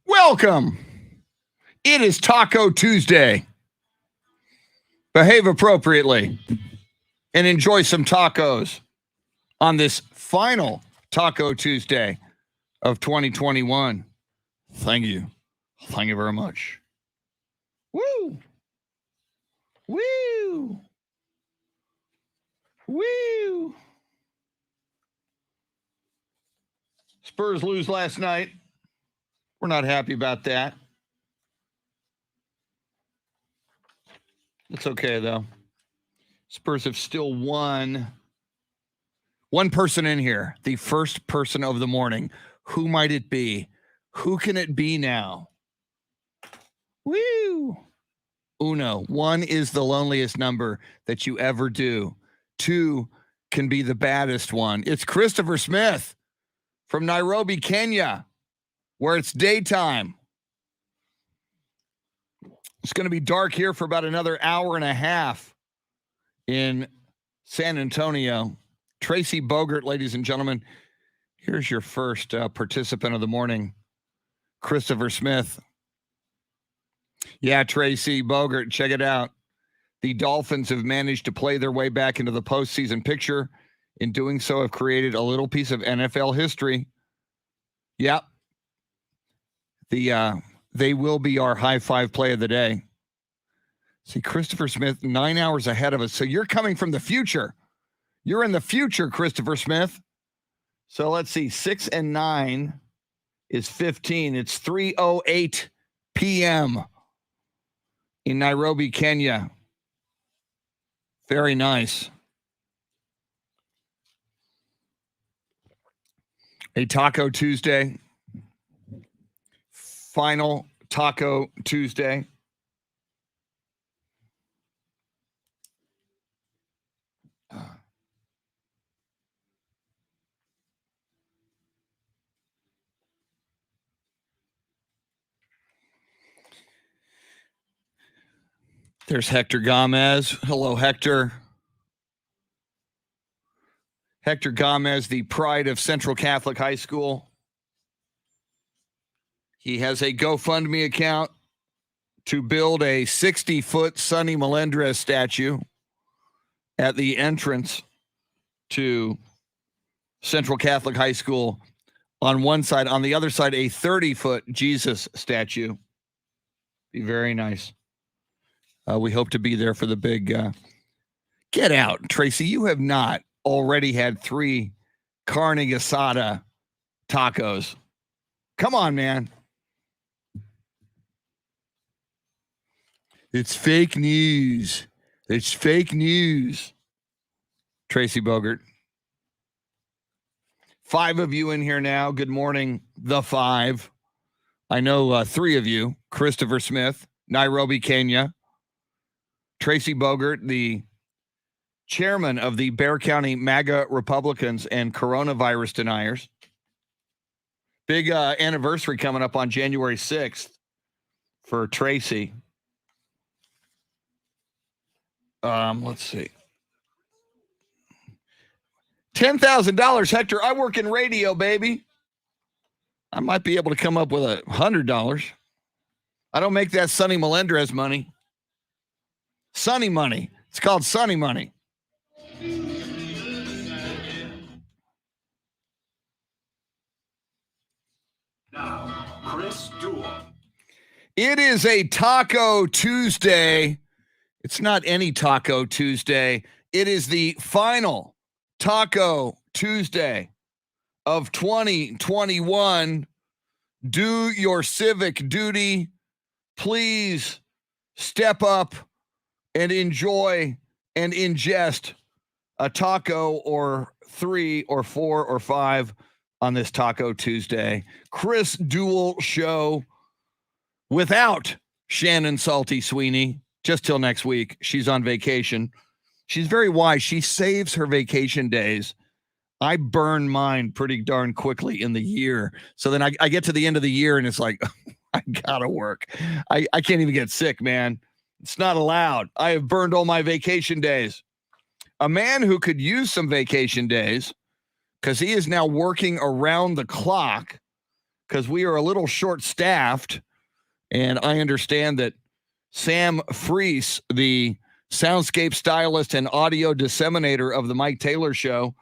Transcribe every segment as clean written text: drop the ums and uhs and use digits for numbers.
Welcome. It is Taco Tuesday. Behave appropriately and enjoy some tacos on this final Taco Tuesday of 2021. Thank you. Thank you very much. Woo. Woo. Woo. Spurs lose last night. We're not happy about that. It's okay, though. Spurs have still won. One person in here, the first person of the morning. Who might it be? Who can it be now? Woo! Uno. 1 is the loneliest number that you ever do. 2 can be the baddest one. It's Christopher Smith from Nairobi, Kenya, where it's daytime. It's going to be dark here for about another hour and a half in San Antonio. Tracy Bogert, ladies and gentlemen, here's your first participant of the morning, Christopher Smith. Yeah, Tracy Bogert, check it out. The Dolphins have managed to play their way back into the postseason picture. In doing so, have created a little piece of NFL history. Yep. They will be our high five play of the day. See, Christopher Smith, 9 hours ahead of us. So you're coming from the future. You're in the future, Christopher Smith. So let's see, 6 and 9 is 15. It's 3:08 p.m. in Nairobi, Kenya. Very nice. A Taco Tuesday. Final Taco Tuesday. There's Hector Gomez. Hello, Hector. Hector Gomez, the pride of Central Catholic High School. He has a GoFundMe account to build a 60-foot Sonny Melendrez statue at the entrance to Central Catholic High School on one side. On the other side, a 30-foot Jesus statue. Be very nice. We hope to be there for the big get out. Tracy, you have not already had 3 carne asada tacos. Come on, man. It's fake news. It's fake news. Tracy Bogert. 5 of you in here now. Good morning, the 5. I know 3 of you. Christopher Smith, Nairobi, Kenya. Tracy Bogert, the chairman of the Bexar County MAGA Republicans and coronavirus deniers. Big anniversary coming up on January 6th for Tracy. Let's see. $10,000, Hector. I work in radio, baby. I might be able to come up with $100. I don't make that Sonny Melendrez money. Sonny money. It's called Sonny money. Now, Chris Duel. It is a Taco Tuesday. It's not any Taco Tuesday. It is the final Taco Tuesday of 2021. Do your civic duty. Please step up and enjoy and ingest a taco or 3 or 4 or 5 on this Taco Tuesday. Chris Duel show without Shannon Salty Sweeney, just till next week. She's on vacation. She's very wise. She saves her vacation days. I burn mine pretty darn quickly in the year. So then I get to the end of the year and it's like, I gotta work. I can't even get sick, man. It's not allowed. I have burned all my vacation days. A man who could use some vacation days because he is now working around the clock because we are a little short-staffed, and I understand that Sam Freese, the Soundscape stylist and audio disseminator of the Mike Taylor Show,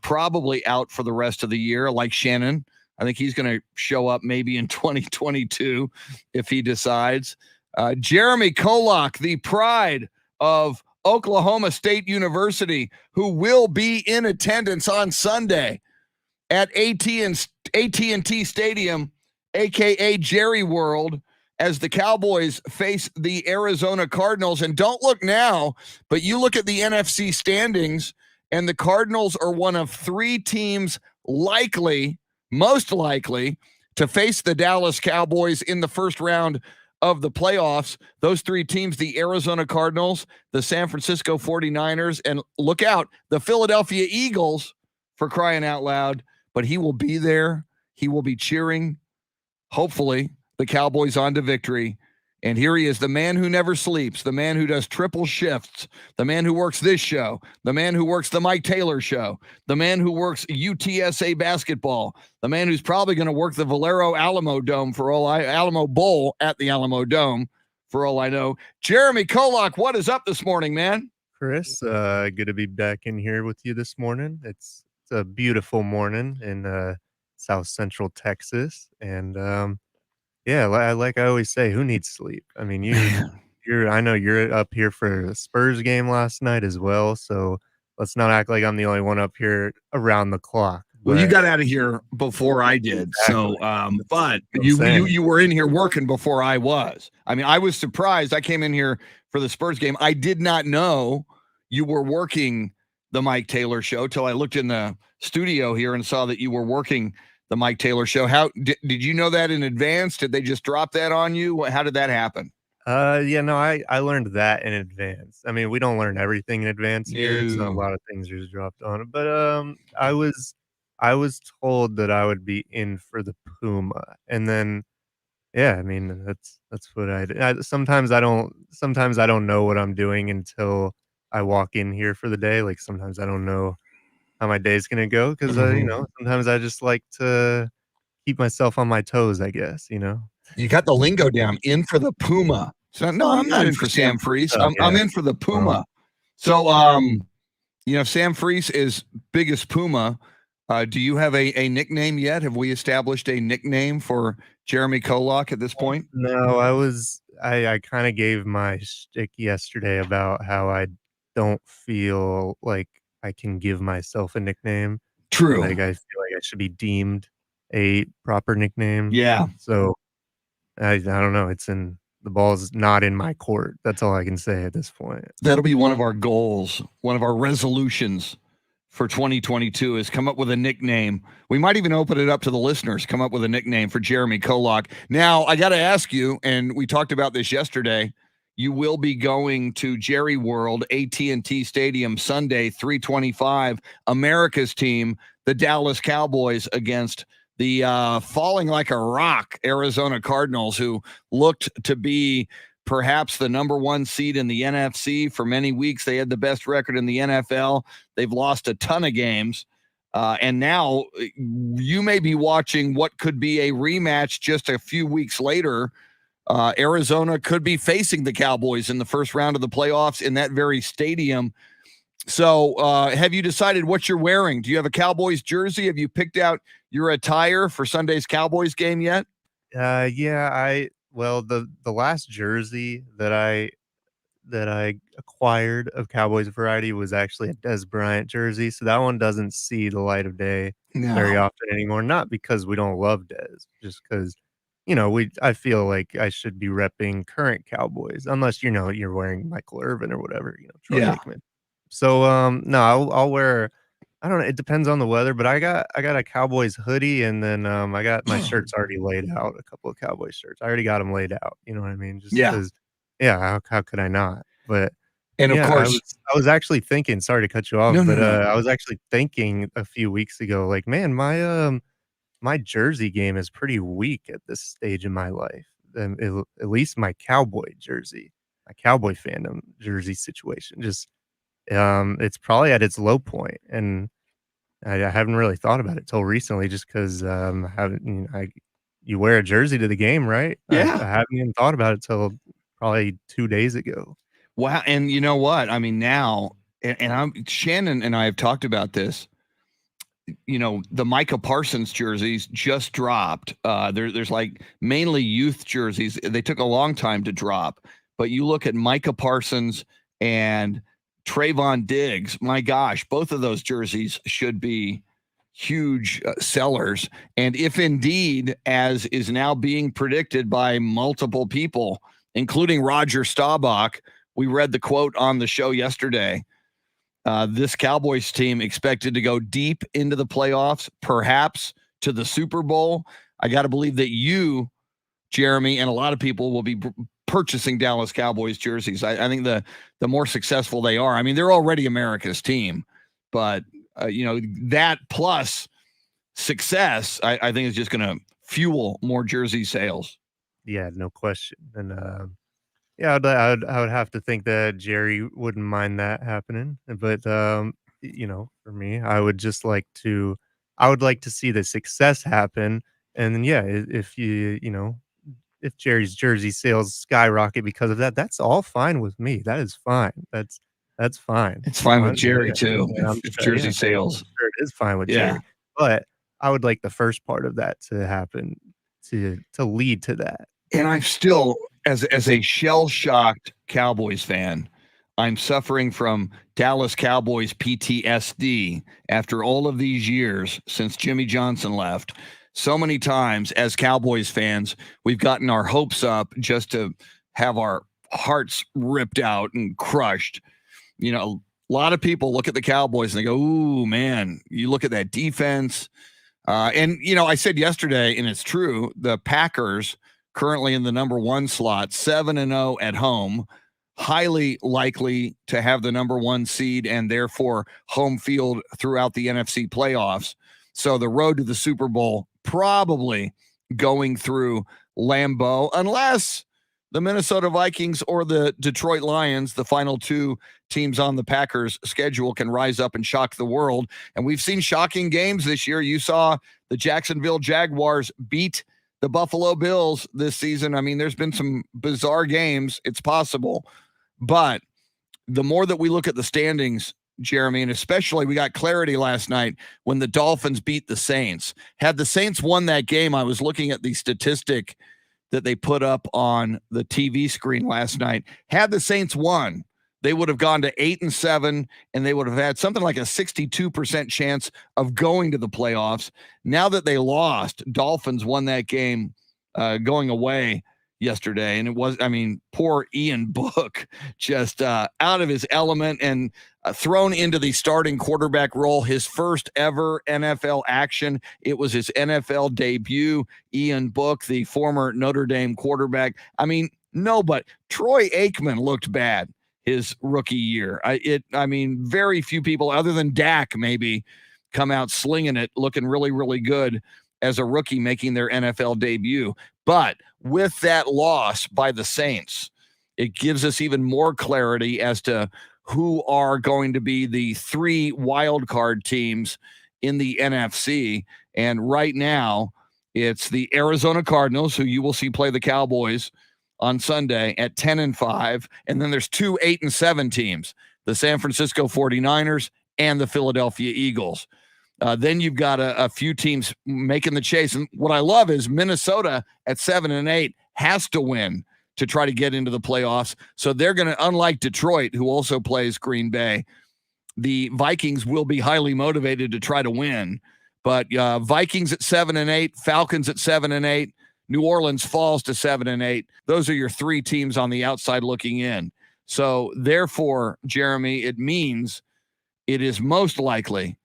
probably out for the rest of the year, like Shannon. I think he's going to show up maybe in 2022 if he decides. Jeremy Kolok, the pride of Oklahoma State University, who will be in attendance on Sunday at AT&T Stadium, a.k.a. Jerry World, as the Cowboys face the Arizona Cardinals. And don't look now, but you look at the NFC standings, and the Cardinals are one of three teams most likely, to face the Dallas Cowboys in the first round of the playoffs. Those three teams, the Arizona Cardinals, the San Francisco 49ers, and look out, the Philadelphia Eagles, for crying out loud. But he will be there. He will be cheering, hopefully, the Cowboys on to victory. And here he is, the man who never sleeps, the man who does triple shifts, the man who works this show, the man who works the Mike Taylor Show, the man who works UTSA basketball, the man who's probably going to work the Valero Alamo Dome Alamo Bowl at the Alamo Dome, for all I know. Jeremy Kolok, what is up this morning, man? Chris, good to be back in here with you this morning. It's a beautiful morning in South Central Texas, and yeah, like I always say, who needs sleep? I mean, I know you're up here for the Spurs game last night as well, so let's not act like I'm the only one up here around the clock. Well, you got out of here before I did, exactly. But you were in here working before I was. I mean, I was surprised. I came in here for the Spurs game. I did not know you were working the Mike Taylor Show till I looked in the studio here and saw that you were working the Mike Taylor Show. How did you know that in advance? Did they just drop that on you? How did that happen? Yeah, no, I learned that in advance. I mean, we don't learn everything in advance here, so a No. lot of things are just dropped on it. But I was told that I would be in for the Puma, and then yeah, I mean that's what I did. Sometimes I don't know what I'm doing until I walk in here for the day. Like sometimes I don't know how my day's gonna go because sometimes I just like to keep myself on my toes, I guess, You got the lingo down. In for the Puma. So no, I'm not in for Sam Freese. I'm in for the Puma. So Sam Freese is biggest Puma. Do you have a nickname yet? Have we established a nickname for Jeremy Kolok at this point? No, I kind of gave my shtick yesterday about how I don't feel like I can give myself a nickname. True. Like I feel like I should be deemed a proper nickname. Yeah. So I don't know. The ball's not in my court. That's all I can say at this point. That'll be one of our goals, one of our resolutions for 2022 is come up with a nickname. We might even open it up to the listeners, come up with a nickname for Jeremy Kolok. Now, I got to ask you, and we talked about this yesterday, you will be going to Jerry World, AT&T Stadium, Sunday, 3:25, America's team, the Dallas Cowboys, against the falling like a rock Arizona Cardinals, who looked to be perhaps the number one seed in the NFC for many weeks. They had the best record in the NFL. They've lost a ton of games. And now you may be watching what could be a rematch just a few weeks later. Arizona could be facing the Cowboys in the first round of the playoffs in that very stadium. So have you decided what you're wearing? Do you have a Cowboys jersey? Have you picked out your attire for Sunday's Cowboys game yet? Yeah, well, the last jersey that I acquired of Cowboys variety was actually a Des Bryant jersey, so that one doesn't see the light of day very often anymore. Not because we don't love Des, just because I feel like I should be repping current Cowboys, unless you're wearing Michael Irvin or whatever, Troy Aikman. So no, I'll wear. I don't know. It depends on the weather, but I got a Cowboys hoodie, and then I got my shirts already laid out. A couple of Cowboys shirts. I already got them laid out. You know what I mean? Just because. Yeah. How could I not? But and of course, I was actually thinking. Sorry to cut you off, but I was actually thinking a few weeks ago, like, man, my jersey game is pretty weak at this stage in my life. At least my Cowboy jersey, my Cowboy fandom jersey situation, just. It's probably at its low point, and I haven't really thought about it till recently, just because I you wear a jersey to the game, right? Yeah. I haven't even thought about it till probably 2 days ago. Wow. And you know what? I mean, now, and I'm Shannon and I have talked about this. The Micah Parsons jerseys just dropped. There's like mainly youth jerseys. They took a long time to drop, but you look at Micah Parsons and Trayvon Diggs. My gosh, both of those jerseys should be huge sellers. And if indeed, as is now being predicted by multiple people, including Roger Staubach, we read the quote on the show yesterday. This Cowboys team expected to go deep into the playoffs, perhaps to the Super Bowl. I got to believe that you, Jeremy, and a lot of people will be purchasing Dallas Cowboys jerseys. I think the more successful they are, I mean, they're already America's team, but that plus success, I think is just going to fuel more jersey sales. Yeah, no question. And yeah, I would have to think that Jerry wouldn't mind that happening. But for me, I would like to see the success happen. And then if if Jerry's jersey sales skyrocket because of that, that's all fine with me. That is fine. That's fine. It's fine with Jerry too. If jersey sales, sure it is fine with Jerry. But I would like the first part of that to happen to lead to that. And I'm still, as a shell-shocked Cowboys fan, I'm suffering from Dallas Cowboys PTSD after all of these years since Jimmy Johnson left. So many times as Cowboys fans, we've gotten our hopes up just to have our hearts ripped out and crushed. A lot of people look at the Cowboys and they go, ooh, man, you look at that defense. And I said yesterday, and it's true, the Packers currently in the number 1 slot, 7-0 at home, highly likely to have the number 1 seed and therefore home field throughout the NFC playoffs. So the road to the Super Bowl probably going through Lambeau, unless the Minnesota Vikings or the Detroit Lions, the final 2 teams on the Packers schedule, can rise up and shock the world. And we've seen shocking games this year. You saw the Jacksonville Jaguars beat the Buffalo Bills this season. I mean, there's been some bizarre games. It's possible. But the more that we look at the standings, Jeremy, and especially we got clarity last night when the Dolphins beat the Saints. Had the Saints won that game, I was looking at the statistic that they put up on the TV screen last night. Had the Saints won, they would have gone to 8-7, and they would have had something like a 62% chance of going to the playoffs. Now that they lost, Dolphins won that game going away yesterday. And it was, poor Ian Book just out of his element and thrown into the starting quarterback role, his first ever NFL action. It was his NFL debut. Ian Book, the former Notre Dame quarterback. But Troy Aikman looked bad his rookie year. Very few people other than Dak maybe come out slinging it, looking really, really good as a rookie making their NFL debut. But with that loss by the Saints, it gives us even more clarity as to who are going to be the 3 wild card teams in the NFC. And right now, it's the Arizona Cardinals, who you will see play the Cowboys on Sunday at 10-5. And then there's 2 8-7 teams, the San Francisco 49ers and the Philadelphia Eagles. Then you've got a few teams making the chase. And what I love is Minnesota at 7-8 has to win to try to get into the playoffs. So they're going to, unlike Detroit, who also plays Green Bay, the Vikings will be highly motivated to try to win. But Vikings at 7-8, Falcons at 7-8, New Orleans falls to 7-8. Those are your 3 teams on the outside looking in. So therefore, Jeremy, it means it is most likely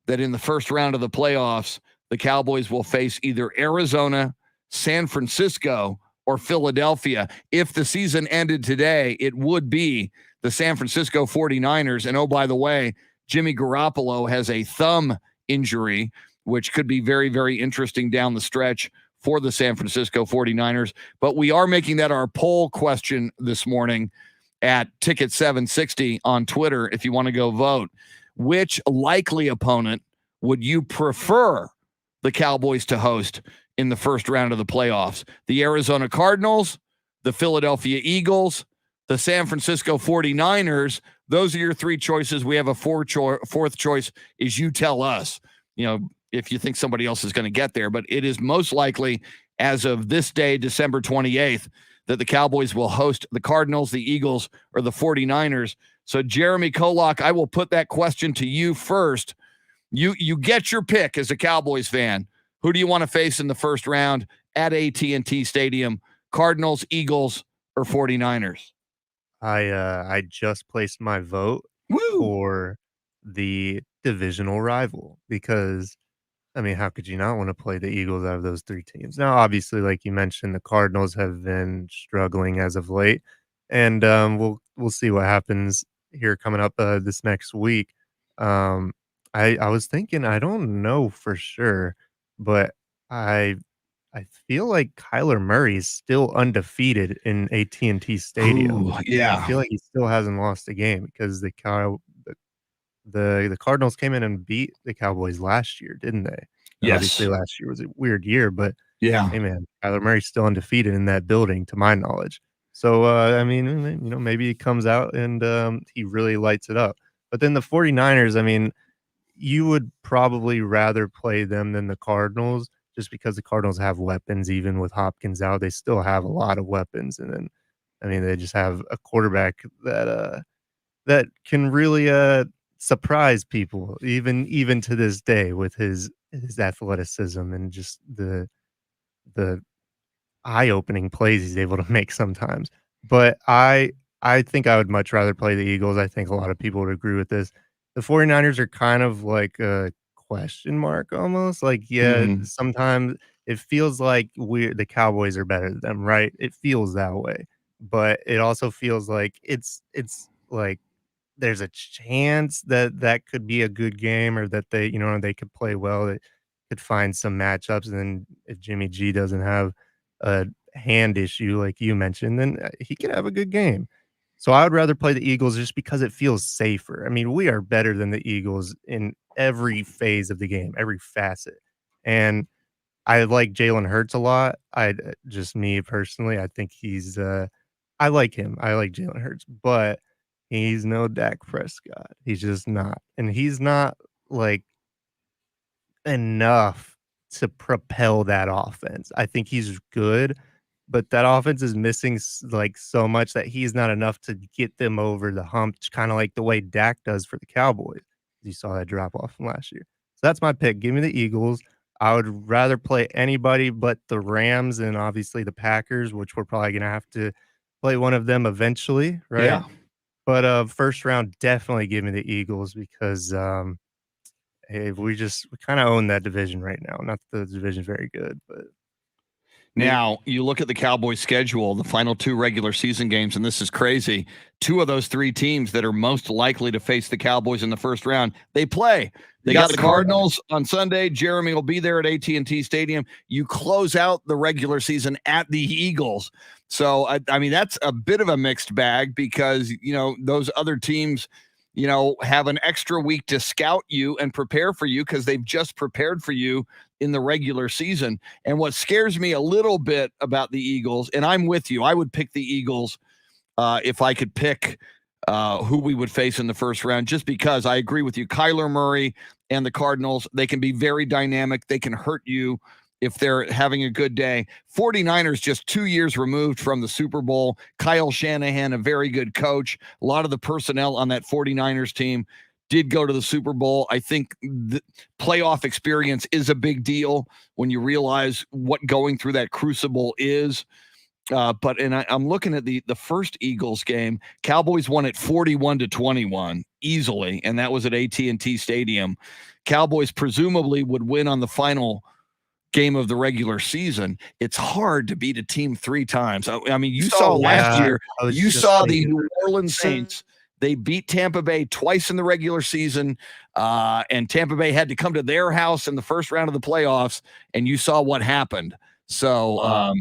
that in the first round of the playoffs, the Cowboys will face either Arizona, San Francisco, or Philadelphia. If the season ended today, it would be the San Francisco 49ers. And oh, by the way, Jimmy Garoppolo has a thumb injury, which could be very, very interesting down the stretch for the San Francisco 49ers. But we are making that our poll question this morning at Ticket 760 on Twitter if you want to go vote. Which likely opponent would you prefer the Cowboys to host in the first round of the playoffs. The Arizona Cardinals, the Philadelphia Eagles, the San Francisco 49ers. Those are your three choices. We have a fourth choice is you tell us, if you think somebody else is going to get there. But it is most likely, as of this day, December 28th, that the Cowboys will host the Cardinals, the Eagles, or the 49ers. So, Jeremy Kolok, I will put that question to you first. You get your pick as a Cowboys fan. Who do you want to face in the first round at AT&T Stadium? Cardinals, Eagles, or 49ers? I just placed my vote for the divisional rival because, I mean, how could you not want to play the Eagles out of those three teams? Now, obviously, like you mentioned, the Cardinals have been struggling as of late, and we'll see what happens here coming up this next week. I was thinking, I don't know for sure, but I feel like Kyler Murray is still undefeated in AT&T Stadium. Ooh, yeah. I feel like he still hasn't lost a game because the Cardinals came in and beat the Cowboys last year, didn't they? Yes. Obviously, last year was a weird year, but yeah, hey, man, Kyler Murray's still undefeated in that building, to my knowledge. So, I mean, maybe he comes out and he really lights it up. But then the 49ers, I mean, you would probably rather play them than the Cardinals just because the Cardinals have weapons. Even with Hopkins out, they still have a lot of weapons. And then, I mean, they just have a quarterback that can really surprise people, even to this day, with his athleticism and just the eye-opening plays he's able to make sometimes. But I think I would much rather play the Eagles. I think a lot of people would agree with this. The 49ers are kind of like a question mark almost. Like, sometimes it feels like the Cowboys are better than them, right? It feels that way. But it also feels like it's like there's a chance that could be a good game, or that they could play well. They could find some matchups. And then if Jimmy G doesn't have a hand issue like you mentioned, then he could have a good game. So I would rather play the Eagles just because it feels safer. I mean, we are better than the Eagles in every phase of the game, every facet. And I like Jalen Hurts a lot. Just me personally, I think I like him. I like Jalen Hurts, but he's no Dak Prescott. He's just not. And he's not like enough to propel that offense. I think he's good, but that offense is missing like so much that he's not enough to get them over the hump, kind of like the way Dak does for the Cowboys. You saw that drop off from last year. So that's my pick. Give me the Eagles. I would rather play anybody but the Rams and obviously the Packers, which we're probably going to have to play one of them eventually, right? Yeah. But first round, definitely give me the Eagles because hey, we kind of own that division right now. Not that the division's very good, but now you look at the Cowboys schedule, the final two regular season games, and this is crazy. Two of those three teams that are most likely to face the Cowboys in the first round, they play. They got the Cardinals on Sunday. Jeremy will be there at AT&T Stadium. You close out the regular season at the Eagles. So, I mean, that's a bit of a mixed bag because, those other teams, have an extra week to scout you and prepare for you because they've just prepared for you in the regular season. And what scares me a little bit about the Eagles, and I'm with you, I would pick the Eagles if I could pick who we would face in the first round, just because I agree with you. Kyler Murray and the Cardinals, they can be very dynamic. They can hurt you if they're having a good day. 49ers just 2 years removed from the Super Bowl. Kyle Shanahan, a very good coach. A lot of the personnel on that 49ers team did go to the Super Bowl. I think the playoff experience is a big deal when you realize what going through that crucible is. But I'm looking at the first Eagles game. Cowboys won it 41-21 easily, and that was at AT&T Stadium. Cowboys presumably would win on the final game of the regular season. It's hard to beat a team three times. I mean, you saw last year, you saw the New Orleans Saints. They beat Tampa Bay twice in the regular season, and Tampa Bay had to come to their house in the first round of the playoffs, and you saw what happened. So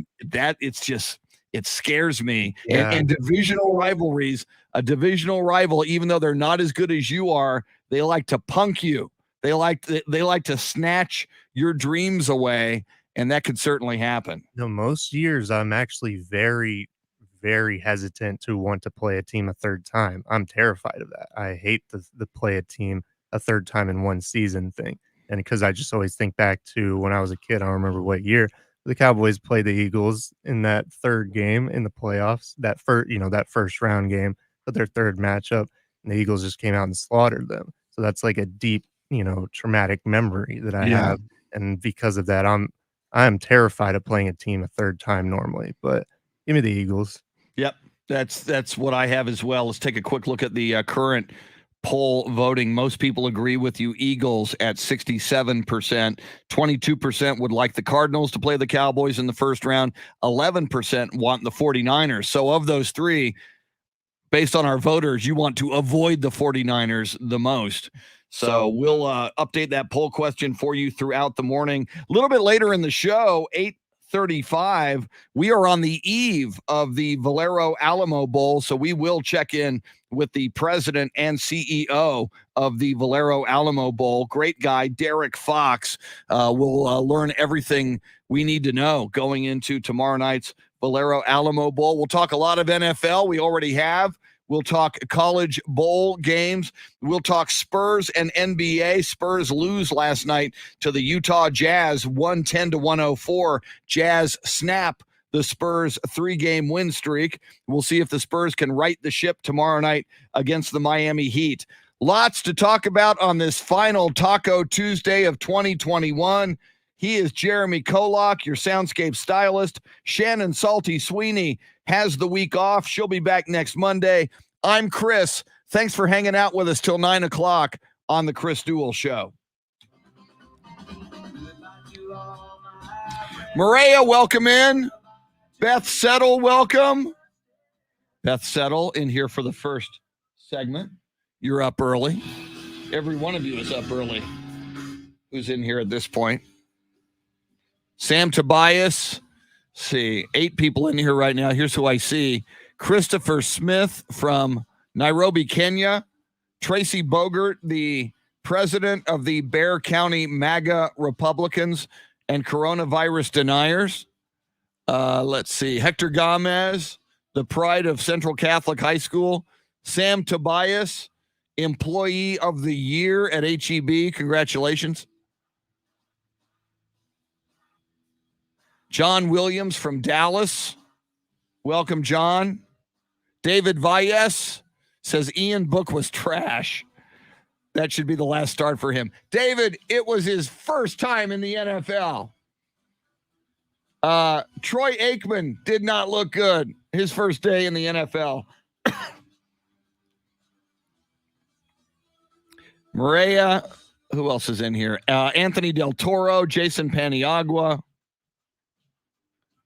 it scares me. Yeah. And divisional rivalries, a divisional rival, even though they're not as good as you are, they like to punk you. They like to snatch your dreams away. and that could certainly happen. No, most years I'm actually very, very hesitant to want to play a team a third time. I'm terrified of that. I hate the play a team a third time in one season thing. And because I just always think back to when I was a kid, I don't remember what year the Cowboys played the Eagles in that third game in the playoffs, that first round game, but their third matchup, and the Eagles just came out and slaughtered them. So that's like a deep, traumatic memory that I have. And because of that, I'm terrified of playing a team a third time normally, but give me the Eagles. Yep. That's what I have as well. Let's take a quick look at the current poll voting. Most people agree with you, Eagles at 67%. 22% would like the Cardinals to play the Cowboys in the first round. 11% want the 49ers. So of those three, based on our voters, you want to avoid the 49ers the most. So we'll update that poll question for you throughout the morning. A little bit later in the show, 8:35, we are on the eve of the Valero Alamo Bowl, so we will check in with the president and CEO of the Valero Alamo Bowl. Great guy, DERRICK Fox. We'll learn everything we need to know going into tomorrow night's Valero Alamo Bowl. We'll talk a lot of NFL. We already have. We'll talk college bowl games. We'll talk Spurs and NBA. Spurs lose last night to the Utah Jazz, 110-104. Jazz snap the Spurs 3-game win streak. We'll see if the Spurs can right the ship tomorrow night against the Miami Heat. Lots to talk about on this final Taco Tuesday of 2021. He is Jeremy Kolok, your Soundscape stylist. Shannon Salty Sweeney has the week off. She'll be back next Monday. I'm Chris. Thanks for hanging out with us till 9 o'clock on the Chris Duel Show. Maria, welcome in. Beth Settle, welcome. Beth Settle in here for the first segment. You're up early. Every one of you is up early who's in here at this point. Sam Tobias. See, 8 people in here right now. Here's who I see. Christopher Smith from Nairobi, Kenya. Tracy Bogert, the president of the Bexar County MAGA Republicans and coronavirus deniers. Let's see. Hector Gomez, the pride of Central Catholic High School. Sam Tobias, employee of the year at HEB. Congratulations. John Williams from Dallas. Welcome, John. David Valles says Ian Book was trash. That should be the last start for him. David, it was his first time in the NFL. Troy Aikman did not look good his first day in the NFL. Maria, who else is in here? Anthony Del Toro, Jason Paniagua.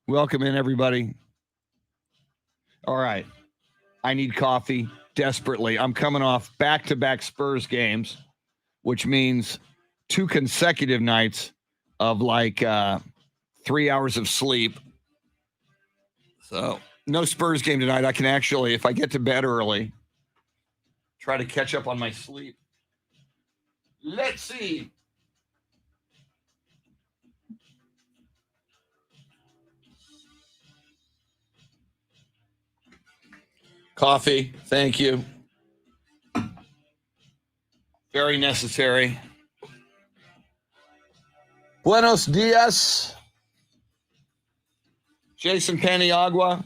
Welcome in, everybody. All right. I need coffee desperately. I'm coming off back-to-back Spurs games, which means 2 consecutive nights of 3 hours of sleep. So no Spurs game tonight. I can actually, if I get to bed early, try to catch up on my sleep. Let's see. Coffee, thank you. Very necessary. Buenos dias. Jason Paniagua.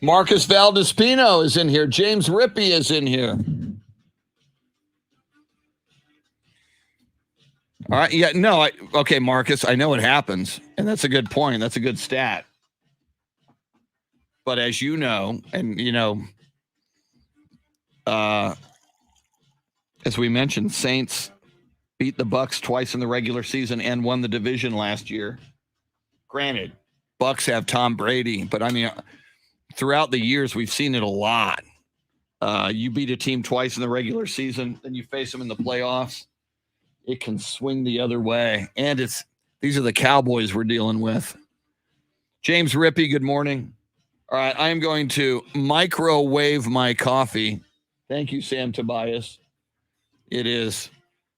Marcus Valdespino is in here. James Rippey is in here. All right. Yeah. No. Okay, Marcus. I know it happens, and that's a good point. That's a good stat. But as you know, and as we mentioned, Saints beat the Bucks twice in the regular season and won the division last year. Granted, Bucks have Tom Brady, but I mean, throughout the years we've seen it a lot. You beat a team twice in the regular season, then you face them in the playoffs. It can swing the other way. And these are the Cowboys we're dealing with. James Rippey, good morning. All right, I'm going to microwave my coffee Thank you, Sam Tobias. It is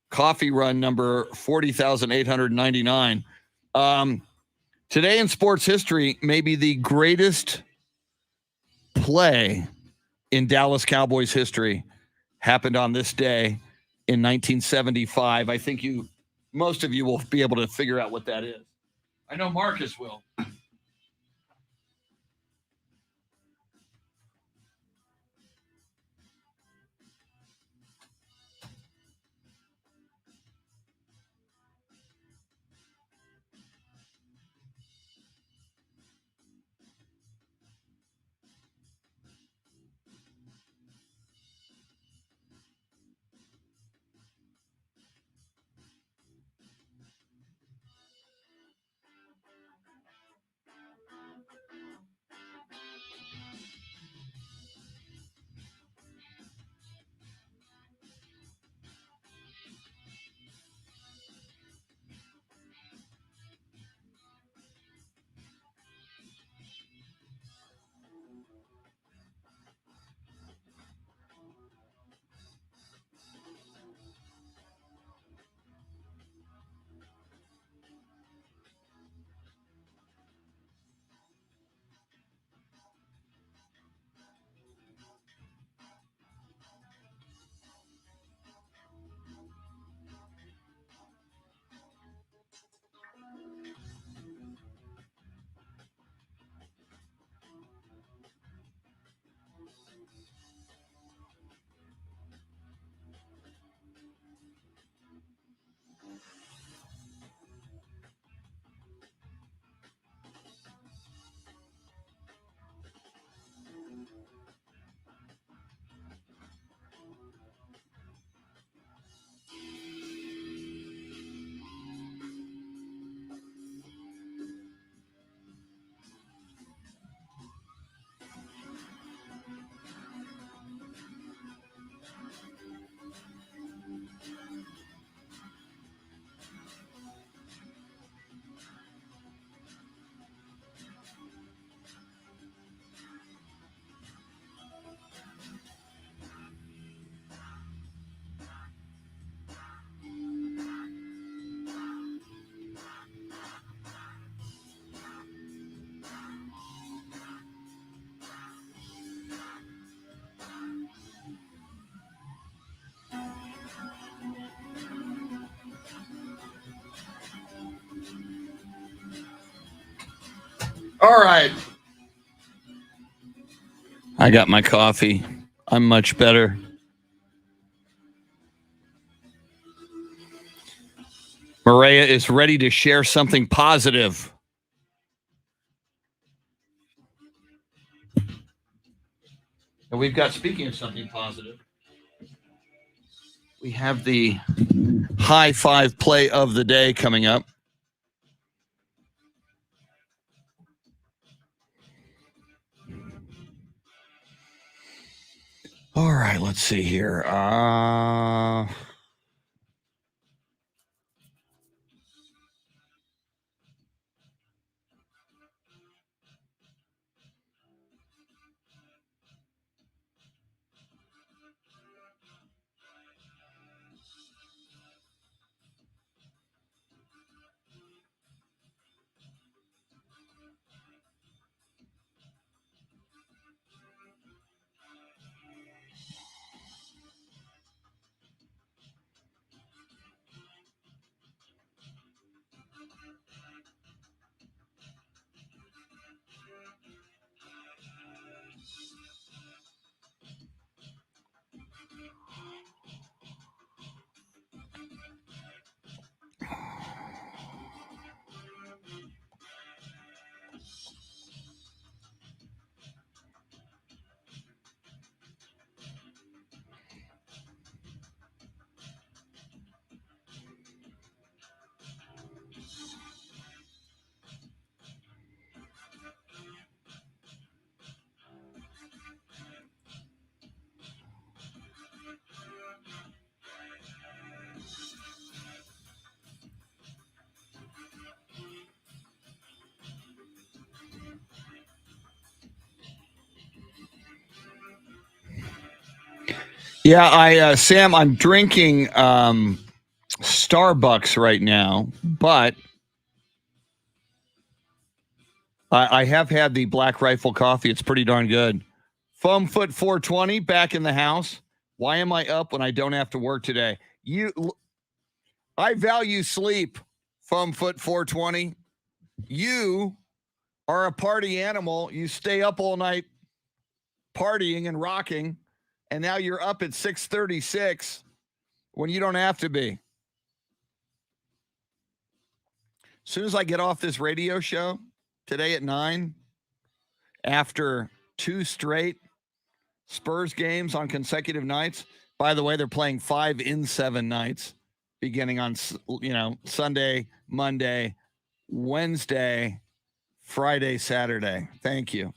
coffee run number 40,899. Today in sports history, maybe the greatest play in Dallas Cowboys history happened on this day in 1975. I think most of you will be able to figure out what that is. I know Marcus will. All right. I got my coffee. I'm much better. Maria is ready to share something positive. And we've got, speaking of something positive, we have the high five play of the day coming up. All right, let's see here. Yeah, Sam, I'm drinking Starbucks right now, but I have had the Black Rifle coffee. It's pretty darn good. Foam Foot 420 back in the house. Why am I up when I don't have to work today? I value sleep, Foam Foot 420. You are a party animal. You stay up all night partying and rocking, and now you're up at 6:36 when you don't have to be. As soon as I get off this radio show today at 9, after 2 straight Spurs games on consecutive nights. By the way, they're playing 5 in 7 nights, beginning on Sunday, Monday, Wednesday, Friday, Saturday. Thank you.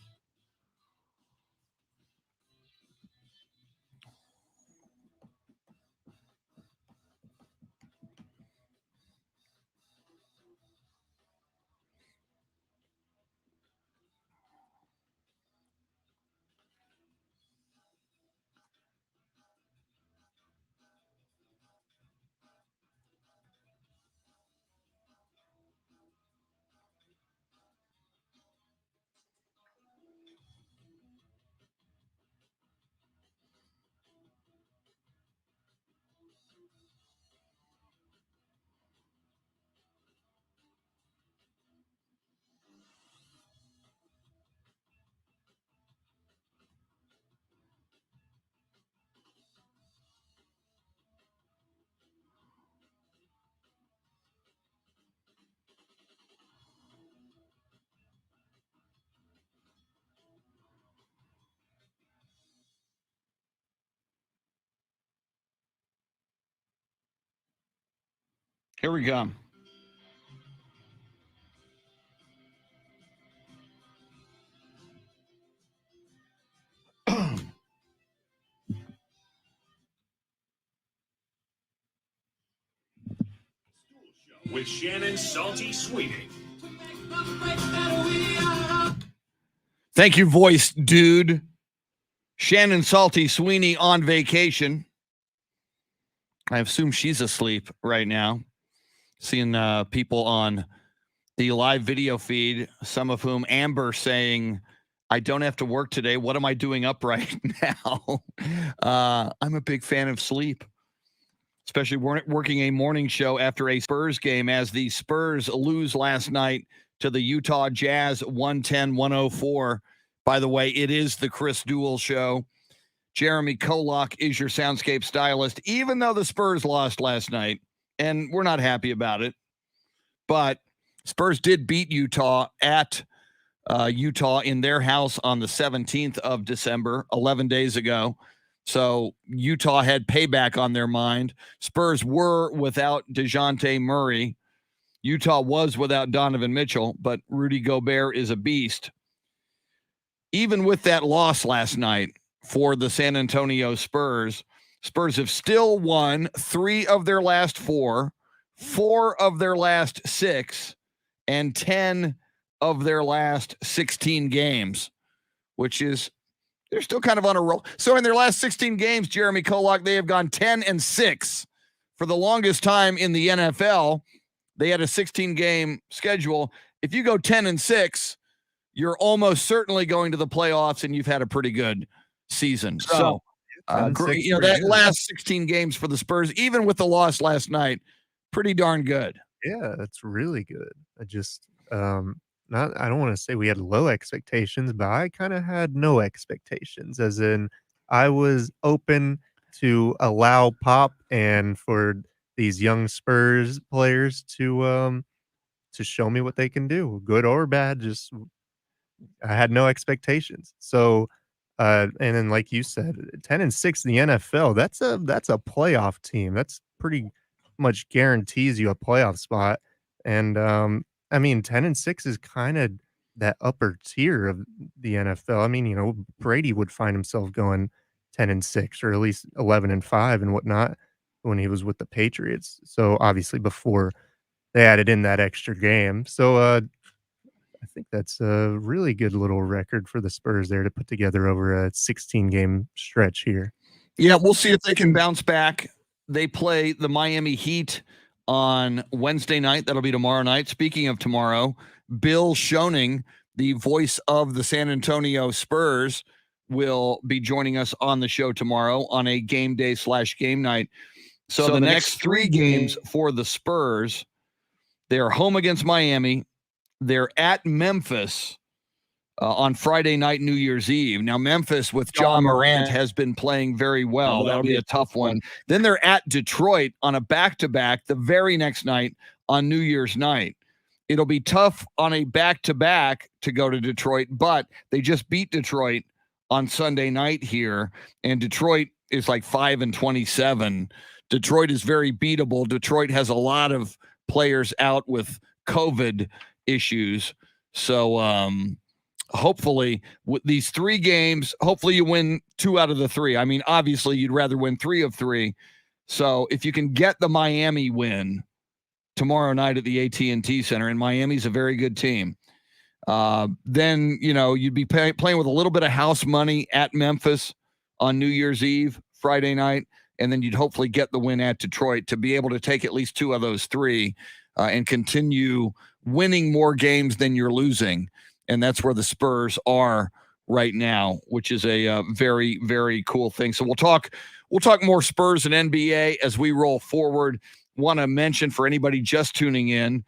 Here we go. With Shannon Salty Sweeney. Thank you, voice dude. Shannon Salty Sweeney on vacation. I assume she's asleep right now. Seeing people on the live video feed, some of whom Amber saying, I don't have to work today. What am I doing up right now? I'm a big fan of sleep, especially working a morning show after a Spurs game as the Spurs lose last night to the Utah Jazz 110-104. By the way, it is the Chris Duel show. Jeremy Kolok is your Soundscape stylist, even though the Spurs lost last night, and we're not happy about it. But Spurs did beat Utah at Utah in their house on the 17th of December, 11 days ago. So Utah had payback on their mind. Spurs were without DeJounte Murray. Utah was without Donovan Mitchell, but Rudy Gobert is a beast. Even with that loss last night for the San Antonio Spurs, Spurs have still won 3 of their last 4, 4 of their last 6, and 10 of their last 16 games, which is, they're still kind of on a roll. So in their last 16 games, Jeremy Kolok, they have gone 10-6. For the longest time in the NFL, they had a 16-game schedule. If you go 10-6, you're almost certainly going to the playoffs, and you've had a pretty good season. So that last 16 games for the Spurs, even with the loss last night, pretty darn good. Yeah, that's really good. I just I don't want to say we had low expectations, but I kind of had no expectations, as in I was open to allow pop and for these young Spurs players to show me what they can do, good or bad. Just I had no expectations. So and then like you said, 10-6 in the NFL, that's a playoff team. That's pretty much guarantees you a playoff spot. And I mean, 10-6 is kind of that upper tier of the NFL. I mean, Brady would find himself going 10-6 or at least 11-5 and whatnot when he was with the Patriots. So obviously before they added in that extra game. So I think that's a really good little record for the Spurs there to put together over a 16-game stretch here. Yeah, we'll see if they can bounce back. They play the Miami Heat on Wednesday night. That'll be tomorrow night. Speaking of tomorrow, Bill Shoning, the voice of the San Antonio Spurs, will be joining us on the show tomorrow on a game day / game night. So the next 3 games for the Spurs, they're home against Miami. They're at Memphis on Friday night, New Year's Eve. Now, Memphis with John Morant has been playing very well. That'll be a tough one. Then they're at Detroit on a back-to-back the very next night on New Year's night. It'll be tough on a back-to-back to go to Detroit, but they just beat Detroit on Sunday night here, and Detroit is like 5-27. Detroit is very beatable. Detroit has a lot of players out with COVID issues. So hopefully with these 3 games, hopefully you win 2 out of the 3. I mean, obviously you'd rather win 3 of 3. So if you can get the Miami win tomorrow night at the AT&T Center, and Miami's a very good team, then, you'd be playing with a little bit of house money at Memphis on New Year's Eve, Friday night, and then you'd hopefully get the win at Detroit to be able to take at least 2 of those 3 and continue winning more games than you're losing. And that's where the Spurs are right now, which is a very, very cool thing. So we'll talk more Spurs and NBA as we roll forward. Want to mention for anybody just tuning in,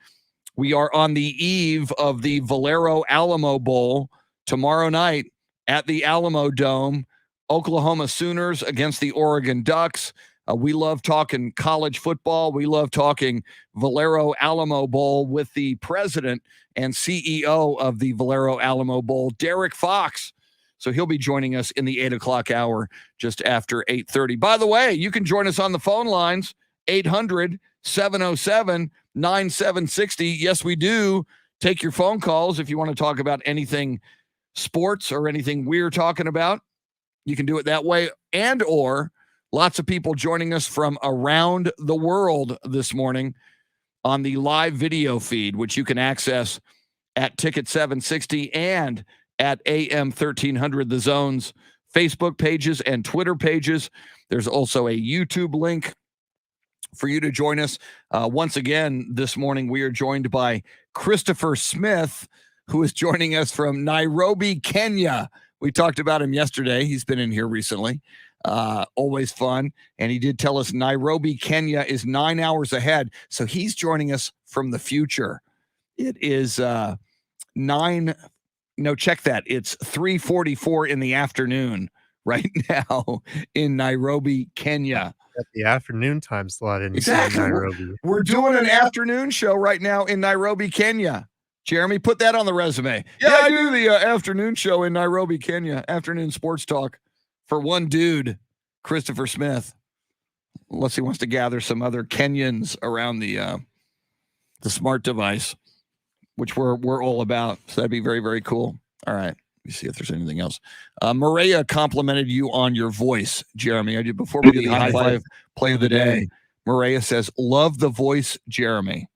we are on the eve of the Valero Alamo Bowl tomorrow night at the Alamo Dome. Oklahoma Sooners against the Oregon Ducks. We love talking college football. We love talking Valero Alamo Bowl with the president and CEO of the Valero Alamo Bowl, DERRICK Fox. So he'll be joining us in the 8 o'clock hour just after 8:30. By the way, you can join us on the phone lines, 800-707-9760. Yes, we do take your phone calls if you want to talk about anything sports or anything we're talking about. You can do it that way, and or lots of people joining us from around the world this morning on the live video feed, which you can access at Ticket 760 and at AM 1300, The Zone's Facebook pages and Twitter pages. There's also a YouTube link for you to join us. Once again, this morning, we are joined by Christopher Smith, who is joining us from Nairobi, Kenya. We talked about him yesterday. He's been in here recently. Always fun. And he did tell us Nairobi, Kenya is 9 hours ahead. So he's joining us from the future. It is check that. It's 3:44 in the afternoon right now in Nairobi, Kenya. At the afternoon time slot in Nairobi. We're doing an afternoon show right now in Nairobi, Kenya. Jeremy, put that on the resume. Yeah, I do the afternoon show in Nairobi, Kenya. Afternoon sports talk for one dude, Christopher Smith. Unless he wants to gather some other Kenyans around the smart device, which we're all about. So that'd be very, very cool. All right. Let me see if there's anything else. Maria complimented you on your voice, Jeremy. I did before we do the high five play of the day. Maria says, "Love the voice, Jeremy."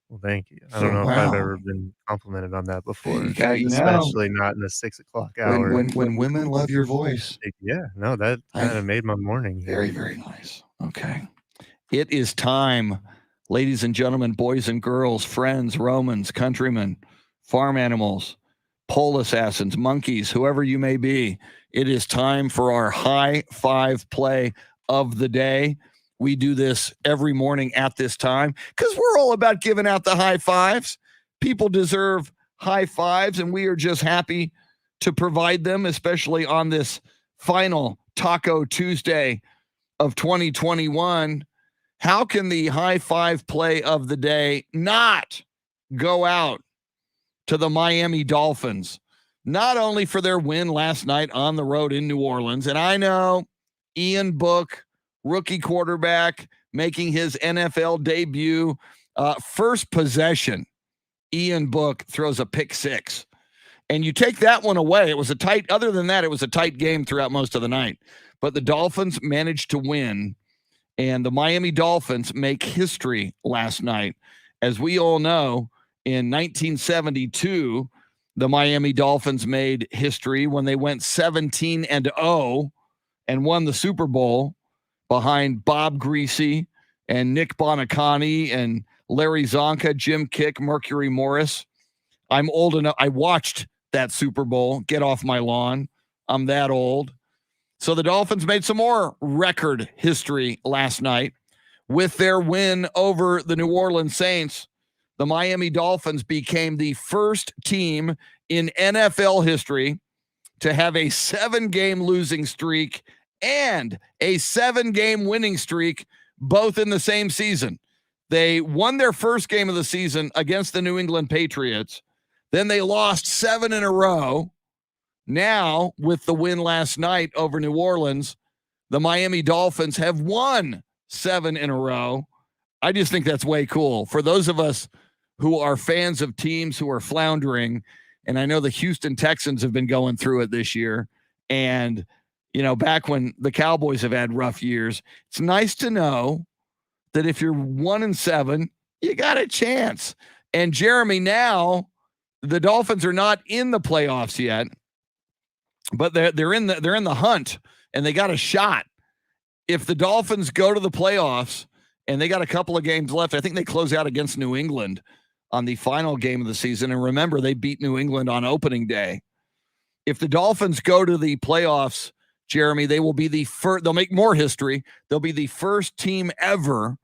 Well, thank you. I don't know if I've ever been complimented on that before, especially not in the 6 o'clock hour. When women love your voice. Yeah, no, that kind of made my morning. Very, very nice. Okay. It is time, ladies and gentlemen, boys and girls, friends, Romans, countrymen, farm animals, pole assassins, monkeys, whoever you may be. It is time for our high five play of the day. We do this every morning at this time because we're all about giving out the high fives. People deserve high fives, and we are just happy to provide them, especially on this final Taco Tuesday of 2021. How can the high five play of the day not go out to the Miami Dolphins, not only for their win last night on the road in New Orleans, and I know Ian Book, rookie quarterback, making his NFL debut. First possession, Ian Book throws a pick six. And you take that one away. It was a tight game throughout most of the night. But the Dolphins managed to win. And the Miami Dolphins make history last night. As we all know, in 1972, the Miami Dolphins made history when they went 17-0 and won the Super Bowl behind Bob Greasy and Nick Bonacani and Larry Zonka, Jim Kick, Mercury Morris. I'm old enough. I watched that Super Bowl. Get off my lawn. I'm that old. So the Dolphins made some more record history last night with their win over the New Orleans Saints. The Miami Dolphins became the first team in NFL history to have a 7-game losing streak and a 7-game winning streak, both in the same season. They won their first game of the season against the New England Patriots. Then they lost 7 in a row. Now, with the win last night over New Orleans, the Miami Dolphins have won 7 in a row. I just think that's way cool. For those of us who are fans of teams who are floundering, and I know the Houston Texans have been going through it this year, and, you know, back when the Cowboys have had rough years, it's nice to know that if you're 1-7, you got a chance. And Jeremy, now the Dolphins are not in the playoffs yet, but they're in the hunt, and they got a shot. If the Dolphins go to the playoffs and they got a couple of games left, I think they close out against New England on the final game of the season. And remember, they beat New England on opening day. If the Dolphins go to the playoffs, Jeremy, they will be the first. They'll make more history. They'll be the first team ever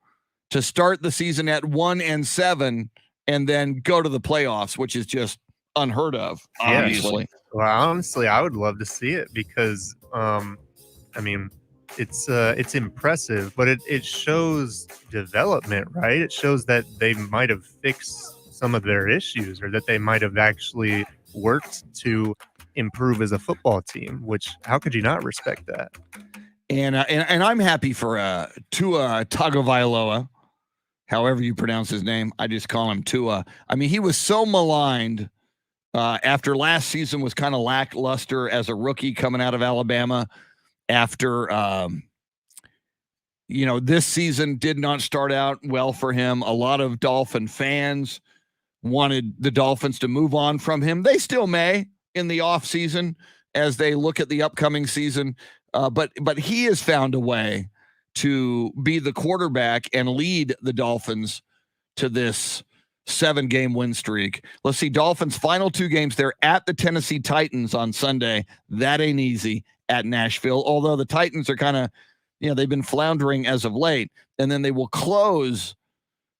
to start the season at 1-7 and then go to the playoffs, which is just unheard of, obviously. Yeah, well, honestly, I would love to see it because, I mean, it's impressive, but it shows development, right? It shows that they might have fixed some of their issues, or that they might have actually worked to improve as a football team, which how could you not respect that? And I'm happy for Tua Tagovailoa, however you pronounce his name. I just call him Tua. I mean, he was so maligned after last season was kind of lackluster as a rookie coming out of Alabama. After, this season did not start out well for him. A lot of Dolphin fans wanted the Dolphins to move on from him. They still may in the offseason as they look at the upcoming season. But he has found a way to be the quarterback and lead the Dolphins to this 7-game win streak. Let's see, Dolphins' final 2 games. They're at the Tennessee Titans on Sunday. That ain't easy. At Nashville, although the Titans are kind of, they've been floundering as of late. And then they will close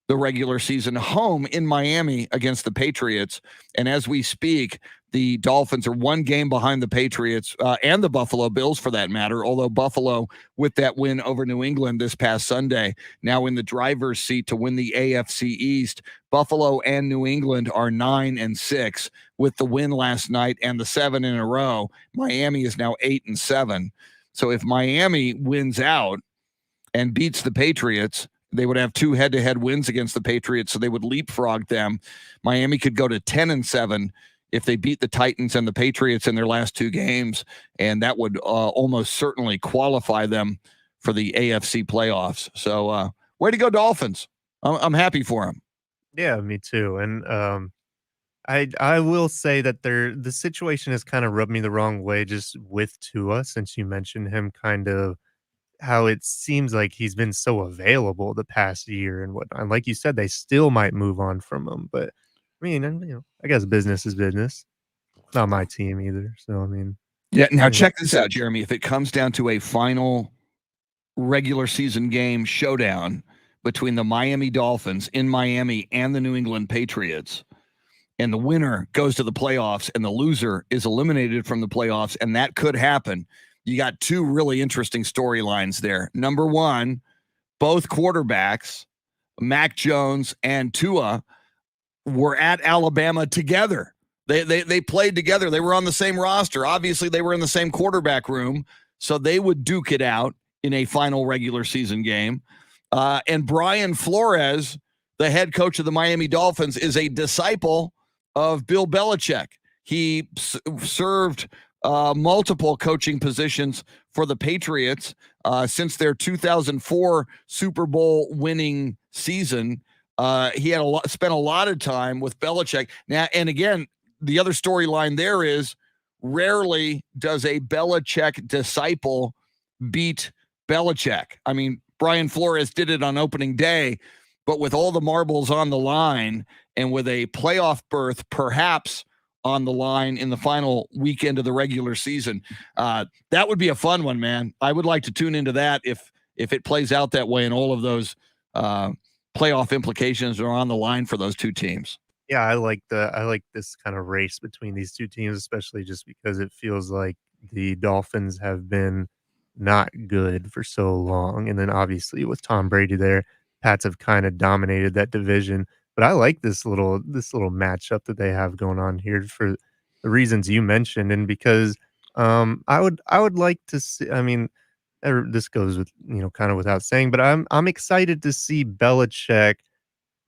the regular season home in Miami against the Patriots. And as we speak, the Dolphins are 1 game behind the Patriots and the Buffalo Bills, for that matter, although Buffalo, with that win over New England this past Sunday, now in the driver's seat to win the AFC East. Buffalo and New England are 9-6 with the win last night and the 7 in a row. Miami is now 8-7. So if Miami wins out and beats the Patriots, they would have 2 head-to-head wins against the Patriots, so they would leapfrog them. Miami could go to 10-7 if they beat the Titans and the Patriots in their last 2 games, and that would almost certainly qualify them for the AFC playoffs. So way to go, Dolphins. I'm happy for them. Yeah, me too. And I will say that the situation has kind of rubbed me the wrong way just with Tua, since you mentioned him, kind of how it seems like he's been so available the past year and whatnot. And like you said, they still might move on from him. But I mean, I guess business is business. Not my team either. So, I mean. Yeah, now check this out, Jeremy. If it comes down to a final regular season game showdown between the Miami Dolphins in Miami and the New England Patriots, and the winner goes to the playoffs and the loser is eliminated from the playoffs, and that could happen. You got 2 really interesting storylines there. Number 1, both quarterbacks, Mac Jones and Tua, were at Alabama together. They played together. They were on the same roster. Obviously, they were in the same quarterback room, so they would duke it out in a final regular season game. And Brian Flores, the head coach of the Miami Dolphins, is a disciple of Bill Belichick. He served multiple coaching positions for the Patriots since their 2004 Super Bowl winning season. He had spent a lot of time with Belichick. Now, and again, the other storyline there is rarely does a Belichick disciple beat Belichick. I mean, Brian Flores did it on opening day, but with all the marbles on the line and with a playoff berth perhaps on the line in the final weekend of the regular season, that would be a fun one, man. I would like to tune into that if it plays out that way and all of those playoff implications are on the line for those two teams. Yeah, I like this kind of race between these two teams, especially just because it feels like the Dolphins have been not good for so long. And then obviously with Tom Brady there, Pats have kind of dominated that division. But I like this little matchup that they have going on here for the reasons you mentioned, and because I would like to see. I mean, this goes with kind of without saying, but I'm excited to see Belichick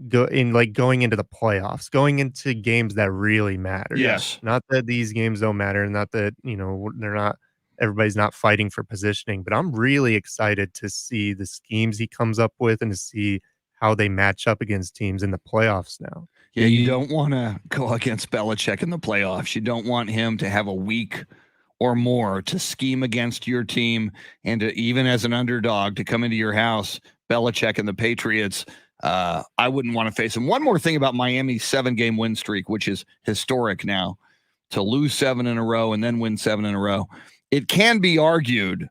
going into the playoffs, going into games that really matter. Yes. Not that these games don't matter, not that, everybody's not fighting for positioning, but I'm really excited to see the schemes he comes up with and to see how they match up against teams in the playoffs now. Yeah, you don't want to go against Belichick in the playoffs. You don't want him to have a week or more to scheme against your team and to, even as an underdog, to come into your house, Belichick and the Patriots. I wouldn't want to face him. One more thing about Miami's 7-game win streak, which is historic now, to lose 7 in a row and then win 7 in a row. It can be argued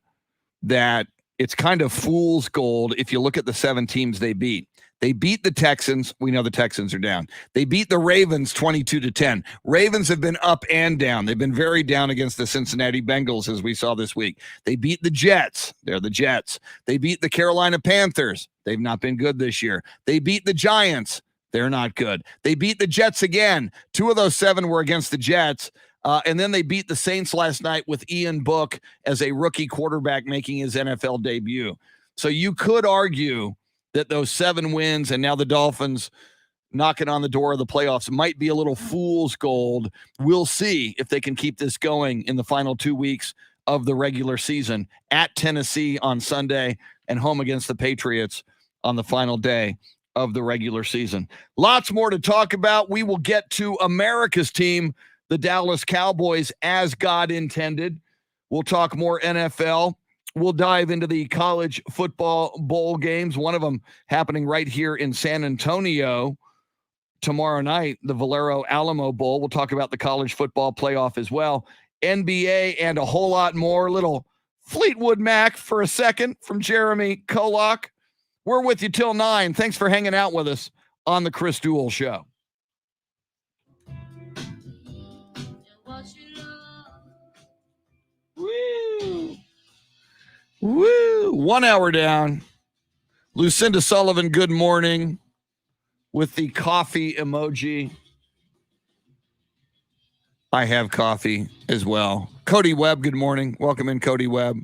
that it's kind of fool's gold if you look at the 7 teams they beat. They beat the Texans. We know the Texans are down. They beat the Ravens 22-10. Ravens have been up and down. They've been very down against the Cincinnati Bengals, as we saw this week. They beat the Jets. They're the Jets. They beat the Carolina Panthers. They've not been good this year. They beat the Giants. They're not good. They beat the Jets again. 2 of those 7 were against the Jets. And then they beat the Saints last night with Ian Book as a rookie quarterback making his NFL debut. So you could argue that those 7 wins and now the Dolphins knocking on the door of the playoffs might be a little fool's gold. We'll see if they can keep this going in the final 2 weeks of the regular season, at Tennessee on Sunday and home against the Patriots on the final day of the regular season. Lots more to talk about. We will get to America's team, the Dallas Cowboys, as God intended. We'll talk more NFL. We'll dive into the college football bowl games, one of them happening right here in San Antonio tomorrow night, the Valero Alamo Bowl. We'll talk about the college football playoff as well, NBA, and a whole lot more. Little Fleetwood Mac for a second from Jeremy Kolok. We're with you till 9. Thanks for hanging out with us on the Chris Duel Show. Woo! Woo! 1 hour down. Lucinda Sullivan, good morning, with the coffee emoji. I have coffee as well. Cody Webb, good morning. Welcome in, Cody Webb.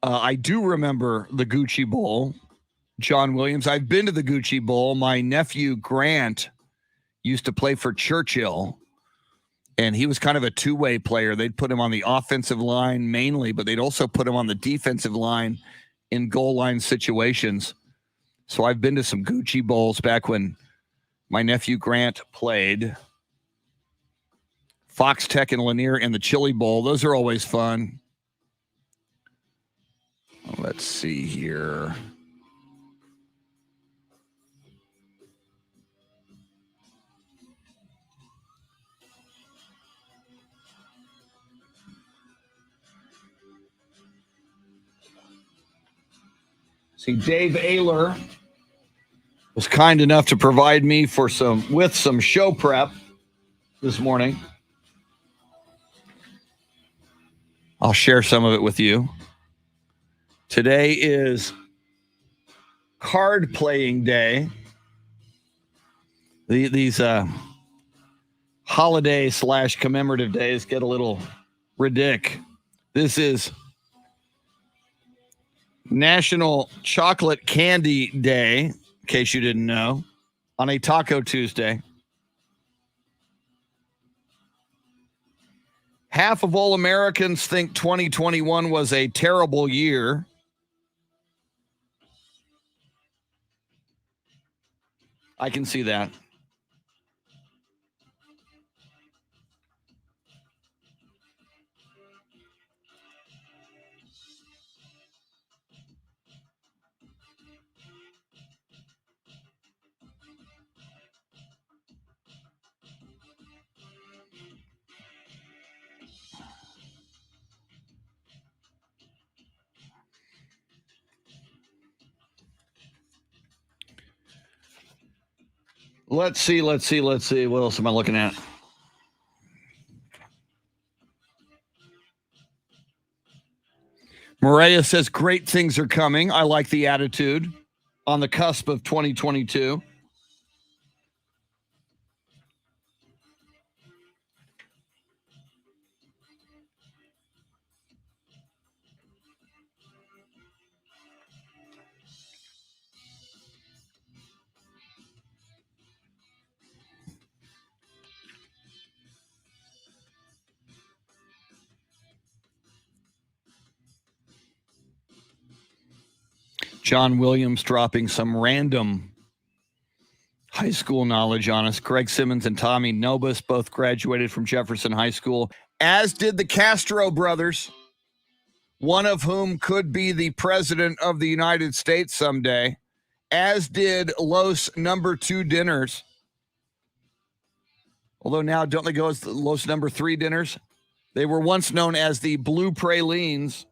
I do remember the Gucci Bowl. John Williams. I've been to the Gucci Bowl. My nephew Grant used to play for Churchill, and he was kind of a two-way player. They'd put him on the offensive line mainly, but they'd also put him on the defensive line in goal line situations. So I've been to some Gucci Bowls back when my nephew Grant played. Fox Tech and Lanier and the Chili Bowl. Those are always fun. Let's see here. See, Dave Ayler was kind enough to provide me with some show prep this morning. I'll share some of it with you. Today is card playing day. These holiday / commemorative days get a little ridiculous. This is National Chocolate Candy Day, in case you didn't know, on a Taco Tuesday. Half of all Americans think 2021 was a terrible year. I can see that. Let's see. What else am I looking at? Maria says, great things are coming. I like the attitude on the cusp of 2022. John Williams dropping some random high school knowledge on us. Greg Simmons and Tommy Nobis both graduated from Jefferson High School, as did the Castro brothers, one of whom could be the president of the United States someday, as did Los Number 2 Dinners. Although now, don't they go as the Los Number 3 Dinners? They were once known as the Blue Pralines.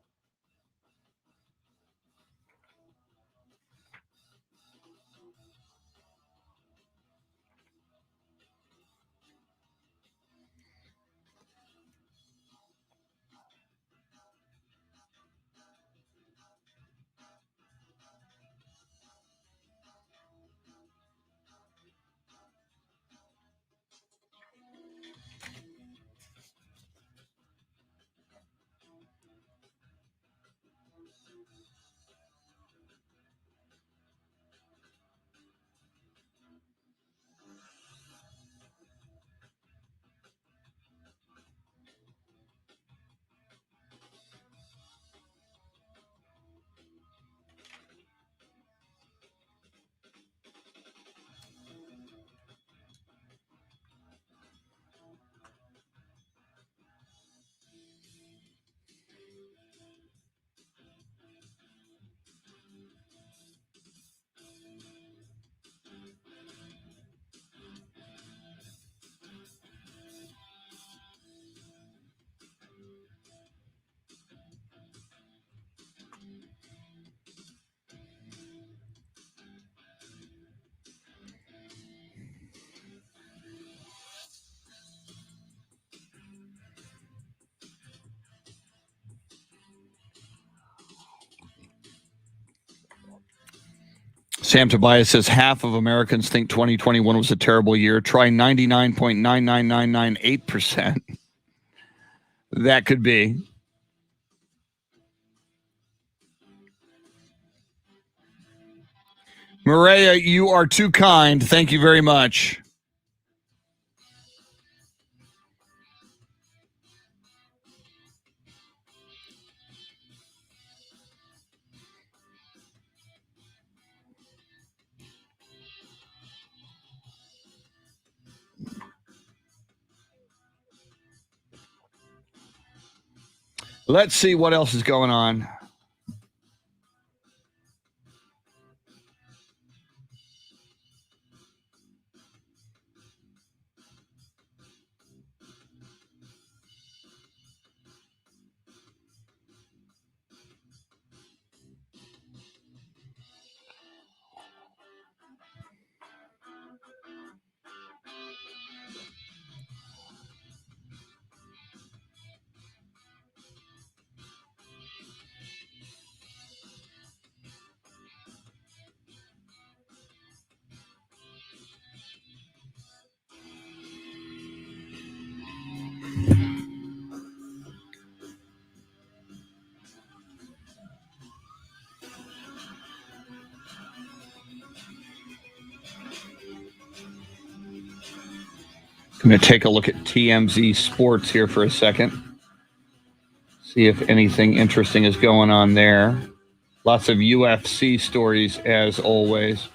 Sam Tobias says half of Americans think 2021 was a terrible year. Try 99.99998%. That could be. Maria, you are too kind. Thank you very much. Let's see what else is going on. I'm going to take a look at TMZ Sports here for a second. See if anything interesting is going on there. Lots of UFC stories as always.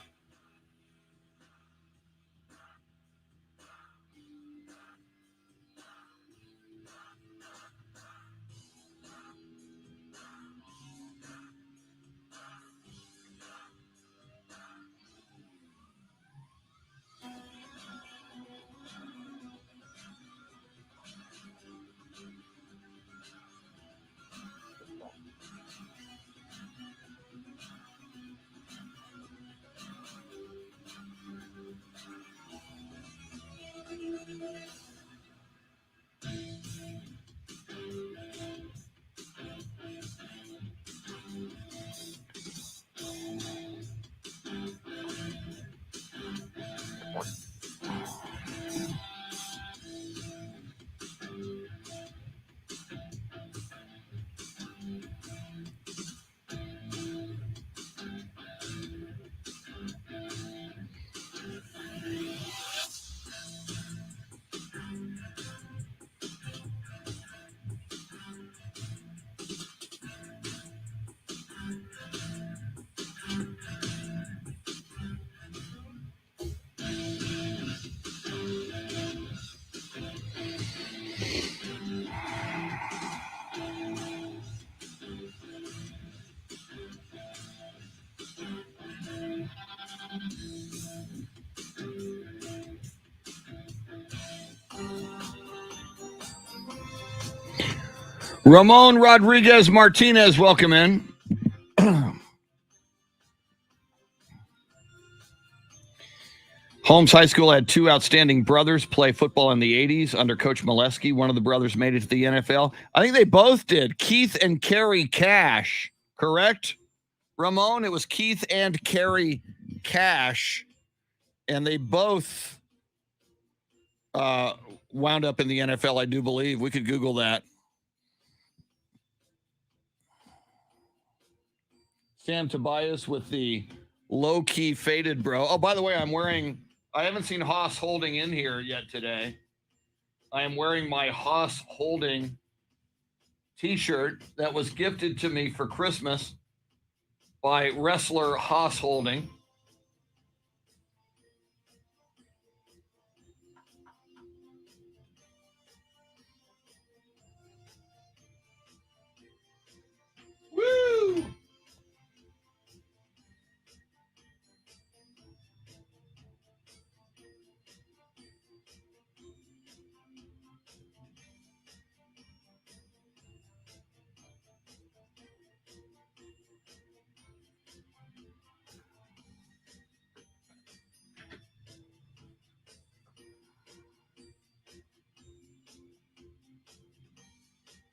Ramon Rodriguez Martinez, welcome in. Holmes High School had two outstanding brothers play football in the 80s under Coach Molesky. One of the brothers made it to the NFL. I think they both did. Keith and Kerry Cash, correct? Ramon, it was Keith and Kerry Cash, and they both wound up in the NFL, I do believe. We could Google that. Sam Tobias with the low-key faded bro. Oh, by the way, I haven't seen Haas Holding in here yet today. I am wearing my Haas Holding t-shirt that was gifted to me for Christmas by wrestler Haas Holding. Woo!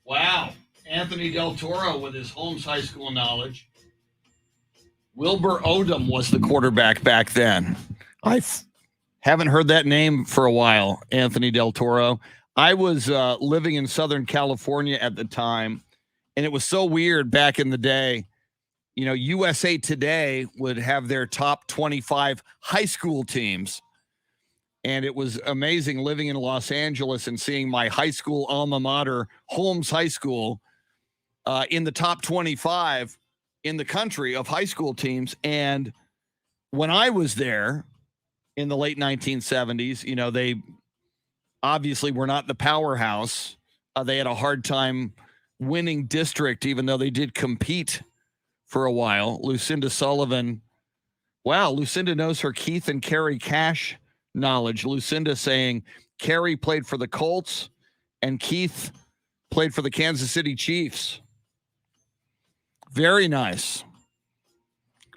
Wow. Anthony Del Toro with his Holmes High School knowledge. Wilbur Odom was the quarterback back then. I haven't heard that name for a while, Anthony Del Toro. I was living in Southern California at the time, and it was so weird back in the day. You know, USA Today would have their top 25 high school teams. And it was amazing living in Los Angeles and seeing my high school alma mater, Holmes High School, in the top 25 in the country of high school teams. And when I was there in the late 1970s, you know, they obviously were not the powerhouse. They had a hard time winning district, even though they did compete for a while. Lucinda Sullivan. Wow, Lucinda knows her Keith and Kerry Cash knowledge. Lucinda saying Kerry played for the Colts and Keith played for the Kansas City Chiefs. Very nice.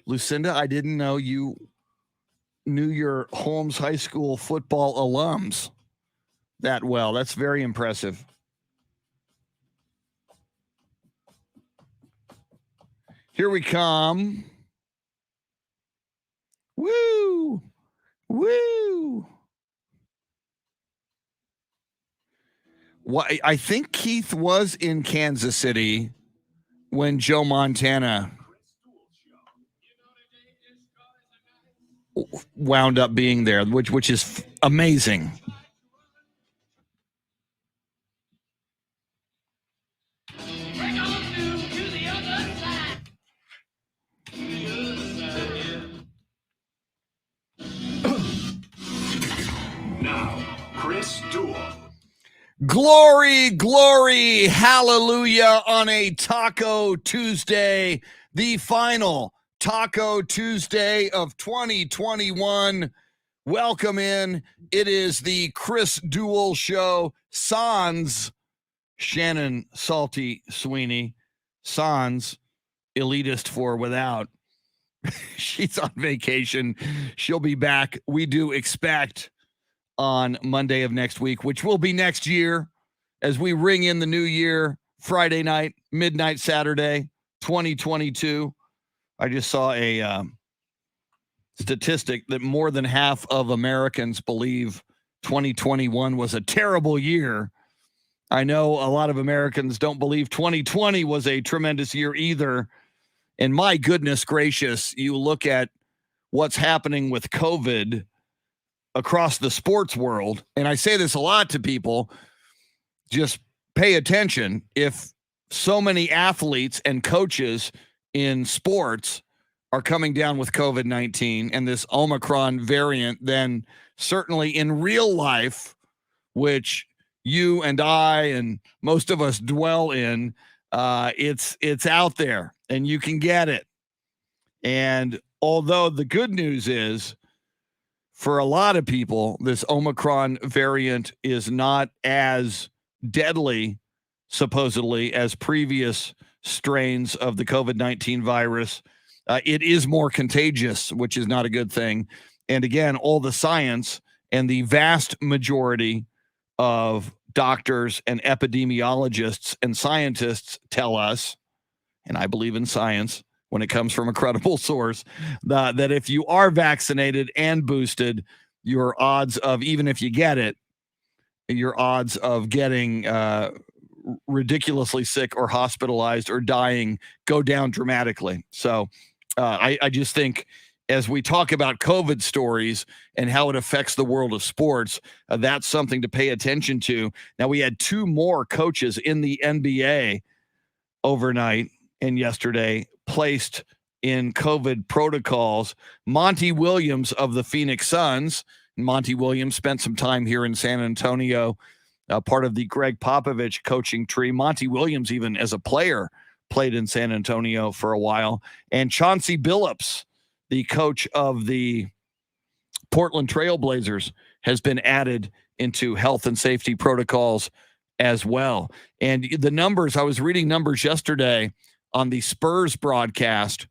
Lucinda, I didn't know you knew your Holmes High School football alums that well. That's very impressive. Here we come. Woo! Woo! Well, I think Keith was in Kansas City when Joe Montana wound up being there, which is amazing. Duel. Glory, glory, hallelujah on a Taco Tuesday, the final Taco Tuesday of 2021. Welcome in. It is the Chris Duel Show. Sans, Shannon Salty Sweeney. Sans, elitist for without. She's on vacation. She'll be back. We do expect on Monday of next week, which will be next year as we ring in the new year, Friday night, midnight Saturday, 2022. I just saw a statistic that more than half of Americans believe 2021 was a terrible year. I know a lot of Americans don't believe 2020 was a tremendous year either. And my goodness gracious, you look at what's happening with COVID across the sports world, and I say this a lot to people, just pay attention. If so many athletes and coaches in sports are coming down with COVID-19 and this Omicron variant, then certainly in real life, which you and I and most of us dwell in, it's out there and you can get it. And although the good news is, for a lot of people, this Omicron variant is not as deadly, supposedly, as previous strains of the COVID-19 virus. It is more contagious, which is not a good thing. And again, all the science and the vast majority of doctors and epidemiologists and scientists tell us, and I believe in science when it comes from a credible source, that if you are vaccinated and boosted, your odds of, even if you get it, your odds of getting ridiculously sick or hospitalized or dying go down dramatically. So I just think as we talk about COVID stories and how it affects the world of sports, that's something to pay attention to. Now, we had 2 more coaches in the NBA overnight and yesterday placed in COVID protocols. Monty Williams of the Phoenix Suns. Monty Williams spent some time here in San Antonio, part of the Greg Popovich coaching tree. Monty Williams, even as a player, played in San Antonio for a while. And Chauncey Billups, the coach of the Portland Trail Blazers, has been added into health and safety protocols as well. And the numbers, I was reading numbers yesterday on the Spurs broadcast,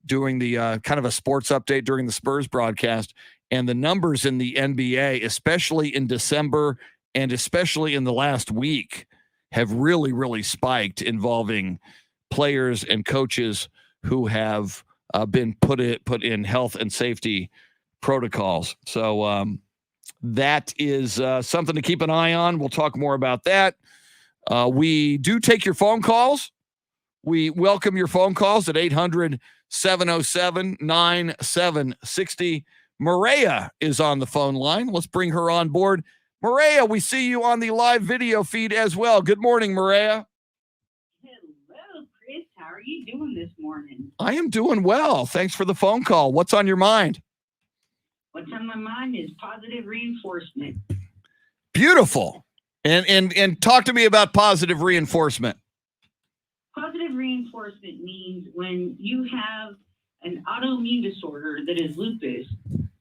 doing the kind of a sports update during the Spurs broadcast, and the numbers in the NBA, especially in December and especially in the last week, have really, really spiked, involving players and coaches who have been put in health and safety protocols. So that is something to keep an eye on. We'll talk more about that. We do take your phone calls. We welcome your phone calls at 800-707-9760. Maria is on the phone line. Let's bring her on board. Maria, we see you on the live video feed as well. Good morning, Maria. Hello, Chris. How are you doing this morning? I am doing well. Thanks for the phone call. What's on your mind? What's on my mind is positive reinforcement. Beautiful. And talk to me about positive reinforcement. Positive reinforcement means when you have an autoimmune disorder that is lupus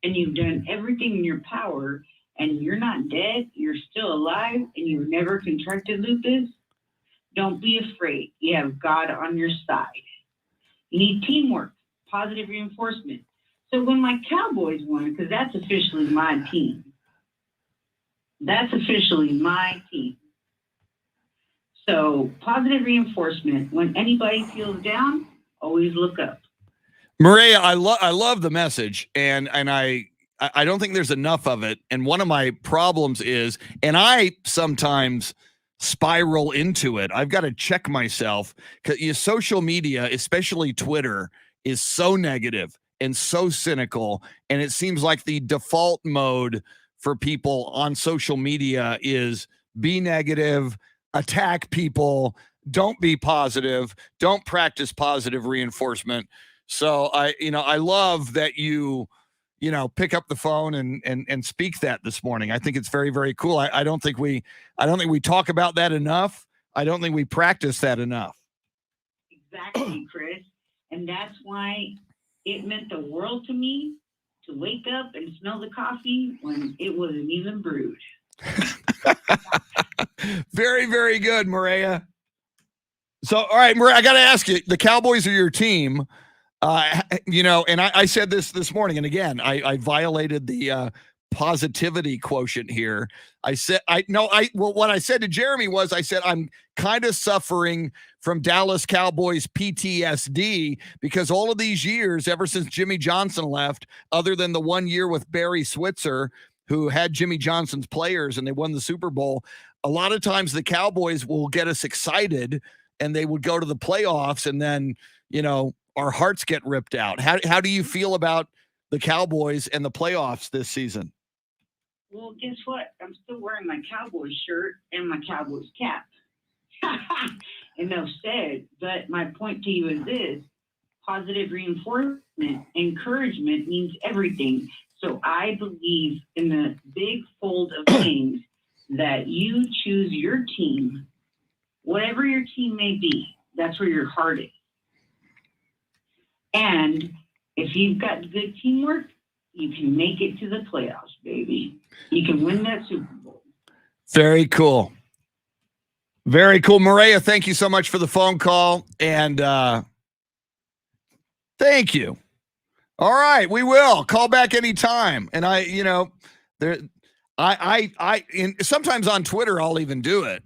and you've done everything in your power and you're not dead, you're still alive, and you've never contracted lupus, don't be afraid. You have God on your side. You need teamwork, positive reinforcement. So when my Cowboys won, because that's officially my team. That's officially my team. So positive reinforcement. When anybody feels down, always look up. Maria, I love the message, and I don't think there's enough of it. And one of my problems is, and I sometimes spiral into it, I've got to check myself, because social media, especially Twitter, is so negative and so cynical. And it seems like the default mode for people on social media is be negative, attack people, don't be positive, don't practice positive reinforcement. So I love that you pick up the phone and speak that this morning. I think it's very, very cool. I don't think we talk about that enough. I don't think we practice that enough. Exactly, Chris. And that's why it meant the world to me to wake up and smell the coffee when it wasn't even brewed. Very, very good, Maria. So, all right, Maria, I got to ask you, the Cowboys are your team. And I said this morning, and again, I violated the positivity quotient here. What I said to Jeremy was, I said, I'm kind of suffering from Dallas Cowboys PTSD, because all of these years, ever since Jimmy Johnson left, other than the 1 year with Barry Switzer, who had Jimmy Johnson's players and they won the Super Bowl, a lot of times the Cowboys will get us excited and they would go to the playoffs, and then, our hearts get ripped out. How do you feel about the Cowboys and the playoffs this season? Well, guess what? I'm still wearing my Cowboys shirt and my Cowboys cap. Enough said. But my point to you is this: positive reinforcement, encouragement means everything. So I believe in the big fold of things that you choose your team, whatever your team may be. That's where your heart is. And if you've got good teamwork, you can make it to the playoffs, baby. You can win that Super Bowl. Very cool. Very cool. Maria, thank you so much for the phone call. And thank you. All right, we will call back anytime. And sometimes on Twitter, I'll even do it.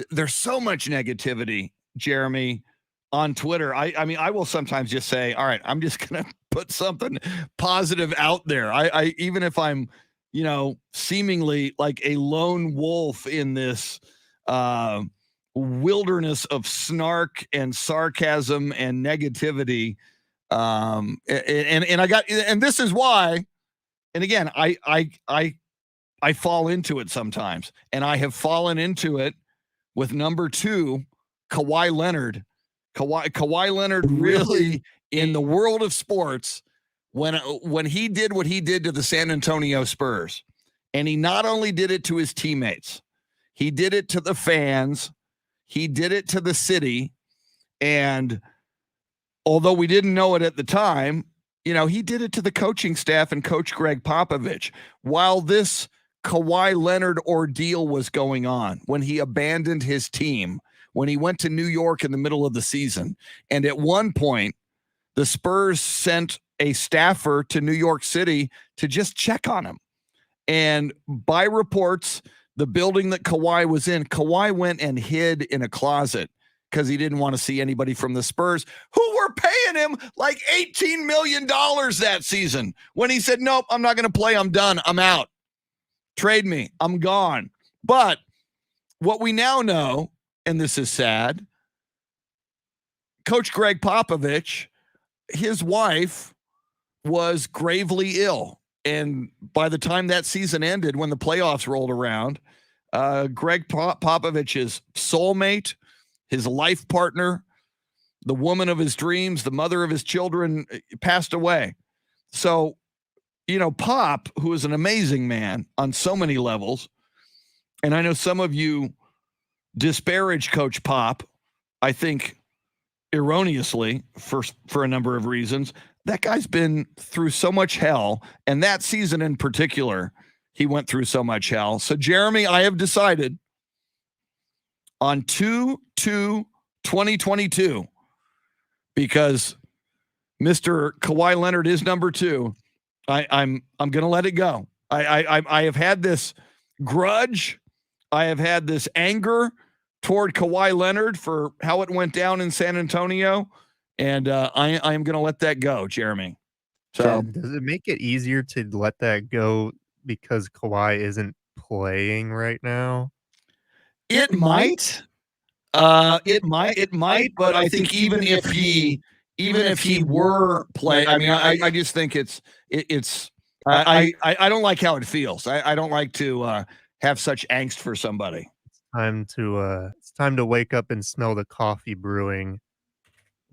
There's so much negativity, Jeremy, on Twitter. I mean, I will sometimes just say, all right, I'm just going to put something positive out there. I even if I'm, seemingly like a lone wolf in this wilderness of snark and sarcasm and negativity. And this is why, and again, I fall into it sometimes, and I have fallen into it with number 2, Kawhi Leonard. Kawhi Leonard really in the world of sports, when he did what he did to the San Antonio Spurs, and he not only did it to his teammates, he did it to the fans, he did it to the city, and although we didn't know it at the time, he did it to the coaching staff and Coach Greg Popovich. While this Kawhi Leonard ordeal was going on, when he abandoned his team, when he went to New York in the middle of the season, and at one point, the Spurs sent a staffer to New York City to just check on him. And by reports, the building that Kawhi was in, Kawhi went and hid in a closet because he didn't want to see anybody from the Spurs, who were paying him like $18 million that season, when he said, nope, I'm not going to play. I'm done. I'm out. Trade me. I'm gone. But what we now know, and this is sad, Coach Greg Popovich, his wife was gravely ill. And by the time that season ended, when the playoffs rolled around, Greg Popovich's soulmate, his life partner, the woman of his dreams, the mother of his children, passed away. So, Pop, who is an amazing man on so many levels, and I know some of you disparage Coach Pop, I think erroneously for a number of reasons. That guy's been through so much hell, and that season in particular, he went through so much hell. So, Jeremy, I have decided on 2/2/2022, because Mr. Kawhi Leonard is number 2, I'm going to let it go. I have had this grudge. I have had this anger toward Kawhi Leonard for how it went down in San Antonio, and I am going to let that go, Jeremy. So, does it make it easier to let that go because Kawhi isn't playing right now? It might. It might, but I think even if he were playing, I mean, I just think I don't like how it feels. I don't like to have such angst for somebody. It's time to wake up and smell the coffee brewing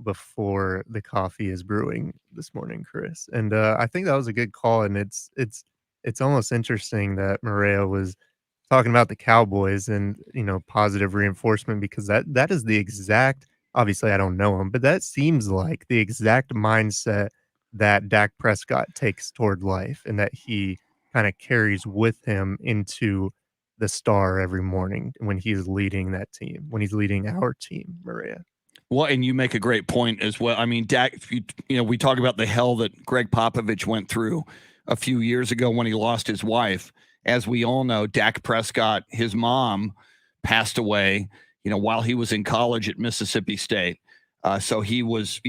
before the coffee is brewing this morning, Chris. And I think that was a good call. And it's almost interesting that Maria was talking about the Cowboys and, positive reinforcement, because that is the exact, obviously I don't know him, but that seems like the exact mindset that Dak Prescott takes toward life, and that he kind of carries with him into the star every morning when he's leading that team, when he's leading our team, Maria. Well, and you make a great point as well. I mean, Dak, we talk about the hell that Greg Popovich went through a few years ago when he lost his wife. As we all know, Dak Prescott, his mom passed away, while he was in college at Mississippi State. So he was,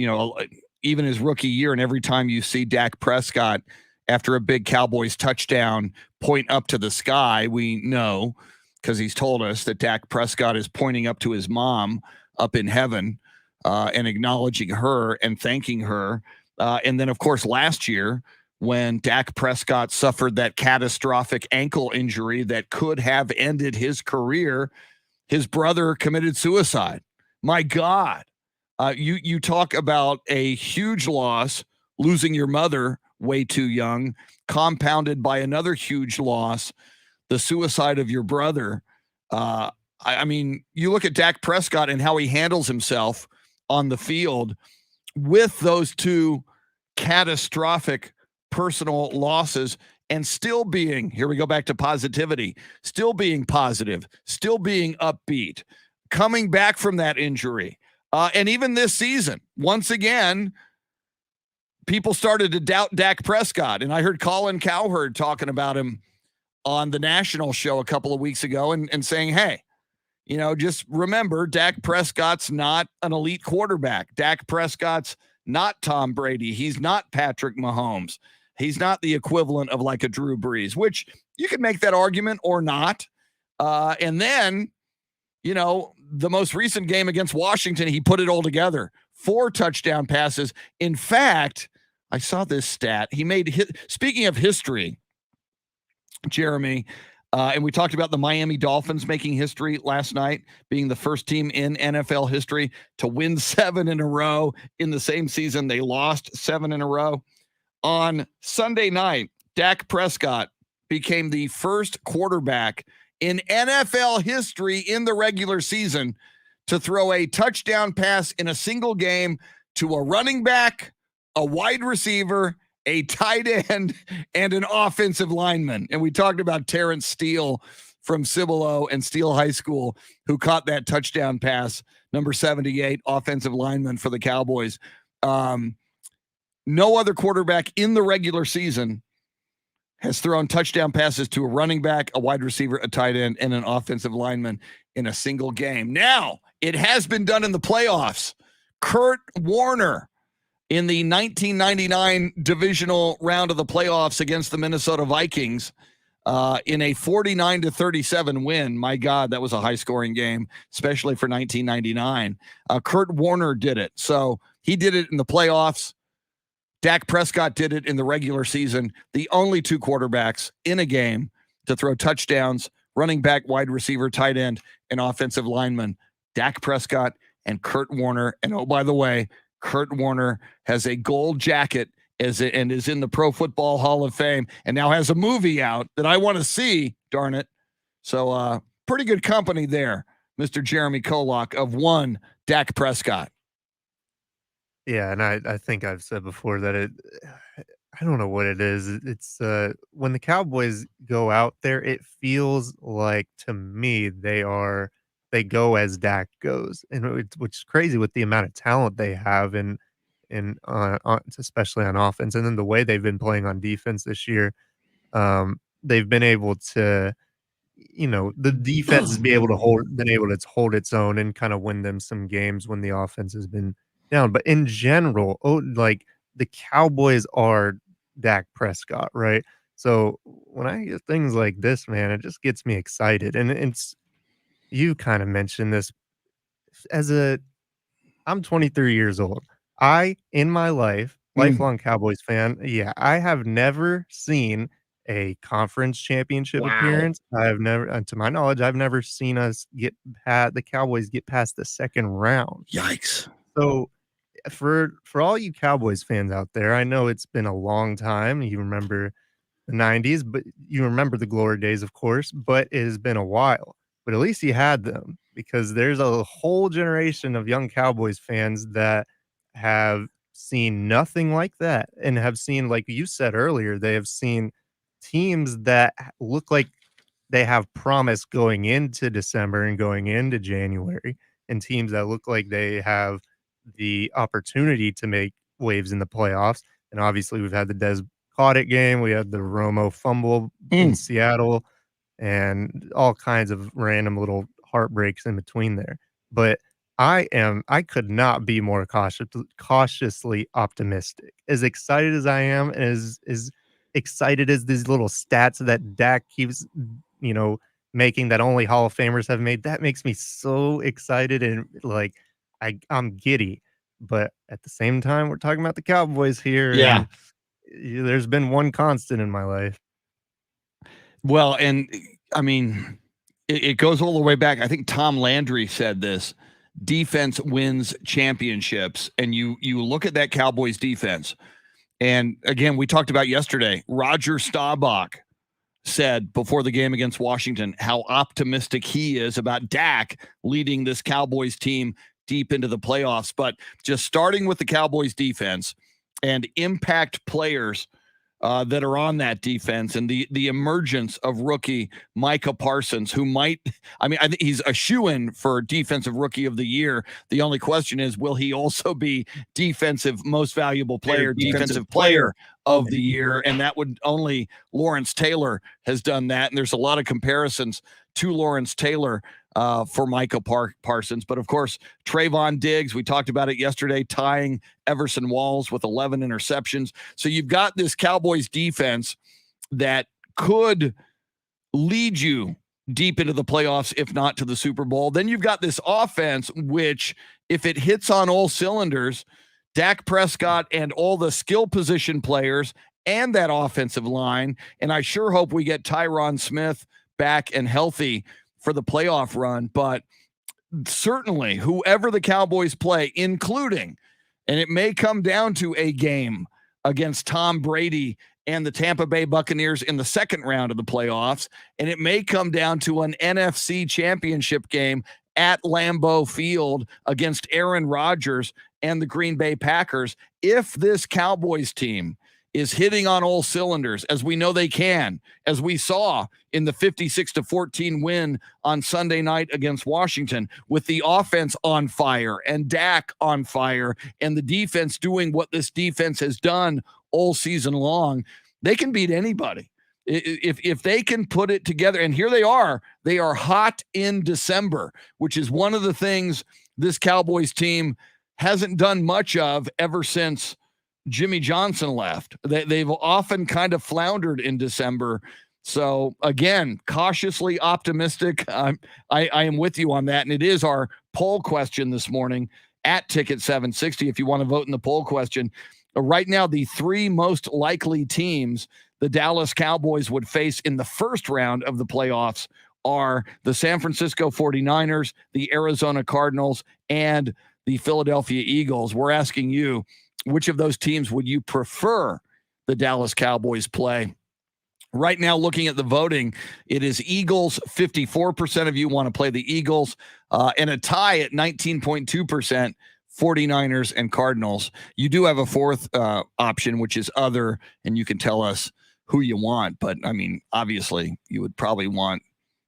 even his rookie year, and every time you see Dak Prescott after a big Cowboys touchdown point up to the sky, we know, because he's told us, that Dak Prescott is pointing up to his mom up in heaven and acknowledging her and thanking her. And then, of course, last year, when Dak Prescott suffered that catastrophic ankle injury that could have ended his career, his brother committed suicide. My God. You talk about a huge loss, losing your mother way too young, compounded by another huge loss, the suicide of your brother. I mean, you look at Dak Prescott and how he handles himself on the field with those two catastrophic personal losses, and still being, here we go back to positivity, still being positive, still being upbeat, coming back from that injury. And even this season, once again, people started to doubt Dak Prescott. And I heard Colin Cowherd talking about him on the national show a couple of weeks ago and saying, hey, just remember, Dak Prescott's not an elite quarterback. Dak Prescott's not Tom Brady. He's not Patrick Mahomes. He's not the equivalent of like a Drew Brees, which you can make that argument or not. And then, the most recent game against Washington, he put it all together. 4 touchdown passes. In fact, I saw this stat. He made, speaking of history, Jeremy, and we talked about the Miami Dolphins making history last night, being the first team in NFL history to win 7 in a row in the same season. They lost 7 in a row. On Sunday night, Dak Prescott became the first quarterback in NFL history in the regular season to throw a touchdown pass in a single game to a running back, a wide receiver, a tight end, and an offensive lineman. And we talked about Terrence Steele from Cibolo and Steele High School, who caught that touchdown pass, number 78, offensive lineman for the Cowboys. No other quarterback in the regular season has thrown touchdown passes to a running back, a wide receiver, a tight end, and an offensive lineman in a single game. Now, it has been done in the playoffs. Kurt Warner, in the 1999 divisional round of the playoffs against the Minnesota Vikings, in a 49-37 win. My God, that was a high-scoring game, especially for 1999. Kurt Warner did it. So he did it in the playoffs. Dak Prescott did it in the regular season. The only 2 quarterbacks in a game to throw touchdowns, running back, wide receiver, tight end, and offensive lineman, Dak Prescott and Kurt Warner. And oh, by the way, Kurt Warner has a gold jacket and is in the Pro Football Hall of Fame and now has a movie out that I want to see, darn it. So pretty good company there, Mr. Jeremy Kolok, of one Dak Prescott. Yeah, and I think I've said before that I don't know what it is. It's when the Cowboys go out there, it feels like to me they go as Dak goes, and which is crazy with the amount of talent they have and especially on offense, and then the way they've been playing on defense this year. They've been able to, the defense has been able to hold its own and kind of win them some games when the offense has been down. But in general, like the Cowboys are Dak Prescott, right? So when I hear things like this, man, it just gets me excited. And you kind of mentioned this I'm 23 years old. In my life, lifelong Cowboys fan. Yeah, I have never seen a conference championship appearance. To my knowledge, I've never seen us the Cowboys get past the second round. Yikes. So for all you Cowboys fans out there, I know it's been a long time. You remember the 90s, but you remember the glory days, of course, but it has been a while. But at least you had them, because there's a whole generation of young Cowboys fans that have seen nothing like that and have seen, like you said earlier, they have seen teams that look like they have promise going into December and going into January, and teams that look like they have the opportunity to make waves in the playoffs. And obviously we've had the Des Cauditt game, we had the Romo fumble in Seattle, and all kinds of random little heartbreaks in between there. But I could not be more cautiously optimistic. As excited as I am, and as excited as these little stats that Dak keeps, making, that only Hall of Famers have made, that makes me so excited, and like I'm giddy. But at the same time, we're talking about the Cowboys here. Yeah. And there's been one constant in my life. Well, and I mean, it goes all the way back. I think Tom Landry said this: defense wins championships. And you look at that Cowboys defense, and again, we talked about yesterday, Roger Staubach said before the game against Washington how optimistic he is about Dak leading this Cowboys team deep into the playoffs. But just starting with the Cowboys defense and impact players that are on that defense, and the emergence of rookie Micah Parsons, who I think he's a shoo-in for defensive rookie of the year. The only question is, will he also be defensive most valuable player, defensive player of the year? And that would only Lawrence Taylor has done that. And there's a lot of comparisons to Lawrence Taylor for Micah Parsons. But of course, Trayvon Diggs, we talked about it yesterday, tying Everson Walls with 11 interceptions. So you've got this Cowboys defense that could lead you deep into the playoffs, if not to the Super Bowl. Then you've got this offense, which if it hits on all cylinders, Dak Prescott and all the skill position players and that offensive line, and I sure hope we get Tyron Smith back and healthy for the playoff run. But certainly whoever the Cowboys play, including, and it may come down to a game against Tom Brady and the Tampa Bay Buccaneers in the second round of the playoffs, and it may come down to an NFC championship game at Lambeau Field against Aaron Rodgers and the Green Bay Packers. If this Cowboys team is hitting on all cylinders, as we know they can, as we saw in the 56-14 win on Sunday night against Washington, with the offense on fire and Dak on fire and the defense doing what this defense has done all season long, they can beat anybody. If they can put it together, and here they are hot in December, which is one of the things this Cowboys team hasn't done much of ever since Jimmy Johnson left. They've often kind of floundered in December. So again, cautiously optimistic. I am with you on that. And it is our poll question this morning at Ticket 760. If you want to vote in the poll question, right now, the three most likely teams the Dallas Cowboys would face in the first round of the playoffs are the San Francisco 49ers, the Arizona Cardinals, and the Philadelphia Eagles. We're asking you, which of those teams would you prefer the Dallas Cowboys play? Right now, looking at the voting, it is Eagles. 54% of you want to play the Eagles, and a tie at 19.2%, 49ers and Cardinals. You do have a fourth option, which is other, and you can tell us who you want. But, I mean, obviously, you would probably want,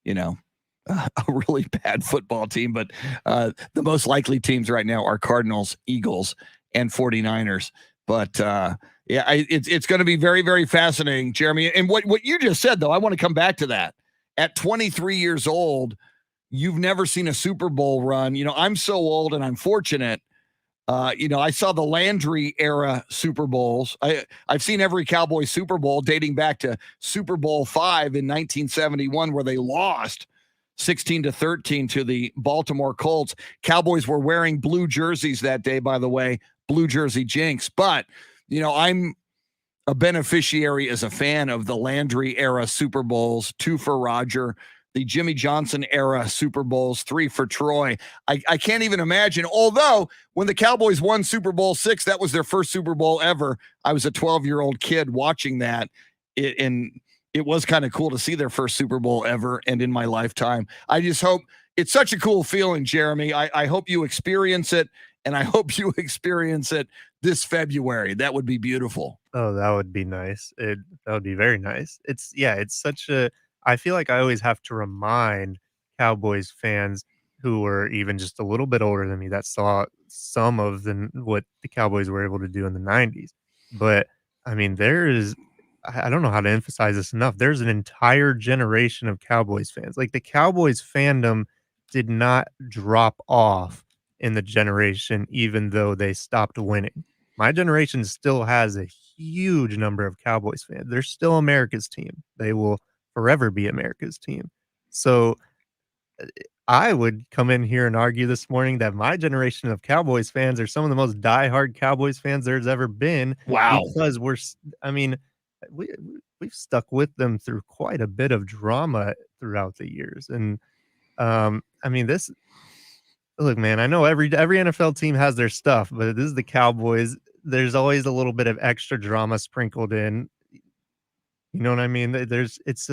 a really bad football team. But the most likely teams right now are Cardinals, Eagles, and 49ers. But it's going to be very, very fascinating, Jeremy. And what you just said, though, I want to come back to that. At 23 years old, you've never seen a Super Bowl run. I'm so old and I'm fortunate. I saw the Landry era Super Bowls. I've seen every Cowboys Super Bowl dating back to Super Bowl V in 1971, where they lost 16-13 to the Baltimore Colts. Cowboys were wearing blue jerseys that day, by the way. Blue jersey jinx. But, I'm a beneficiary as a fan of the Landry era Super Bowls, 2 for Roger, the Jimmy Johnson era Super Bowls, 3 for Troy. I can't even imagine. Although when the Cowboys won Super Bowl VI, that was their first Super Bowl ever. I was a 12-year-old kid watching that. And it was kind of cool to see their first Super Bowl ever and in my lifetime. I just hope it's such a cool feeling, Jeremy. I hope you experience it. And I hope you experience it this February. That would be beautiful. Oh, that would be nice. That would be very nice. It's such a, I feel like I always have to remind Cowboys fans who are even just a little bit older than me that saw some of what the Cowboys were able to do in the 90s. But I mean, I don't know how to emphasize this enough. There's an entire generation of Cowboys fans. Like, the Cowboys fandom did not drop off in the generation, even though they stopped winning. My generation still has a huge number of Cowboys fans. They're still America's team. They will forever be America's team. So I would come in here and argue this morning that my generation of Cowboys fans are some of the most diehard Cowboys fans there's ever been. Wow. Because we've stuck with them through quite a bit of drama throughout the years. And look, man, I know every NFL team has their stuff, but this is the Cowboys. There's always a little bit of extra drama sprinkled in. You know what I mean? It's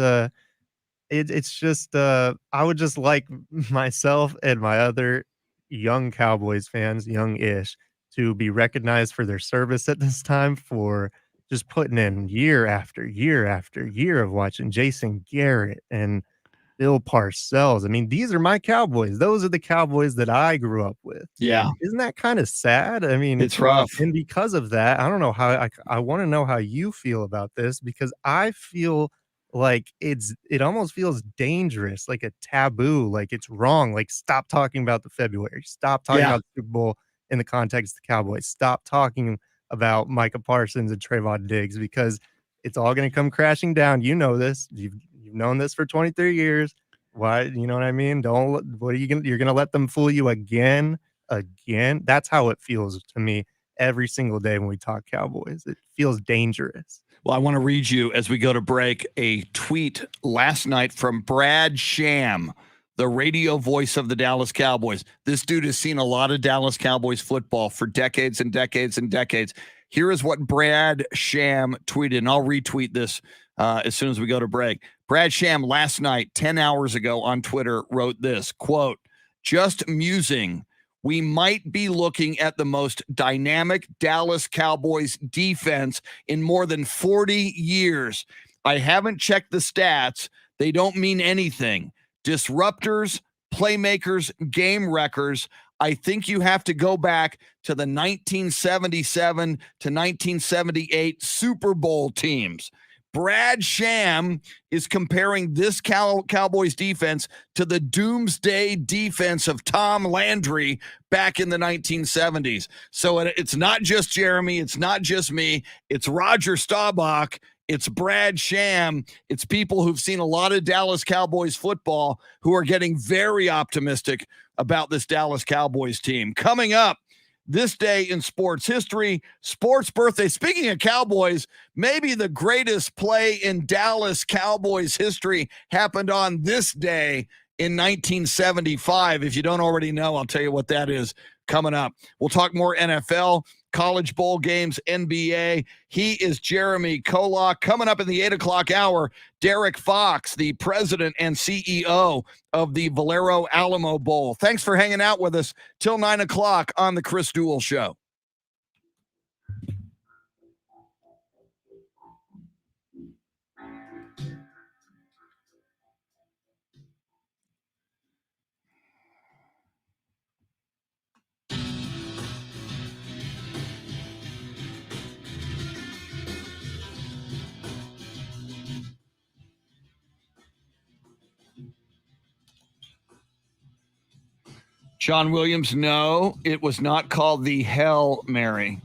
just I would just like myself and my other young Cowboys fans, young-ish, to be recognized for their service at this time, for just putting in year after year after year of watching Jason Garrett and Bill Parcells. I mean, these are my Cowboys. Those are the Cowboys that I grew up with. Yeah. Isn't that kind of sad? I mean, It's rough. and because of that, I don't know how I want to know how you feel about this, because I feel like it almost feels dangerous, like a taboo, like it's wrong. Like, stop talking about the February. Stop talking about the Super Bowl in the context of the Cowboys. Stop talking about Micah Parsons and Trayvon Diggs, because it's all going to come crashing down. You know this. You've known this for 23 years. Why? You know what I mean? What are you going to, you're going to let them fool you again? That's how it feels to me every single day when we talk Cowboys. It feels dangerous. Well, I want to read you, as we go to break, a tweet last night from Brad Sham, the radio voice of the Dallas Cowboys. This dude has seen a lot of Dallas Cowboys football for decades and decades and decades. Here is what Brad Sham tweeted, and I'll retweet this as soon as we go to break. Brad Sham last night, 10 hours ago on Twitter, wrote this, quote, "Just musing. We might be looking at the most dynamic Dallas Cowboys defense in more than 40 years. I haven't checked the stats. They don't mean anything. Disruptors, playmakers, game wreckers. I think you have to go back to the 1977 to 1978 Super Bowl teams." Brad Sham is comparing this Cowboys defense to the doomsday defense of Tom Landry back in the 1970s. So it's not just Jeremy. It's not just me. It's Roger Staubach. It's Brad Sham. It's people who've seen a lot of Dallas Cowboys football who are getting very optimistic about this Dallas Cowboys team. Coming up, this day in sports history, sports birthday. Speaking of Cowboys, maybe the greatest play in Dallas Cowboys history happened on this day in 1975. If you don't already know, I'll tell you what that is coming up. We'll talk more NFL, college bowl games, NBA. He is Jeremy Kolok. Coming up in the 8 o'clock hour, Derrick Fox, the president and CEO of the Valero Alamo Bowl. Thanks for hanging out with us till 9 o'clock on the Chris Duel Show. Sean Williams, no, it was not called the Hail Mary.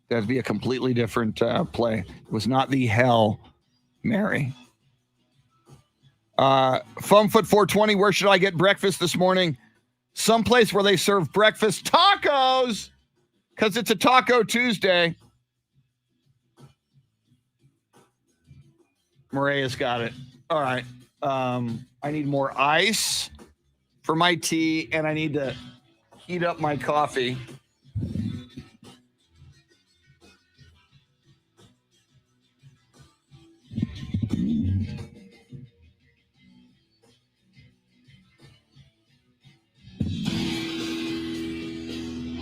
That'd be a completely different play. It was not the Hail Mary. Foamfoot 420, where should I get breakfast this morning? Someplace where they serve breakfast tacos, because it's a Taco Tuesday. Maria's got it. All right. I need more ice for my tea, and I need to heat up my coffee.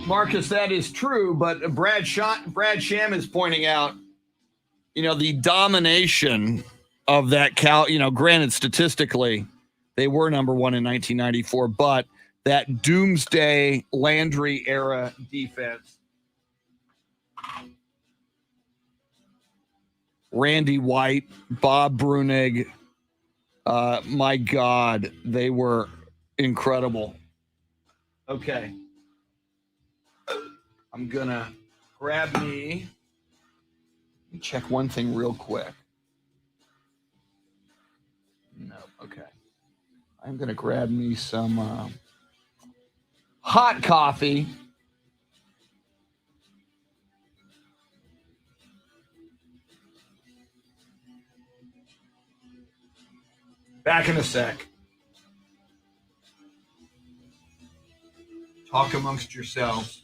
Marcus, that is true, but Brad Sham is pointing out, the domination of that granted, statistically, they were number one in 1994, but that doomsday Landry era defense. Randy White, Bob Brunig, my God, they were incredible. Okay. I'm going to grab me. Let me check one thing real quick. No, okay. I'm going to grab me some hot coffee. Back in a sec. Talk amongst yourselves.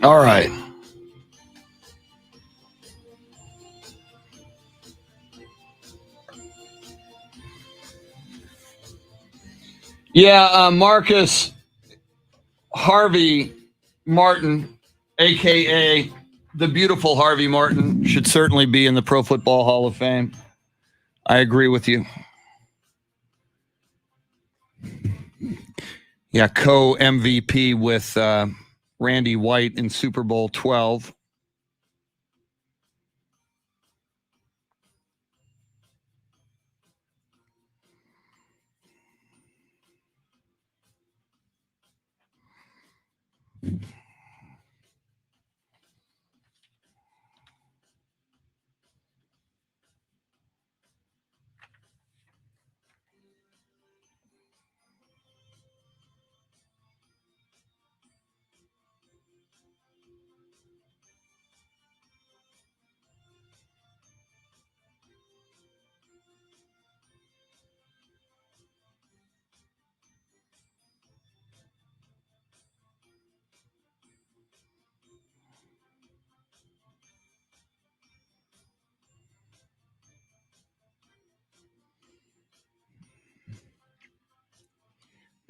All right. Yeah, Marcus Harvey Martin, a.k.a. the beautiful Harvey Martin, should certainly be in the Pro Football Hall of Fame. I agree with you. Yeah, co-MVP with Randy White in Super Bowl 12.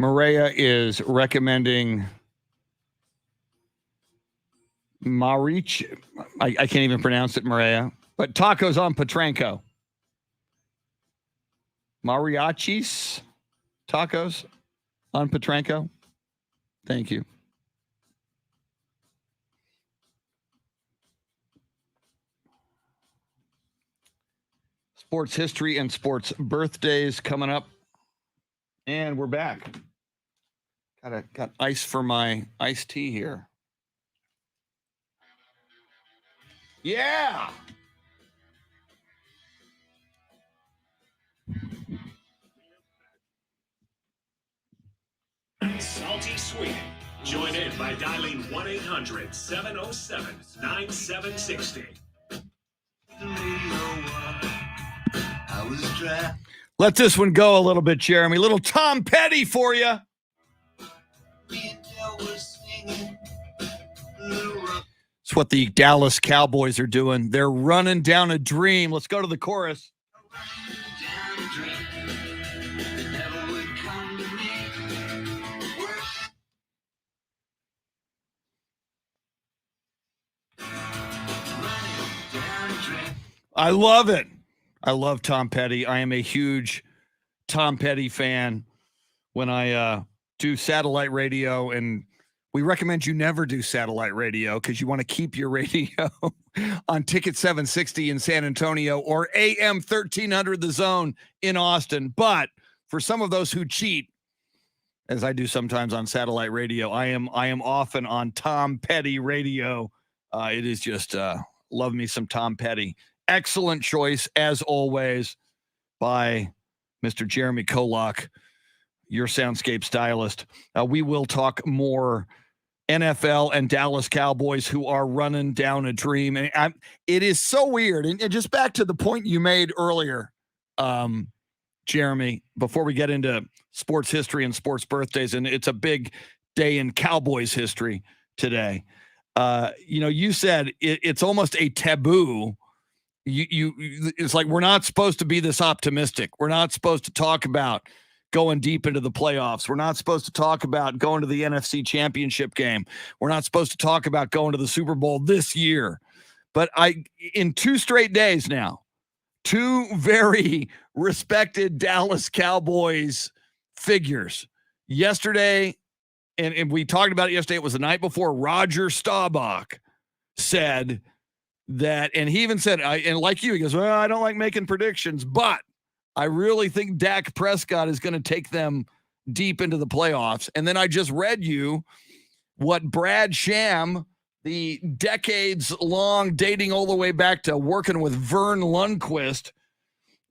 Maria is recommending Marich. I can't even pronounce it, Maria. But tacos on Petranco. Mariachis tacos on Petranco. Thank you. Sports history and sports birthdays coming up. And we're back. Got ice for my iced tea here. Yeah. Salty Sweeney. Join in by dialing 1-800-707-9760. Let this one go a little bit, Jeremy. Little Tom Petty for you. It's what the Dallas Cowboys are doing. They're running down a dream. Let's go to the chorus. I love it. I love Tom Petty. I am a huge Tom Petty fan. When I do satellite radio, and we recommend you never do satellite radio because you want to keep your radio on Ticket 760 in San Antonio or AM 1300 The Zone in Austin. But for some of those who cheat, as I do sometimes on satellite radio, I am often on Tom Petty radio. It is just love me some Tom Petty. Excellent choice, as always, by Mr. Jeremy Kolok, your Soundscape stylist. We will talk more NFL and Dallas Cowboys who are running down a dream. And it is so weird. And just back to the point you made earlier, Jeremy, before we get into sports history and sports birthdays, and it's a big day in Cowboys history today. You said it's almost a taboo. It's like we're not supposed to be this optimistic. We're not supposed to talk about going deep into the playoffs. We're not supposed to talk about going to the NFC Championship game. We're not supposed to talk about going to the Super Bowl this year. But in 2 straight days now, 2 very respected Dallas Cowboys figures. Yesterday, and we talked about it yesterday, it was the night before, Roger Staubach said that, and he even said, and like you, he goes, well, I don't like making predictions, but I really think Dak Prescott is going to take them deep into the playoffs. And then I just read you what Brad Sham, the decades-long, dating all the way back to working with Vern Lundquist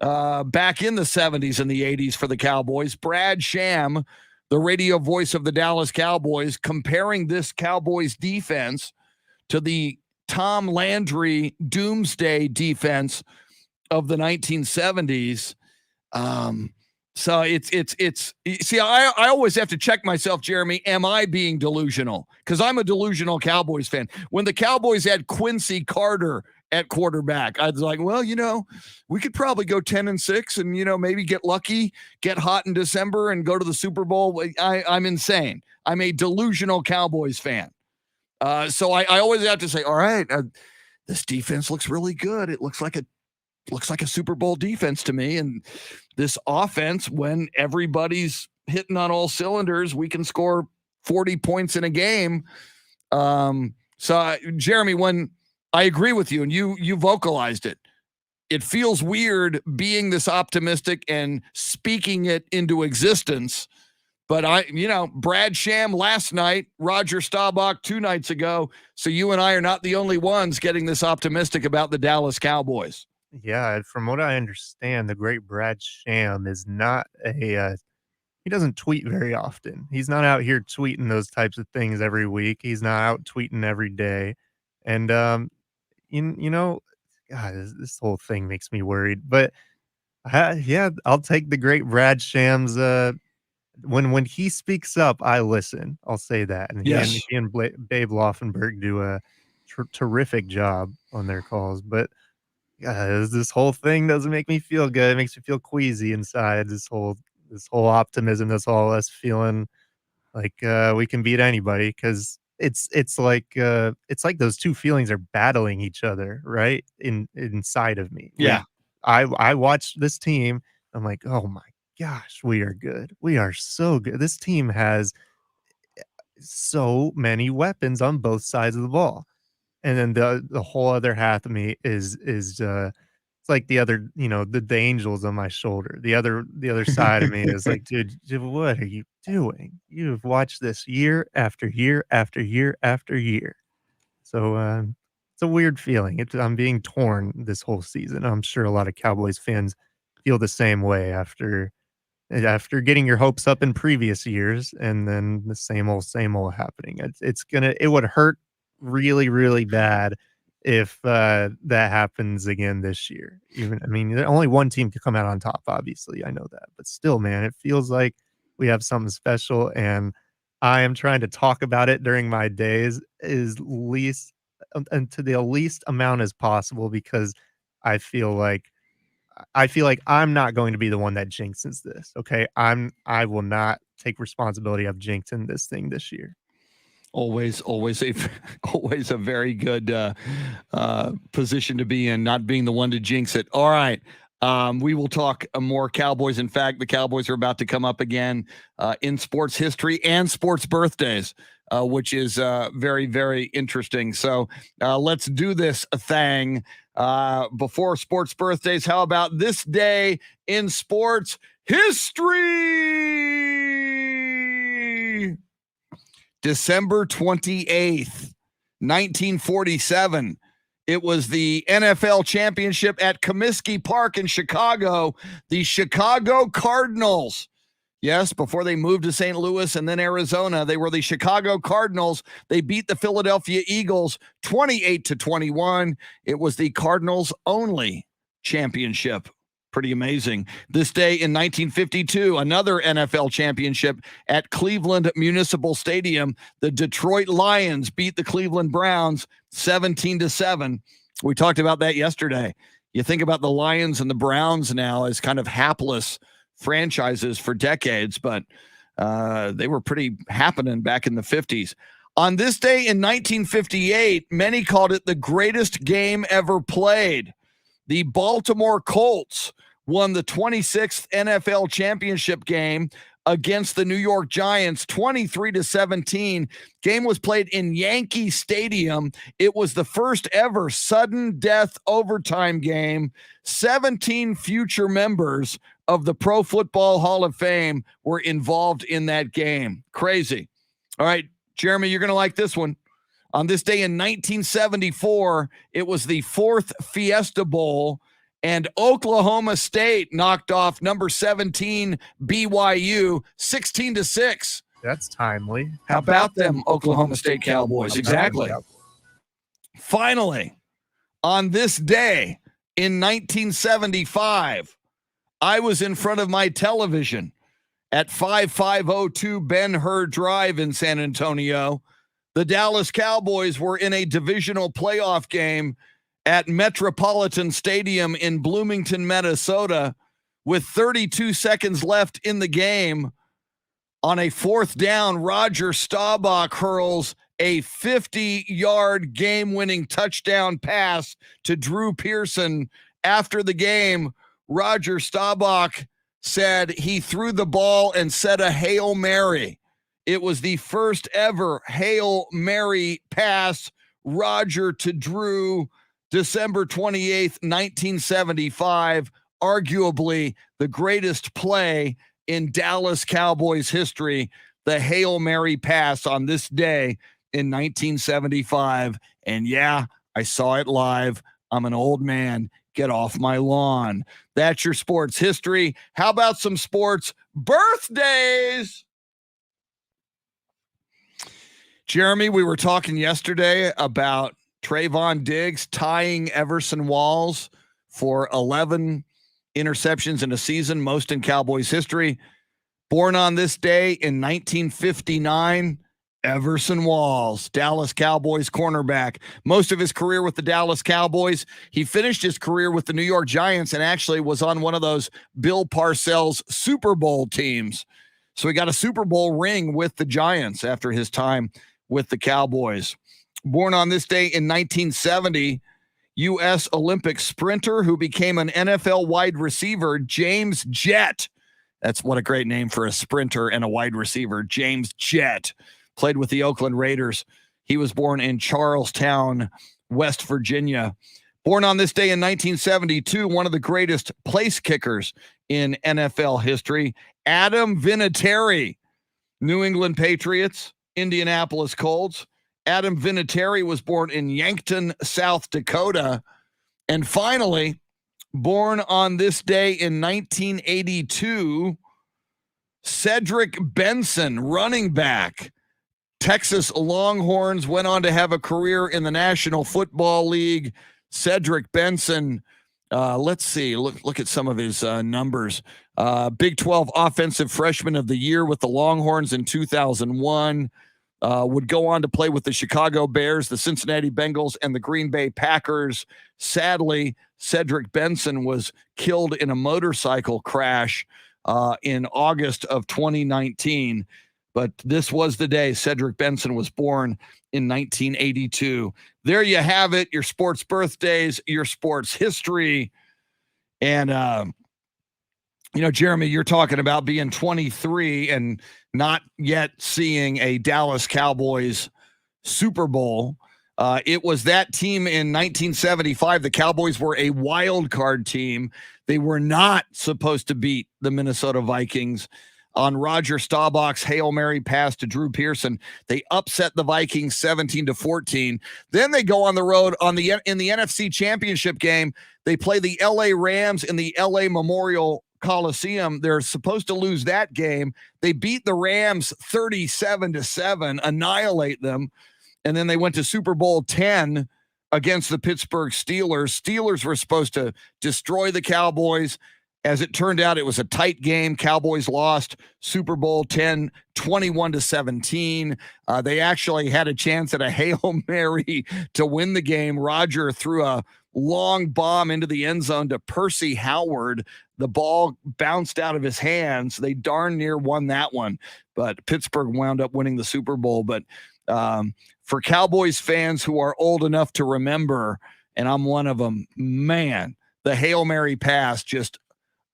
back in the 70s and the 80s for the Cowboys. Brad Sham, the radio voice of the Dallas Cowboys, comparing this Cowboys defense to the Tom Landry doomsday defense of the 1970s. So it's see, I always have to check myself, Jeremy. Am I being delusional? Because I'm a delusional Cowboys fan. When the Cowboys had Quincy Carter at quarterback, I was like, well, we could probably go 10-6 and, maybe get lucky, get hot in December and go to the Super Bowl. I'm insane. I'm a delusional Cowboys fan. So I always have to say, all right, this defense looks really good. It looks like a Super Bowl defense to me. And this offense, when everybody's hitting on all cylinders, we can score 40 points in a game. Jeremy, when I agree with you and you vocalized it, it feels weird being this optimistic and speaking it into existence. But Brad Sham last night, Roger Staubach 2 nights ago. So you and I are not the only ones getting this optimistic about the Dallas Cowboys. Yeah, from what I understand, the great Brad Sham is not he doesn't tweet very often. He's not out here tweeting those types of things every week. He's not out tweeting every day. And, God, this whole thing makes me worried. But, I'll take the great Brad Sham's, when he speaks up, I listen. I'll say that. And yes. he and Babe Laufenberg do a terrific job on their calls. But, this whole thing doesn't make me feel good. It makes me feel queasy inside. This whole optimism, this all us feeling like we can beat anybody, because it's like those two feelings are battling each other right inside of me. Yeah, I watched this team. I'm like, oh my gosh, we are good. We are so good. This team has so many weapons on both sides of the ball. And then the whole other half of me is it's like the other, the angels on my shoulder. The other side of me is like, dude, what are you doing? You've watched this year after year after year after year. So it's a weird feeling. I'm being torn this whole season. I'm sure a lot of Cowboys fans feel the same way after getting your hopes up in previous years, and then the same old happening. It would hurt really, really bad if that happens again this year. Only one team could come out on top, obviously. I know that. But still, man, it feels like we have something special, and I am trying to talk about it during my days and to the least amount as possible, because I feel like I'm not going to be the one that jinxes this. Okay. I will not take responsibility of jinxing this thing this year. Always a very good position to be in, not being the one to jinx it. All right. We will talk more Cowboys. In fact, the Cowboys are about to come up again in sports history and sports birthdays, which is very, very interesting. So let's do this thing before sports birthdays. How about this day in sports history? December 28th, 1947. It was the NFL championship at Comiskey Park in Chicago. The Chicago Cardinals. Yes, before they moved to St. Louis and then Arizona, they were the Chicago Cardinals. They beat the Philadelphia Eagles 28-21. It was the Cardinals' only championship. Pretty amazing. This day in 1952, another NFL championship at Cleveland Municipal Stadium. The Detroit Lions beat the Cleveland Browns 17-7. We talked about that yesterday. You think about the Lions and the Browns now as kind of hapless franchises for decades, but they were pretty happening back in the 50s. On this day in 1958, many called it the greatest game ever played. The Baltimore Colts won the 26th NFL championship game against the New York Giants 23-17. Game was played in Yankee Stadium. It was the first ever sudden death overtime game. 17 future members of the Pro Football Hall of Fame were involved in that game. Crazy. All right, Jeremy, you're going to like this one. On this day in 1974, it was the 4th Fiesta Bowl, and Oklahoma State knocked off number 17 BYU 16-6. That's timely. How about them Oklahoma State Cowboys? Exactly. Finally, on this day in 1975, I was in front of my television at 5502 Ben Hur Drive in San Antonio. The Dallas Cowboys were in a divisional playoff game at Metropolitan Stadium in Bloomington, Minnesota, with 32 seconds left in the game. On a fourth down, Roger Staubach hurls a 50-yard game-winning touchdown pass to Drew Pearson. After the game, Roger Staubach said he threw the ball and said a Hail Mary. It was the first ever Hail Mary pass, Roger to Drew, December 28th, 1975, arguably the greatest play in Dallas Cowboys history, the Hail Mary pass on this day in 1975. And yeah, I saw it live. I'm an old man. Get off my lawn. That's your sports history. How about some sports birthdays? Jeremy, we were talking yesterday about Trayvon Diggs tying Everson Walls for 11 interceptions in a season, most in Cowboys history. Born on this day in 1959, Everson Walls, Dallas Cowboys cornerback. Most of his career with the Dallas Cowboys. He finished his career with the New York Giants and actually was on one of those Bill Parcells Super Bowl teams. So he got a Super Bowl ring with the Giants after his time with the Cowboys. Born on this day in 1970, U.S. Olympic sprinter who became an NFL wide receiver, James Jett. That's what a great name for a sprinter and a wide receiver, James Jett. Played with the Oakland Raiders. He was born in Charlestown, West Virginia. Born on this day in 1972, one of the greatest place kickers in NFL history, Adam Vinatieri, New England Patriots, Indianapolis Colts. Adam Vinatieri was born in Yankton, South Dakota. And finally, born on this day in 1982, Cedric Benson, running back. Texas Longhorns, went on to have a career in the National Football League. Cedric Benson, let's see, look at some of his numbers. Big 12 Offensive Freshman of the Year with the Longhorns in 2001. Would go on to play with the Chicago Bears, the Cincinnati Bengals, and the Green Bay Packers. Sadly, Cedric Benson was killed in a motorcycle crash in August of 2019. But this was the day Cedric Benson was born in 1982. There you have it, your sports birthdays, your sports history. And, Jeremy, you're talking about being 23 and not yet seeing a Dallas Cowboys Super Bowl. It was that team in 1975. The Cowboys were a wild card team. They were not supposed to beat the Minnesota Vikings. On Roger Staubach's Hail Mary pass to Drew Pearson, they upset the Vikings 17-14. Then they go on the road in the NFC Championship game. They play the LA Rams in the LA Memorial Coliseum. They're supposed to lose that game. They beat the Rams 37-7, annihilate them. And then they went to Super Bowl 10 against the Pittsburgh Steelers. Steelers were supposed to destroy the Cowboys. As it turned out, it was a tight game. Cowboys lost Super Bowl 10, 21-17. They actually had a chance at a Hail Mary to win the game. Roger threw a long bomb into the end zone to Percy Howard. The ball bounced out of his hands. They darn near won that one, but Pittsburgh wound up winning the Super Bowl. But for Cowboys fans who are old enough to remember, and I'm one of them, man, the Hail Mary pass, just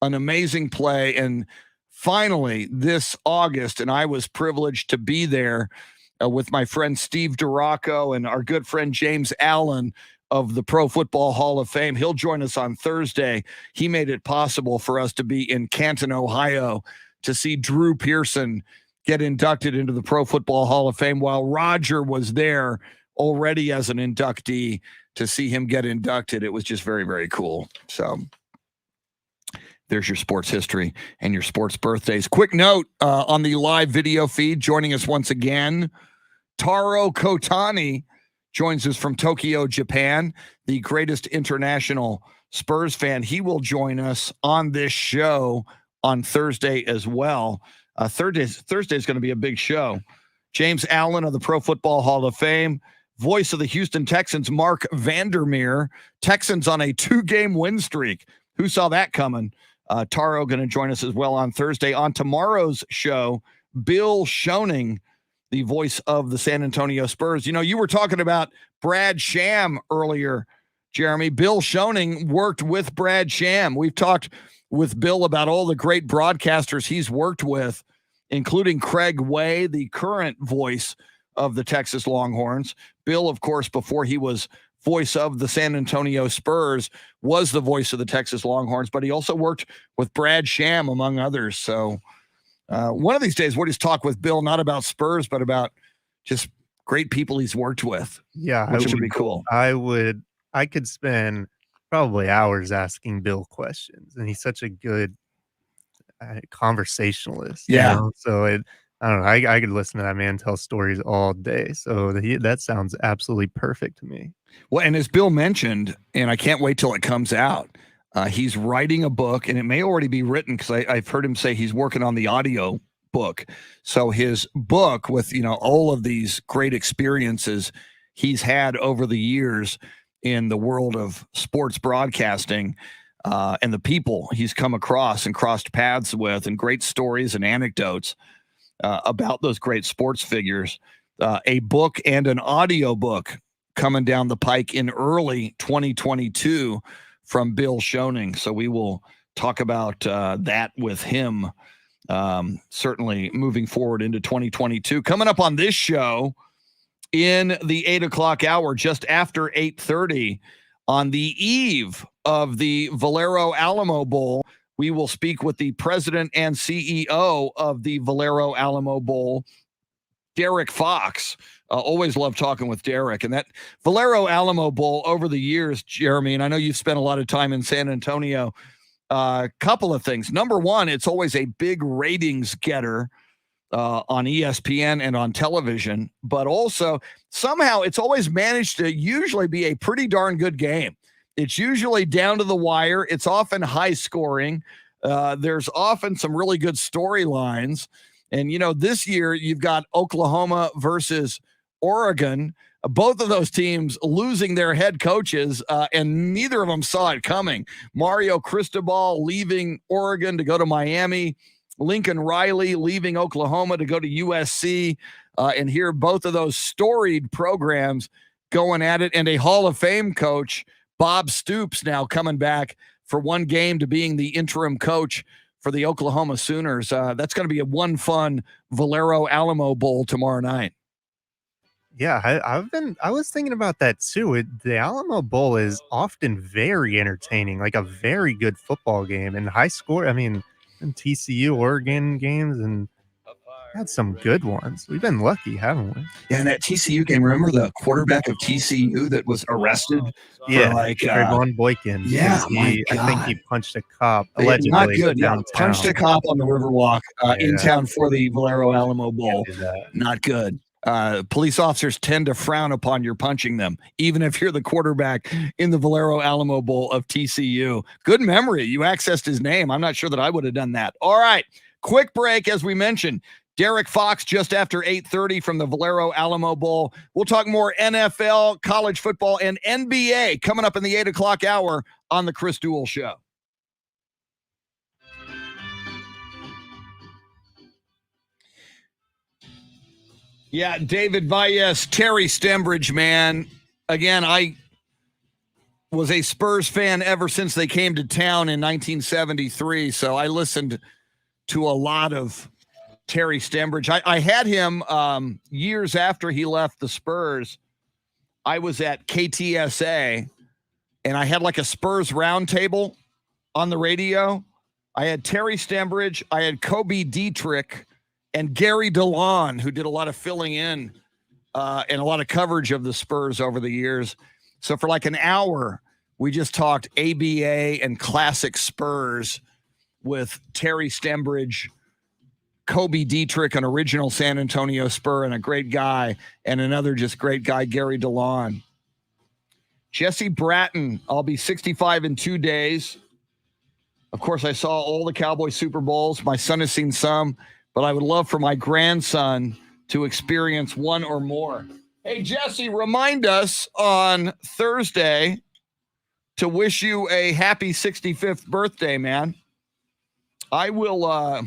an amazing play. And finally, this August, and I was privileged to be there with my friend Steve DeRocco and our good friend James Allen of the Pro Football Hall of Fame. He'll join us on Thursday. He made it possible for us to be in Canton, Ohio, to see Drew Pearson get inducted into the Pro Football Hall of Fame while Roger was there already as an inductee. To see him get inducted, it was just very, very cool. So there's your sports history and your sports birthdays. Quick note on the live video feed, joining us once again, Taro Kotani joins us from Tokyo, Japan, the greatest international Spurs fan. He will join us on this show on Thursday as well. Thursday is going to be a big show. James Allen of the Pro Football Hall of Fame, voice of the Houston Texans, Mark Vandermeer. Texans on a 2-game win streak. Who saw that coming? Taro going to join us as well on Thursday. On tomorrow's show, Bill Shoning, the voice of the San Antonio Spurs. You were talking about Brad Sham earlier, Jeremy. Bill Shoning worked with Brad Sham. We've talked with Bill about all the great broadcasters he's worked with, including Craig Way, the current voice of the Texas Longhorns. Bill, of course, before he was voice of the San Antonio Spurs, was the voice of the Texas Longhorns, but he also worked with Brad Sham, among others. So one of these days, we'll just talk with Bill, not about Spurs, but about just great people he's worked with. Yeah, which would be cool. I could spend probably hours asking Bill questions, and he's such a good conversationalist. Yeah. So I don't know. I could listen to that man tell stories all day. So that sounds absolutely perfect to me. Well, and as Bill mentioned, and I can't wait till it comes out, he's writing a book, and it may already be written because I've heard him say he's working on the audio book. So his book with, all of these great experiences he's had over the years in the world of sports broadcasting, and the people he's come across and crossed paths with, and great stories and anecdotes about those great sports figures. A book and an audio book coming down the pike in early 2022 from Bill Shoning. So we will talk about that with him, certainly moving forward into 2022. Coming up on this show in the 8 o'clock hour, just after 8:30, on the eve of the Valero Alamo Bowl, we will speak with the president and CEO of the Valero Alamo Bowl, DERRICK Fox. Always love talking with DERRICK. And that Valero Alamo Bowl over the years, Jeremy, and I know you've spent a lot of time in San Antonio, couple of things. Number one, it's always a big ratings getter on ESPN and on television, but also somehow it's always managed to usually be a pretty darn good game. It's usually down to the wire. It's often high scoring. There's often some really good storylines. And, this year you've got Oklahoma versus Oregon, both of those teams losing their head coaches, and neither of them saw it coming. Mario Cristobal leaving Oregon to go to Miami, Lincoln Riley leaving Oklahoma to go to USC, and here both of those storied programs going at it, and a Hall of Fame coach, Bob Stoops, now coming back for one game to being the interim coach for the Oklahoma Sooners. That's going to be a one fun Valero Alamo Bowl tomorrow night. Yeah, I was thinking about that too. The Alamo Bowl is often very entertaining, like a very good football game and high score. I mean, and TCU, Oregon games, and had some good ones. We've been lucky, haven't we? Yeah, and that TCU game, remember the quarterback of TCU that was arrested? Yeah, Trayvon Boykin. Yeah, I think he punched a cop, allegedly. Not good. Yeah, downtown. punched a cop on the Riverwalk in town for the Valero Alamo Bowl. Not good. Police officers tend to frown upon your punching them, even if you're the quarterback in the Valero Alamo Bowl of TCU. Good memory. You accessed his name. I'm not sure that I would have done that. All right. Quick break. As we mentioned, DERRICK Fox just after 8:30 from the Valero Alamo Bowl. We'll talk more NFL, college football, and NBA coming up in the 8 o'clock hour on the Chris Duel Show. Yeah, David Valles, Terry Stembridge, man. Again, I was a Spurs fan ever since they came to town in 1973, so I listened to a lot of Terry Stembridge. I had him years after he left the Spurs. I was at KTSA, and I had like a Spurs roundtable on the radio. I had Terry Stembridge, I had Kobe Dietrich, and Gary DeLon, who did a lot of filling in and a lot of coverage of the Spurs over the years. So for like an hour, we just talked ABA and classic Spurs with Terry Stembridge, Kobe Dietrich, an original San Antonio Spur and a great guy, and another just great guy, Gary DeLon. Jesse Bratton, I'll be 65 in 2 days. Of course, I saw all the Cowboys Super Bowls. My son has seen some, but I would love for my grandson to experience one or more. Hey, Jesse, remind us on Thursday to wish you a happy 65th birthday, man. I will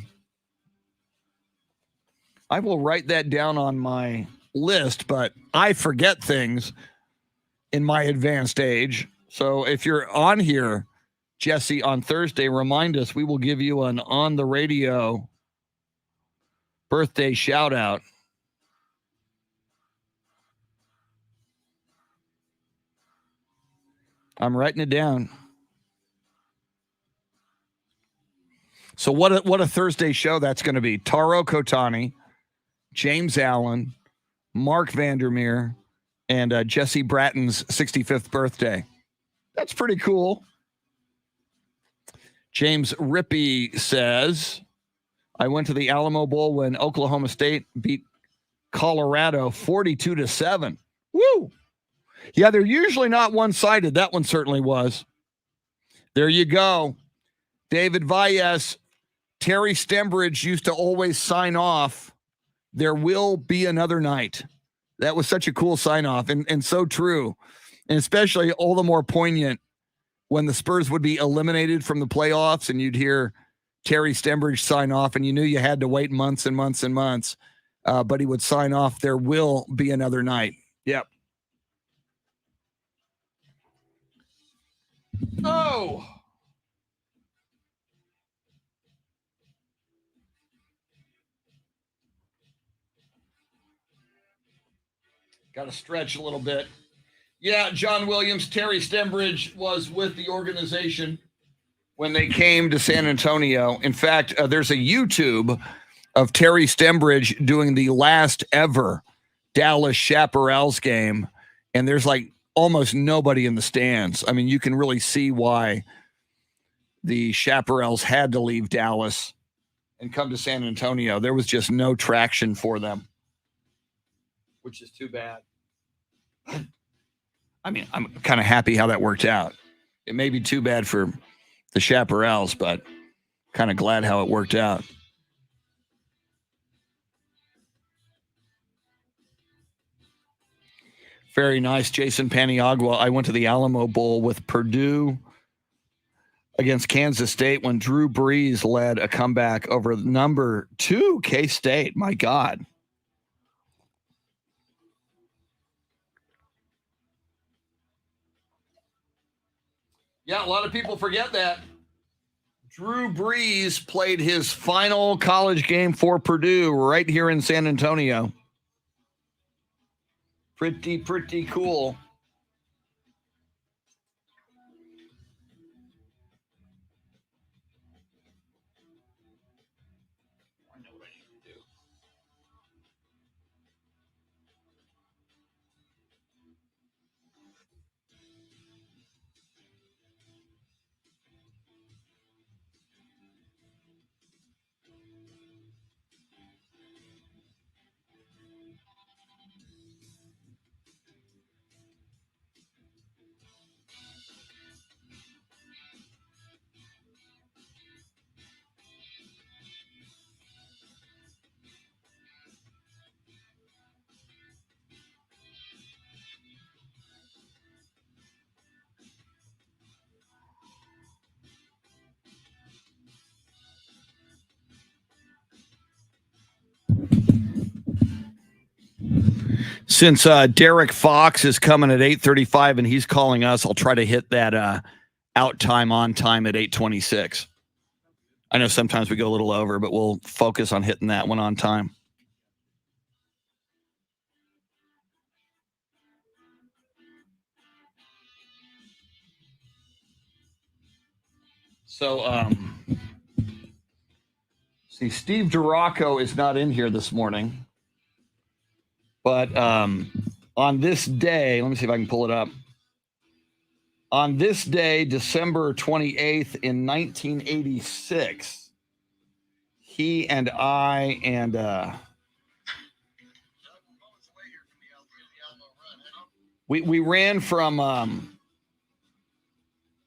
write that down on my list, but I forget things in my advanced age. So if you're on here, Jesse, on Thursday, remind us. We will give you an on the radio birthday shout out. I'm writing it down. So what a Thursday show that's going to be. Taro Kotani, James Allen, Mark Vandermeer, and Jesse Bratton's 65th birthday. That's pretty cool. James Rippey says, I went to the Alamo Bowl when Oklahoma State beat Colorado 42-7. Woo! Yeah, they're usually not one-sided. That one certainly was. There you go. David Valles, Terry Stembridge used to always sign off, there will be another night. That was such a cool sign-off and so true. And especially all the more poignant when the Spurs would be eliminated from the playoffs and you'd hear Terry Stembridge sign off and you knew you had to wait months and months and months. But he would sign off, there will be another night. Yep. Oh! Got to stretch a little bit. Yeah, John Williams, Terry Stembridge was with the organization when they came to San Antonio. In fact, there's a YouTube of Terry Stembridge doing the last ever Dallas Chaparrals game, and there's like almost nobody in the stands. I mean, you can really see why the Chaparrals had to leave Dallas and come to San Antonio. There was just no traction for them, which is too bad. I mean, I'm kind of happy how that worked out. It may be too bad for the Chaparrals, but kind of glad how it worked out. Very nice. Jason Paniagua. I went to the Alamo Bowl with Purdue against Kansas State when Drew Brees led a comeback over number 2 K-State. My God. Yeah, a lot of people forget that. Drew Brees played his final college game for Purdue right here in San Antonio. Pretty cool. I know what I need to do. Since Derek Fox is coming at 8:35 and he's calling us, I'll try to hit that out time on time at 8:26. I know sometimes we go a little over, but we'll focus on hitting that one on time. So, see, Steve DeRocco is not in here this morning. But on this day, let me see if I can pull it up. On this day, December 28th in 1986, he and I and we ran from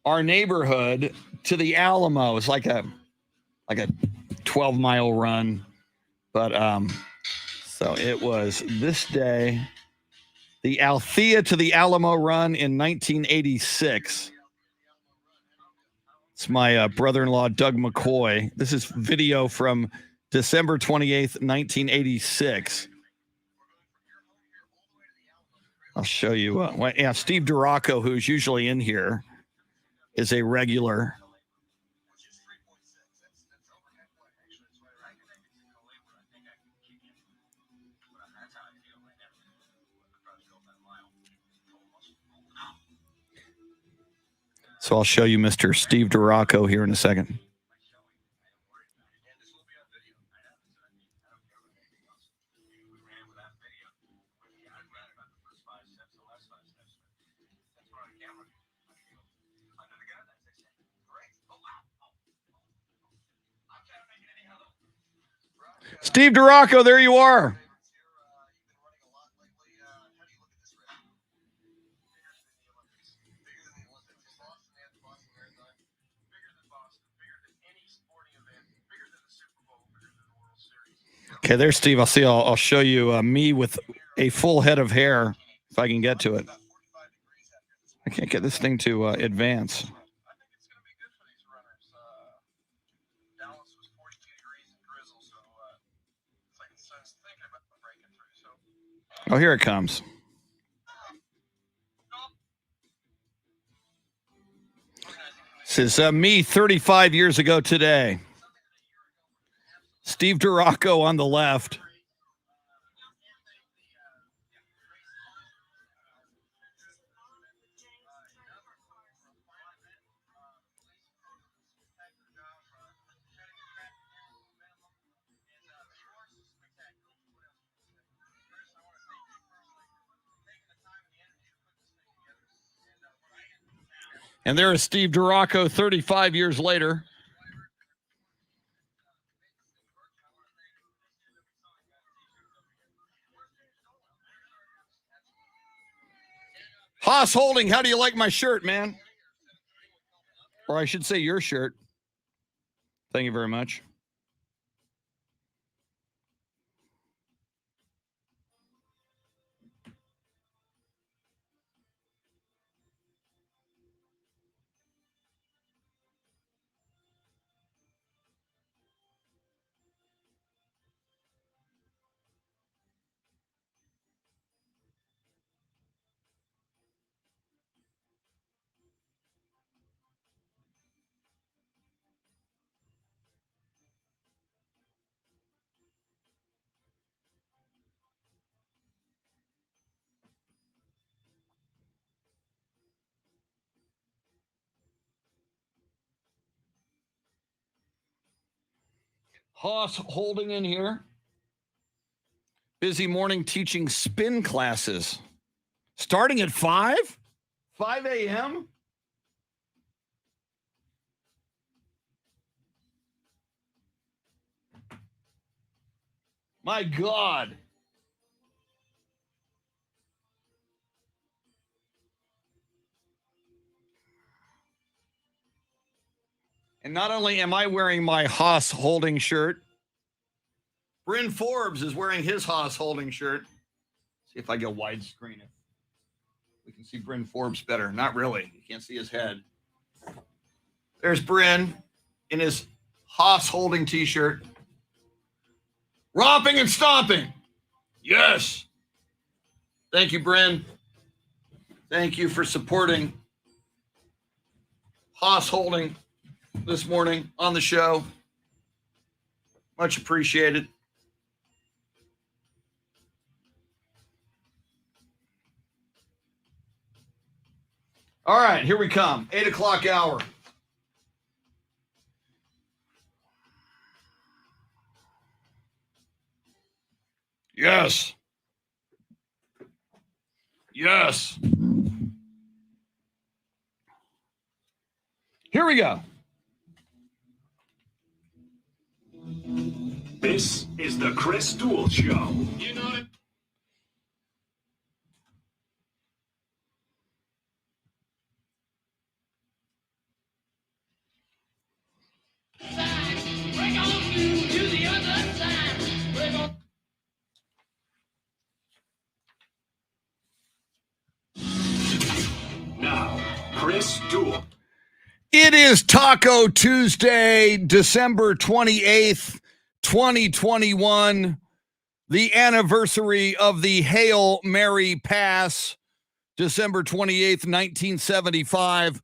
our neighborhood to the Alamo. It's like a 12-mile run. But so it was this day, the Althea to the Alamo run in 1986. It's my brother-in-law, Doug McCoy. This is video from December 28th, 1986. I'll show you. Steve DeRocco, who's usually in here, is a regular. So I'll show you Mr. Steve DeRocco here in a second. Steve DeRocco, there you are. Okay, there's Steve. I'll show you me with a full head of hair if I can get to it. I can't get this thing to advance. Oh, here it comes. This is me 35 years ago today. Steve DeRocco on the left. And there is Steve DeRocco 35 years later. Haas Holding, how do you like my shirt, man? Or I should say your shirt. Thank you very much. Haas Holding in here. Busy morning teaching spin classes. Starting at 5? 5 a.m.? My God. And not only am I wearing my Haas Holding shirt, Bryn Forbes is wearing his Haas Holding shirt. See if I get widescreen it. We can see Bryn Forbes better. Not really. You can't see his head. There's Bryn in his Haas Holding t-shirt. Romping and stomping. Yes. Thank you, Bryn. Thank you for supporting Haas Holding this morning on the show. Much appreciated. All right, here we come. 8 o'clock hour. Yes. Yes. Here we go. This is the Chris Duel Show. You know it. Chris Duel. It is Taco Tuesday, December 28th, 2021, the anniversary of the Hail Mary Pass, December 28th, 1975.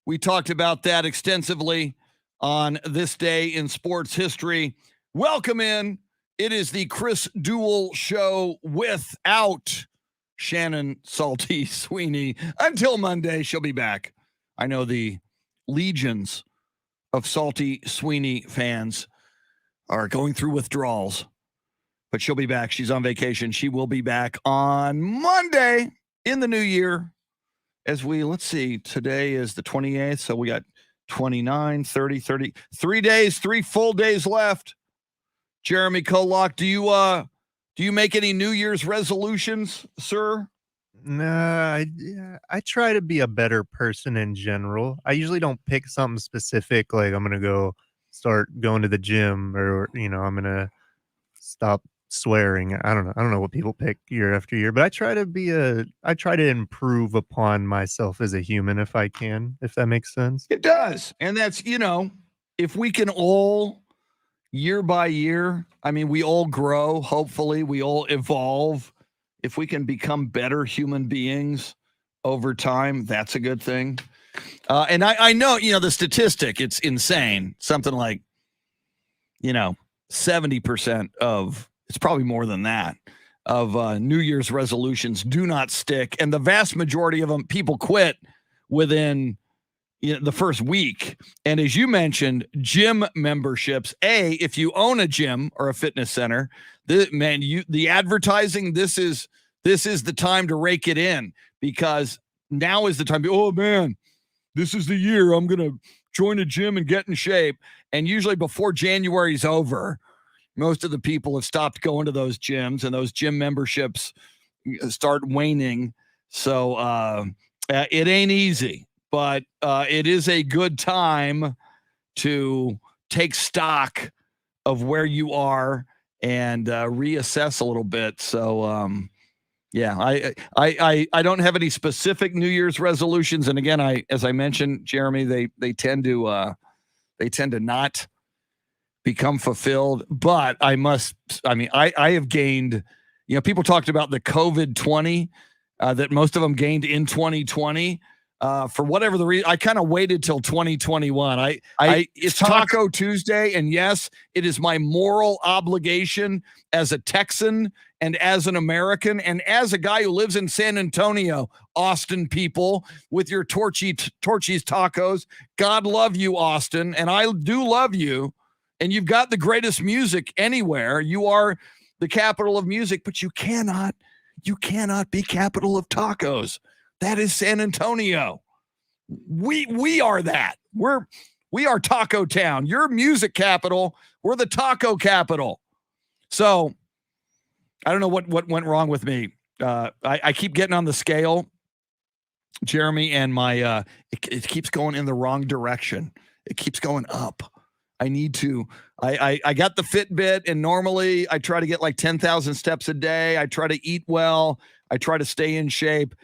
We talked about that extensively on this day in sports history. Welcome in. It is the Chris Duel Show without Shannon Salty Sweeney. Until Monday, she'll be back. I know the legions of Salty Sweeney fans are going through withdrawals, but she'll be back. She's on vacation. She will be back on Monday in the new year as let's see, today is the 28th, so we got 29, 30, 3 days, 3 full days left. Jeremy Kolok, do you make any New Year's resolutions, sir? Nah, I try to be a better person in general. I usually don't pick something specific, like I'm gonna go start going to the gym, or I'm gonna stop swearing. I don't know what people pick year after year, but I try to improve upon myself as a human if I can, if that makes sense. It does. And that's, if we can all year by year, I mean, we all grow, hopefully we all evolve. If we can become better human beings over time, that's a good thing. And I know, the statistic, it's insane. Something like, 70% of, it's probably more than that, of New Year's resolutions do not stick. And the vast majority of them, people quit within the first week. And as you mentioned, gym memberships, if you own a gym or a fitness center, the advertising, this is the time to rake it in, because now is the time. Oh man, this is the year I'm going to join a gym and get in shape. And usually before January's over, most of the people have stopped going to those gyms, and those gym memberships start waning. So it ain't easy, but it is a good time to take stock of where you are and reassess a little bit. So I don't have any specific New Year's resolutions. And again, as I mentioned, Jeremy, they tend to not become fulfilled, but I have gained, people talked about the COVID-20 that most of them gained in 2020. For whatever the reason, I kind of waited till 2021. It's Taco Tuesday, and yes, it is my moral obligation as a Texan and as an American and as a guy who lives in San Antonio, Austin people, with your Torchy's tacos. God love you, Austin, and I do love you. And you've got the greatest music anywhere. You are the capital of music, but you cannot be capital of tacos. That is San Antonio. We are that. We are Taco Town. You're music capital. We're the taco capital. So I don't know what went wrong with me. I keep getting on the scale, Jeremy, and my it keeps going in the wrong direction. It keeps going up. I need to. I got the Fitbit, and normally I try to get like 10,000 steps a day. I try to eat well. I try to stay in shape.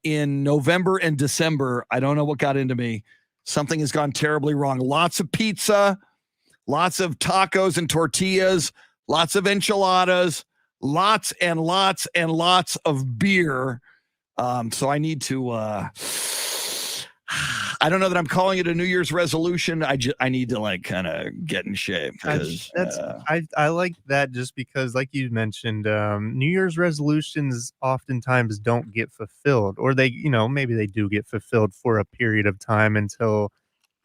In November and December, I don't know what got into me. Something has gone terribly wrong. Lots of pizza, lots of tacos and tortillas, lots of enchiladas, lots and lots and lots of beer. So I need to. I don't know that I'm calling it a New Year's resolution. I need to kind of get in shape. I like that, just because, like you mentioned, New Year's resolutions oftentimes don't get fulfilled, or they, maybe they do get fulfilled for a period of time until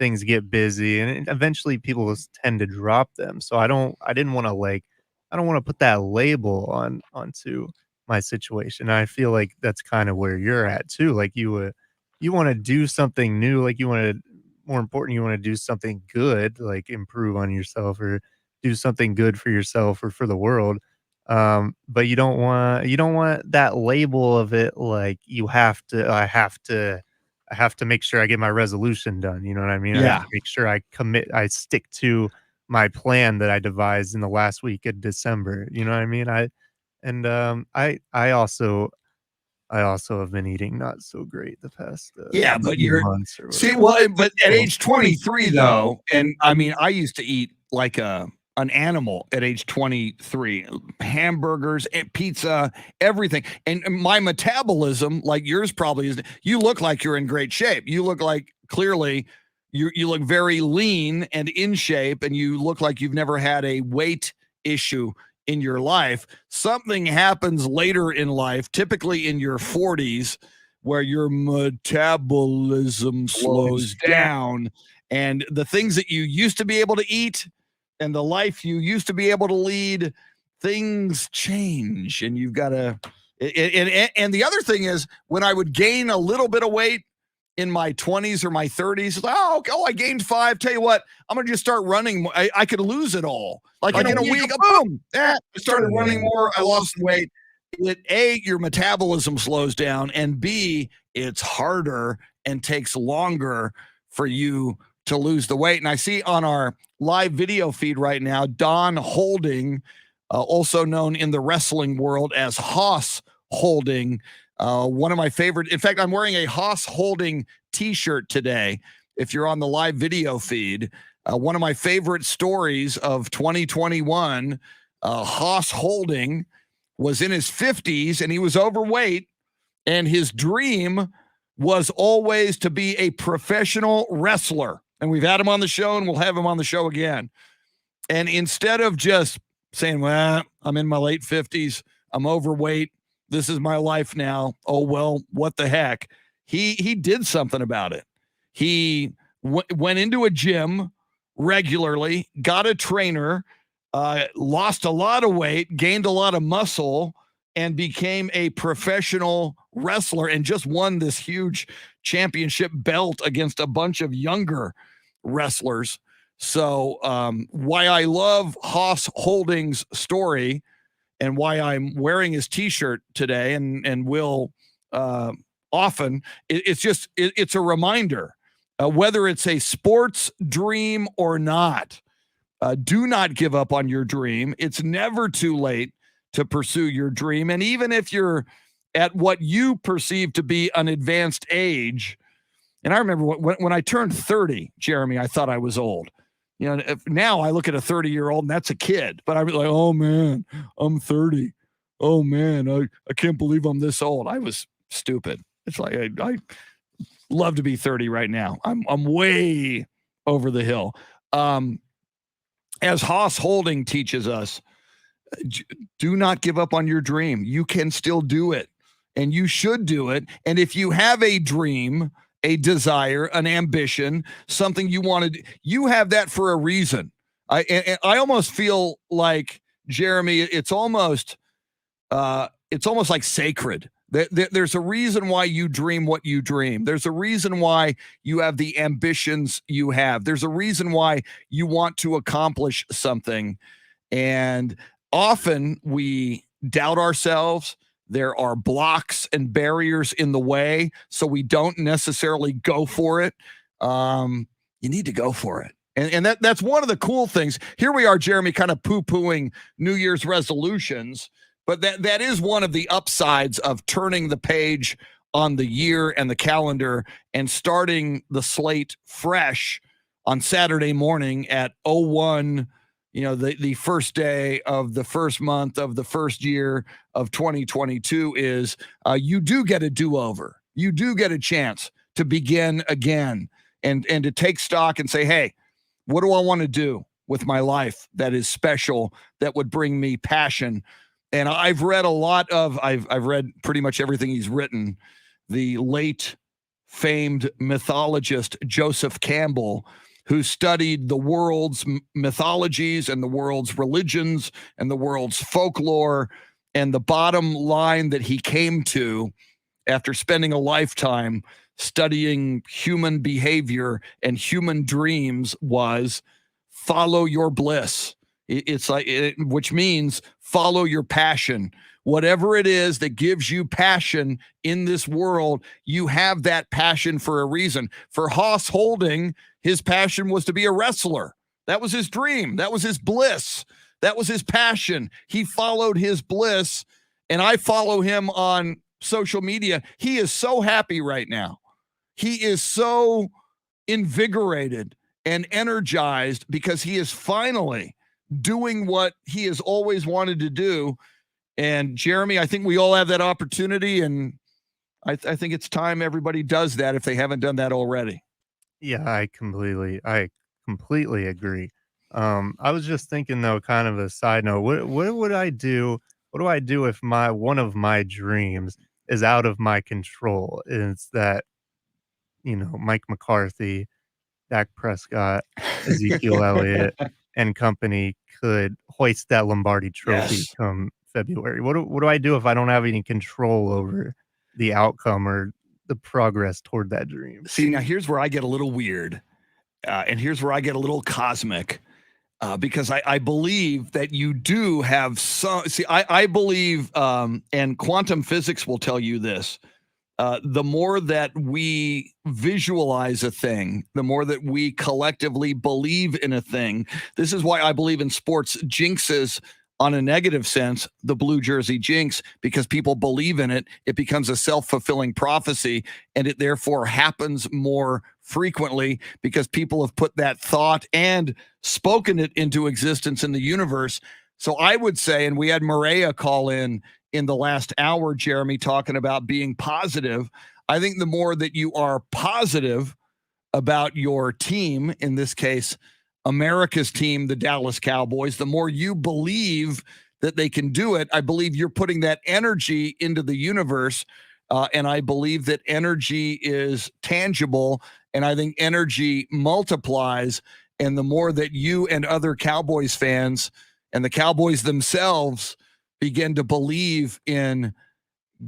things get busy, and eventually people tend to drop them. So I don't want to put that label onto my situation. I feel like that's kind of where you're at too. Like you want to do something new, like more important, you want to do something good, like improve on yourself or do something good for yourself or for the world. But you don't want that label of it, like I have to make sure I get my resolution done. You know what I mean? Yeah. I have to make sure I stick to my plan that I devised in the last week of December. You know what I mean? I also I also have been eating not so great the past but few you're months or see, whatever. but at age 23 though, and I mean, I used to eat like an animal at age 23, hamburgers, pizza, everything. And my metabolism, like yours probably is, you look like you're in great shape. You look like clearly you look very lean and in shape, and you look like you've never had a weight issue in your life. Something happens later in life, typically in your 40s, where your metabolism slows down, and the things that you used to be able to eat and the life you used to be able to lead, things change, and you've got to. And the other thing is, when I would gain a little bit of weight in my 20s or my 30s, I gained 5. Tell you what, I'm gonna just start running. I could lose it all, like in a week. Boom! I started running more. I lost weight. A, your metabolism slows down, and B, it's harder and takes longer for you to lose the weight. And I see on our live video feed right now, Don Holding, also known in the wrestling world as Hoss Holding, one of my favorite. In fact, I'm wearing a Hoss Holding t-shirt today. If you're on the live video feed, one of my favorite stories of 2021, Hoss Holding was in his 50s and he was overweight, and his dream was always to be a professional wrestler. And we've had him on the show, and we'll have him on the show again. And instead of just saying, well, I'm in my late 50s, I'm overweight, this is my life now, oh, well, what the heck? He did something about it. He went into a gym regularly, got a trainer, lost a lot of weight, gained a lot of muscle, and became a professional wrestler, and just won this huge championship belt against a bunch of younger wrestlers. So why I love Hoss Holding's story and why I'm wearing his t-shirt today and will often, it's a reminder, whether it's a sports dream or not, do not give up on your dream. It's never too late to pursue your dream. And even if you're at what you perceive to be an advanced age, and I remember when I turned 30, Jeremy, I thought I was old. You know, now I look at a 30-year-old and that's a kid, but I'm like, oh man, I'm 30. Oh man, I can't believe I'm this old. I was stupid. It's like, I love to be 30 right now. I'm way over the hill. As Hoss Holding teaches us, do not give up on your dream. You can still do it, and you should do it. And if you have a dream, a desire, an ambition, something you wanted, you have that for a reason. I almost feel like, Jeremy, it's almost like sacred. There's a reason why you dream what you dream. There's a reason why you have the ambitions you have. There's a reason why you want to accomplish something. And often we doubt ourselves. There are blocks and barriers in the way, so we don't necessarily go for it. You need to go for it. And that's one of the cool things. Here we are, Jeremy, kind of poo-pooing New Year's resolutions, but that is one of the upsides of turning the page on the year and the calendar and starting the slate fresh on Saturday morning at 01, the first day of the first month of the first year of 2022 is you do get a do-over. You do get a chance to begin again and to take stock and say, hey, what do I want to do with my life that is special, that would bring me passion? And I've read I've read pretty much everything he's written. The late famed mythologist Joseph Campbell, who studied the world's mythologies and the world's religions and the world's folklore, and the bottom line that he came to after spending a lifetime studying human behavior and human dreams was follow your bliss. It's like, which means follow your passion. Whatever it is that gives you passion in this world, you have that passion for a reason. For Hoss Holding, his passion was to be a wrestler. That was his dream. That was his bliss. That was his passion. He followed his bliss, and I follow him on social media. He is so happy right now. He is so invigorated and energized because he is finally doing what he has always wanted to do. And Jeremy, I think we all have that opportunity, and I think it's time everybody does that if they haven't done that already. Yeah, I completely agree. I was just thinking though, kind of a side note, what would I do? What do I do if one of my dreams is out of my control? It's that, Mike McCarthy, Dak Prescott, Ezekiel Elliott, and company could hoist that Lombardi trophy come February. What do I do if I don't have any control over the outcome or the progress toward that dream? See, now here's where I get a little weird, and here's where I get a little cosmic, because I believe that you do have some. See, I believe, and quantum physics will tell you this. The more that we visualize a thing, the more that we collectively believe in a thing. This is why I believe in sports jinxes on a negative sense, the blue jersey jinx, because people believe in it. It becomes a self-fulfilling prophecy, and it therefore happens more frequently because people have put that thought and spoken it into existence in the universe. So I would say, and we had Maria call in the last hour, Jeremy, talking about being positive. I think the more that you are positive about your team, in this case, America's team, the Dallas Cowboys, the more you believe that they can do it, I believe you're putting that energy into the universe. And I believe that energy is tangible, and I think energy multiplies. And the more that you and other Cowboys fans and the Cowboys themselves begin to believe in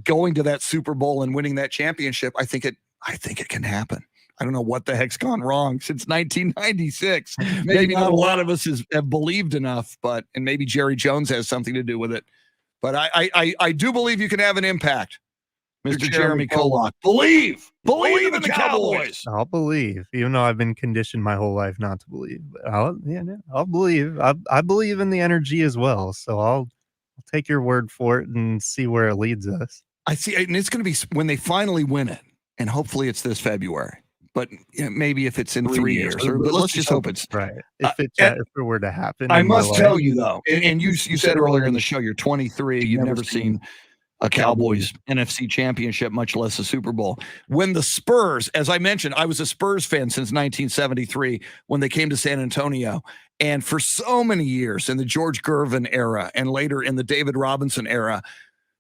going to that Super Bowl and winning that championship, I think it can happen. I don't know what the heck's gone wrong since 1996. Maybe not a lot of us have believed enough, and maybe Jerry Jones has something to do with it. But I do believe you can have an impact, Mr. Jeremy Kolok. Believe in the Cowboys. I'll believe, even though I've been conditioned my whole life not to believe. But I'll believe. I believe in the energy as well. So I'll take your word for it and see where it leads us. I see, and it's going to be when they finally win it, and hopefully it's this February. But maybe if it's in 3 years, or let's just hope it's right. If it were to happen, I must tell you though, and you said earlier in the show, you're 23, you've never seen a Cowboys NFC championship, much less a Super Bowl. When the Spurs, as I mentioned, I was a Spurs fan since 1973 when they came to San Antonio. And for so many years in the George Gervin era and later in the David Robinson era,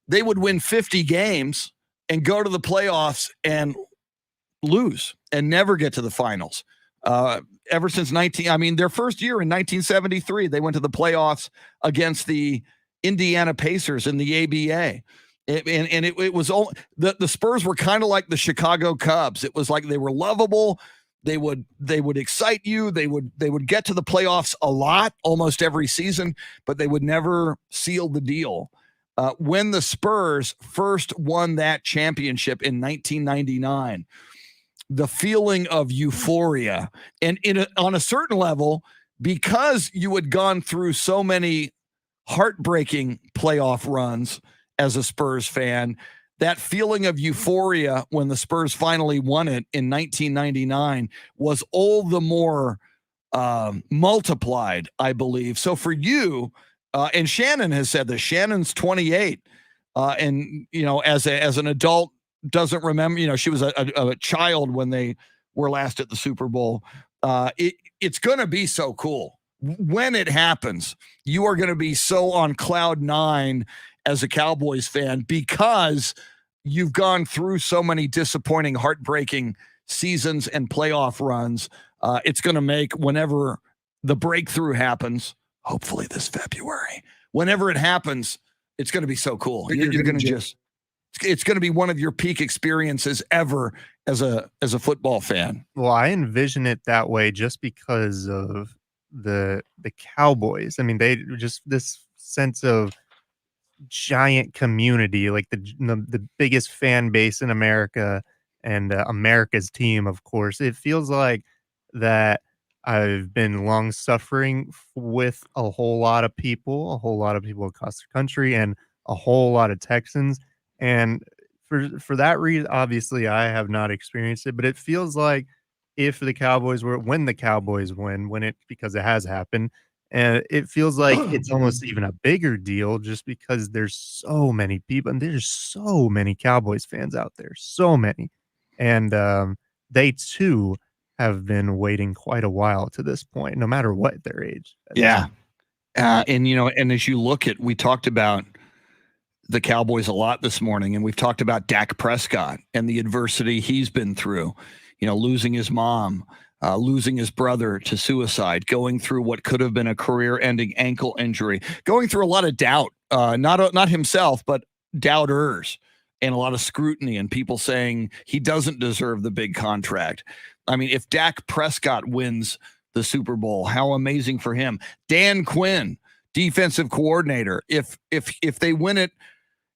they would win 50 games and go to the playoffs and lose and never get to the finals. Ever since their first year in 1973, they went to the playoffs against the Indiana Pacers in the ABA. It was all the Spurs were kind of like the Chicago Cubs. It was like they were lovable. They would excite you. They would get to the playoffs a lot, almost every season, but they would never seal the deal. When the Spurs first won that championship in 1999, the feeling of euphoria, and on a certain level, because you had gone through so many heartbreaking playoff runs as a Spurs fan, that feeling of euphoria when the Spurs finally won it in 1999 was all the more multiplied, I believe. So for you, and Shannon has said this, Shannon's 28, and as an adult, doesn't remember, she was a child when they were last at the Super Bowl. It's going to be so cool. When it happens, you are going to be so on cloud nine as a Cowboys fan because you've gone through so many disappointing, heartbreaking seasons and playoff runs. It's going to make whenever the breakthrough happens, hopefully this February, whenever it happens, it's going to be so cool. You're going to just, it's going to be one of your peak experiences ever as a football fan. Well, I envision it that way just because of the Cowboys. I mean, they just this sense of giant community, like the biggest fan base in America and America's team, of course. It feels like that I've been long suffering with a whole lot of people across the country and a whole lot of Texans. And for that reason, obviously, I have not experienced it, but it feels like if the Cowboys were when the Cowboys when it because it has happened, and it feels like it's almost even a bigger deal just because there's so many people and there's so many Cowboys fans out there, so many. And, they too have been waiting quite a while to this point, no matter what their age. Yeah. And, you know, and as you look at, we talked about the Cowboys a lot this morning, and we've talked about Dak Prescott and the adversity he's been through, you know, losing his mom, losing his brother to suicide, going through what could have been a career-ending ankle injury, going through a lot of doubt, not himself, but doubters, and a lot of scrutiny and people saying he doesn't deserve the big contract. I mean, if Dak Prescott wins the Super Bowl, how amazing for him. Dan Quinn, defensive coordinator, if they win it,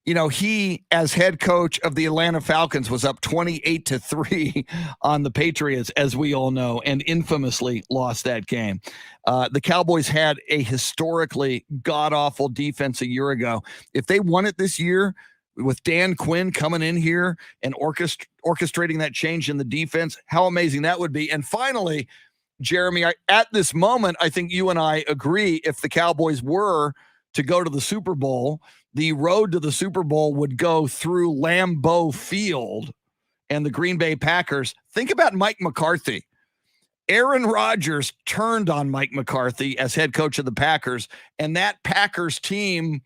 you know, he, as head coach of the Atlanta Falcons, was up 28-3 on the Patriots, as we all know, and infamously lost that game. The Cowboys had a historically god-awful defense a year ago. If they won it this year, with Dan Quinn coming in here and orchestrating that change in the defense, how amazing that would be. And finally, Jeremy, at this moment, I think you and I agree, if the Cowboys were to go to the Super Bowl, the road to the Super Bowl would go through Lambeau Field and the Green Bay Packers. Think about Mike McCarthy. Aaron Rodgers turned on Mike McCarthy as head coach of the Packers, and that Packers team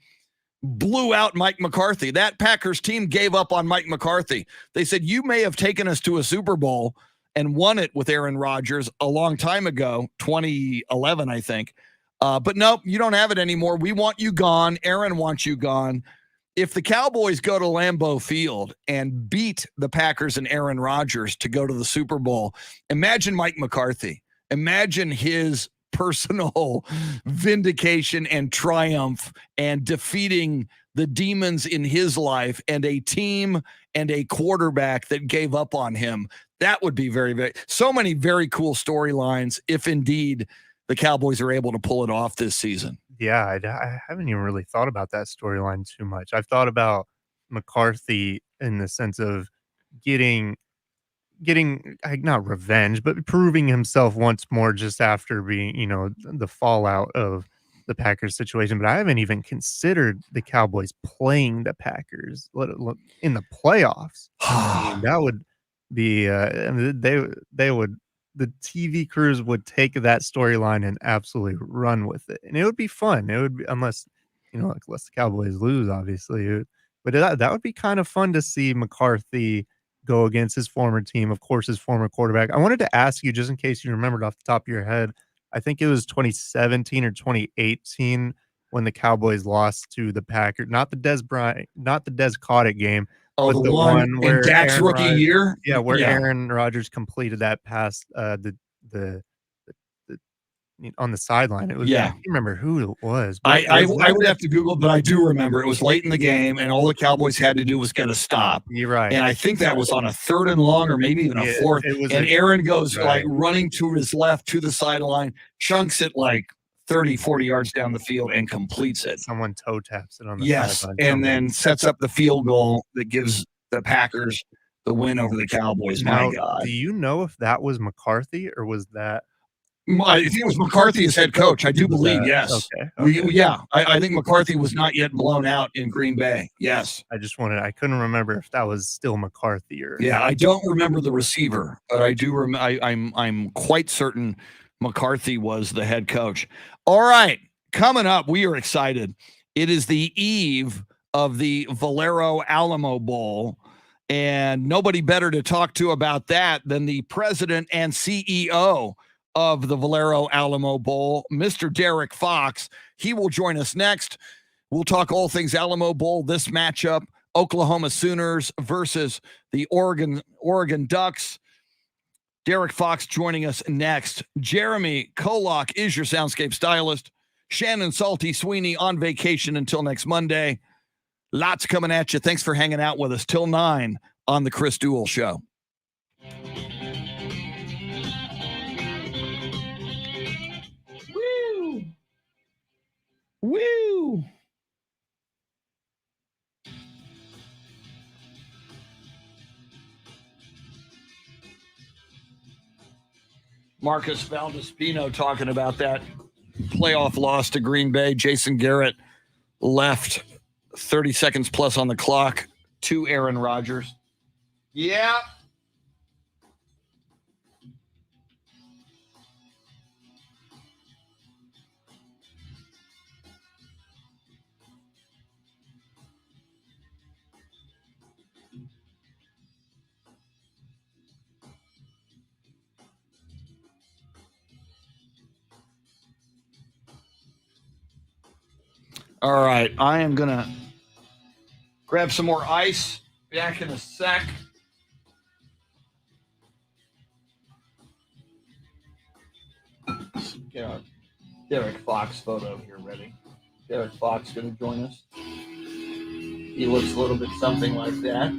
blew out Mike McCarthy. That Packers team gave up on Mike McCarthy. They said, you may have taken us to a Super Bowl and won it with Aaron Rodgers a long time ago, 2011, I think. But nope, you don't have it anymore. We want you gone. Aaron wants you gone. If the Cowboys go to Lambeau Field and beat the Packers and Aaron Rodgers to go to the Super Bowl, imagine Mike McCarthy. Imagine his personal vindication and triumph and defeating the demons in his life and a team and a quarterback that gave up on him. That would be very, very, so many very cool storylines if indeed the Cowboys are able to pull it off this season. Yeah, I haven't even really thought about that storyline too much. I've thought about McCarthy in the sense of getting not revenge, but proving himself once more just after being, you know, the fallout of the Packers situation. But I haven't even considered the Cowboys playing the Packers in the playoffs. I mean, that would be I mean, they would, the TV crews would take that storyline and absolutely run with it, and it would be fun. It would be, unless the Cowboys lose, obviously. But that would be kind of fun to see McCarthy go against his former team, of course, his former quarterback. I wanted to ask you, just in case you remembered off the top of your head, I think it was 2017 or 2018 when the Cowboys lost to the Packers, not the Des Cauditt game. Oh, the one where Dak's rookie year? Yeah, where Aaron Rodgers completed that pass on the sideline. It was, I can't remember who it was. I would have to Google, but I do remember it was late in the game, and all the Cowboys had to do was get a stop. You're right. And I think that was on a 3rd and long, or maybe even a 4th. And Aaron goes like running to his left to the sideline, chunks it like 30, 40 yards down the field and completes it. Someone toe taps it on the sideline. And then sets up the field goal that gives the Packers the win over the Cowboys. Now, My God. Do you know if that was McCarthy or was that? I think it was McCarthy as head coach. I do believe, yes. Okay. I think McCarthy was not yet blown out in Green Bay. Yes. I couldn't remember if that was still McCarthy or. Yeah, I don't remember the receiver, but I do I'm quite certain McCarthy was the head coach. All right, coming up, we are excited. It is the eve of the Valero Alamo Bowl, and nobody better to talk to about that than the president and CEO of the Valero Alamo Bowl, Mr. Derrick Fox. He will join us next. We'll talk all things Alamo Bowl, this matchup, Oklahoma Sooners versus the Oregon Ducks. Derrick Fox joining us next. Jeremy Kolok is your Soundscape stylist. Shannon Salty Sweeney on vacation until next Monday. Lots coming at you. Thanks for hanging out with us till 9 on the Chris Duel Show. Woo! Woo! Marcus Valdespino talking about that playoff loss to Green Bay. Jason Garrett left 30 seconds plus on the clock to Aaron Rodgers. Yeah. All right, I am going to grab some more ice. Back in a sec. Get our Derek Fox photo here ready. Derek Fox going to join us. He looks a little bit something like that.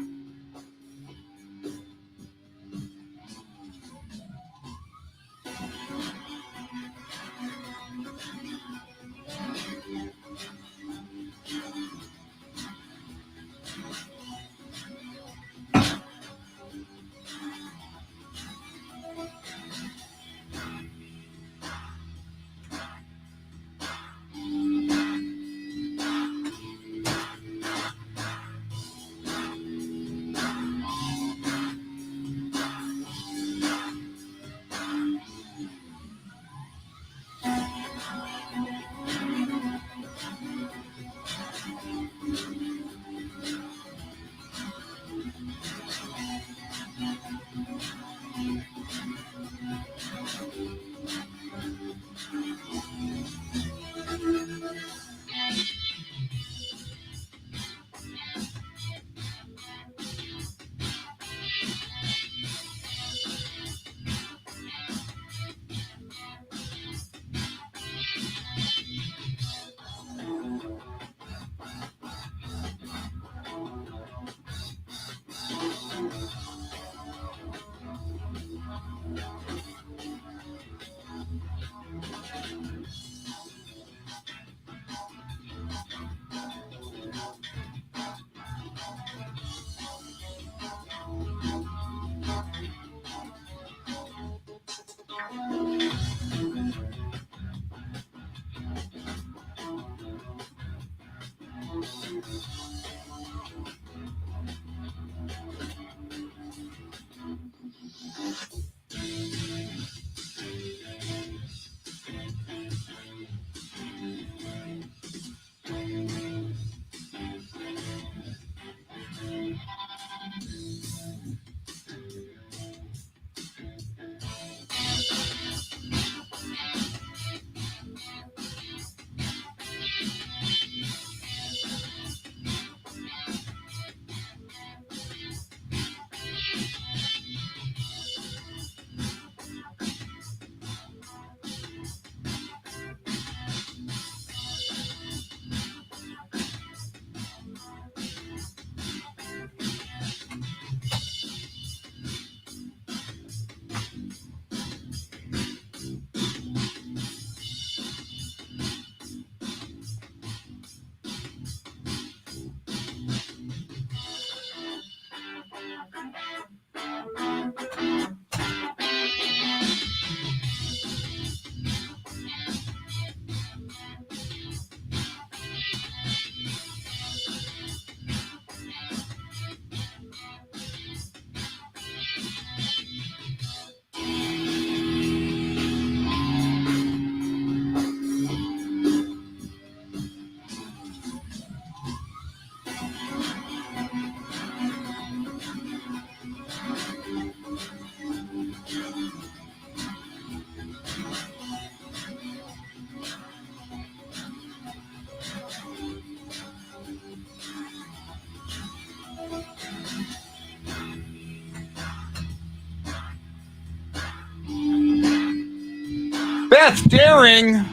Beth Daring.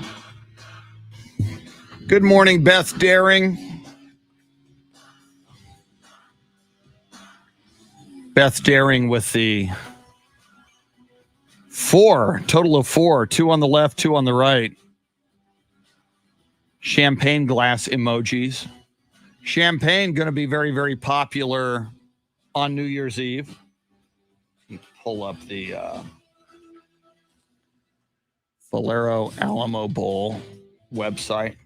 Good morning, Beth Daring. Beth Daring with the total of four, two on the left, two on the right. Champagne glass emojis. Champagne going to be very, very popular on New Year's Eve. Pull up the Valero Alamo Bowl website.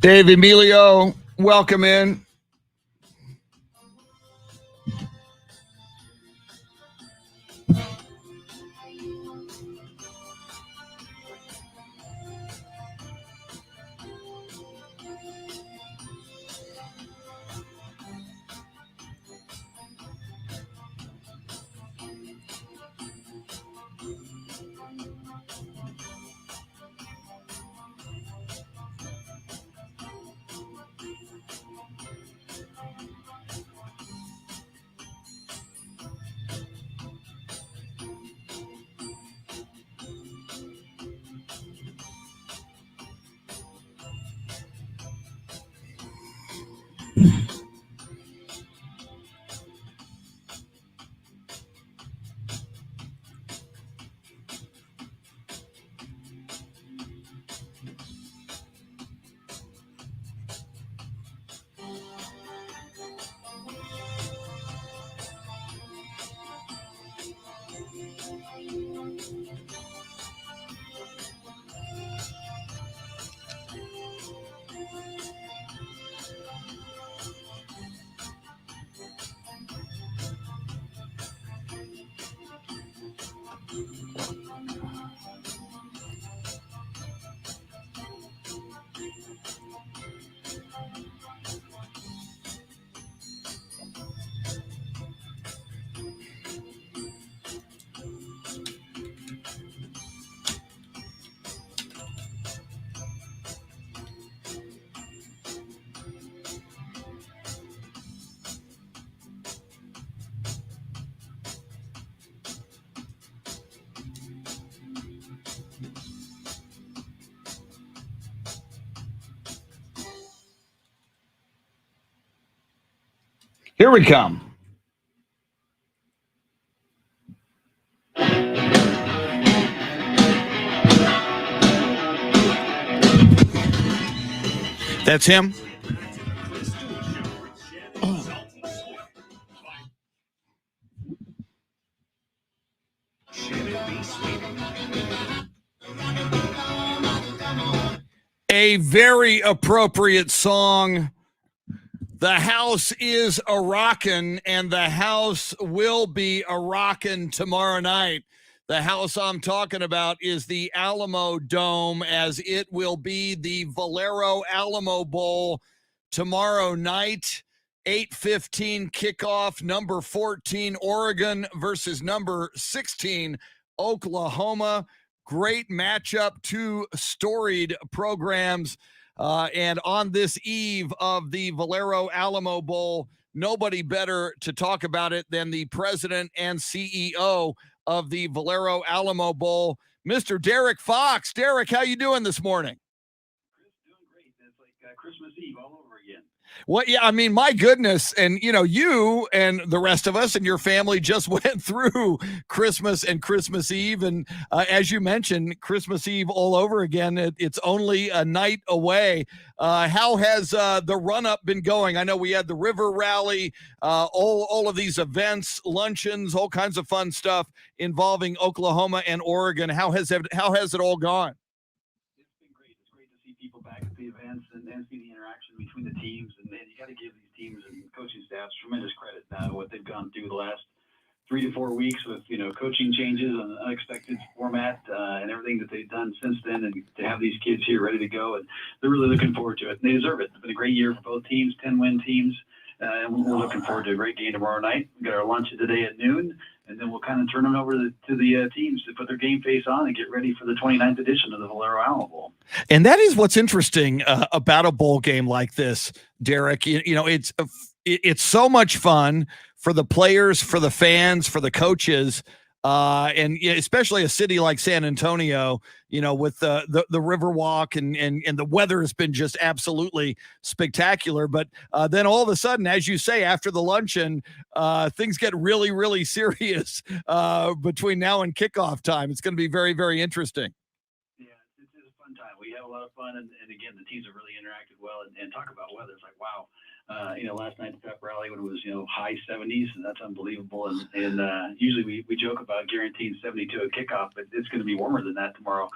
Dave Emilio, welcome in. Here we come. That's him. A very appropriate song. The house is a rockin', and the house will be a rockin' tomorrow night. The house I'm talking about is the Alamo Dome, as it will be the Valero Alamo Bowl tomorrow night. 8:15 kickoff, number 14 Oregon versus number 16 Oklahoma. Great matchup, two storied programs. And on this eve of the Valero Alamo Bowl, nobody better to talk about it than the president and CEO of the Valero Alamo Bowl, Mr. Derrick Fox. Derrick, how you doing this morning? Chris, doing great. It's like Christmas Eve all over again. Well, yeah, I mean, my goodness. And, you and the rest of us and your family just went through Christmas and Christmas Eve. And as you mentioned, Christmas Eve all over again. It's only a night away. How has the run up been going? I know we had the River Rally, all of these events, luncheons, all kinds of fun stuff involving Oklahoma and Oregon. How has it all gone? It's been great. It's great to see people back at the events and see the interaction between the teams. And you got to give these teams and coaching staffs tremendous credit now what they've gone through the last 3 to 4 weeks with coaching changes and unexpected format and everything that they've done since then, and to have these kids here ready to go, and they're really looking forward to it. And they deserve it. It's been a great year for both teams, 10-win teams. And we're looking forward to a great game tomorrow night. We got our lunch today at noon, and then we'll kind of turn it over to the teams to put their game face on and get ready for the 29th edition of the Valero Alamo Bowl. And that is what's interesting about a bowl game like this, Derrick. It's so much fun for the players, for the fans, for the coaches. And especially a city like San Antonio, with the river walk and the weather has been just absolutely spectacular. But then all of a sudden, as you say, after the luncheon, things get really, really serious between now and kickoff time. It's going to be very, very interesting. Yeah, it's a fun time. We have a lot of fun. And again, the teams have really interacted well and talk about weather. It's like, wow. Last night the pep rally when it was high 70s, and that's unbelievable. And usually we joke about guaranteeing 72 at kickoff, but it's going to be warmer than that tomorrow,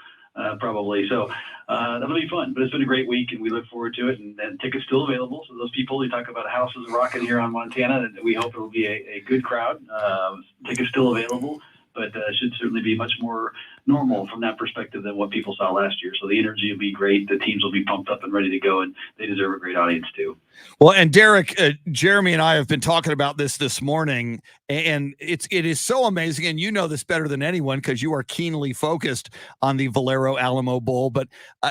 probably. So that'll be fun. But it's been a great week, and we look forward to it. And tickets still available. So those people who talk about houses rocking here on Montana, we hope it will be a good crowd. Tickets still available, but should certainly be much more normal from that perspective than what people saw last year. So the energy will be great. The teams will be pumped up and ready to go, and they deserve a great audience too. Well, and Derrick, Jeremy and I have been talking about this morning, and it is so amazing. And you know this better than anyone because you are keenly focused on the Valero Alamo Bowl. But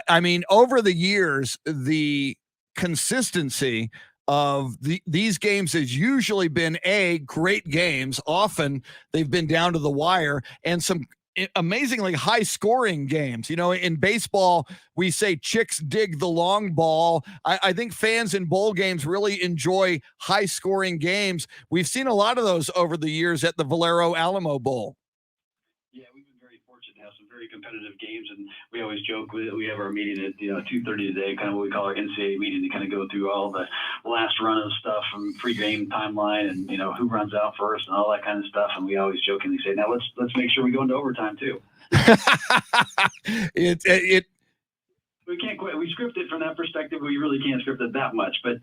I mean, over the years, the consistency of these games has usually been great games. Often they've been down to the wire, and some amazingly high scoring games. In baseball, we say chicks dig the long ball. I think fans in bowl games really enjoy high scoring games. We've seen a lot of those over the years at the Valero Alamo Bowl. Yeah, we've been very fortunate to have some very competitive games, and we always joke we have our meeting at 2:30 today, kind of what we call our NCAA meeting, to kind of go through all the last run of stuff from pre-game timeline and who runs out first and all that kind of stuff. And we always jokingly say, now let's make sure we go into overtime too. We can't quite. We script it from that perspective. We really can't script it that much. But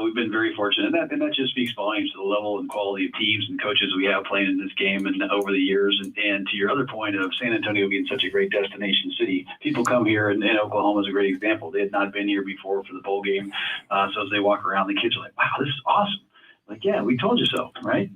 we've been very fortunate. And that just speaks volumes to the level and quality of teams and coaches we have playing in this game and over the years. And to your other point of San Antonio being such a great destination city, people come here, and Oklahoma is a great example. They had not been here before for the bowl game. So as they walk around, the kids are like, wow, this is awesome. Like, yeah, we told you so, right?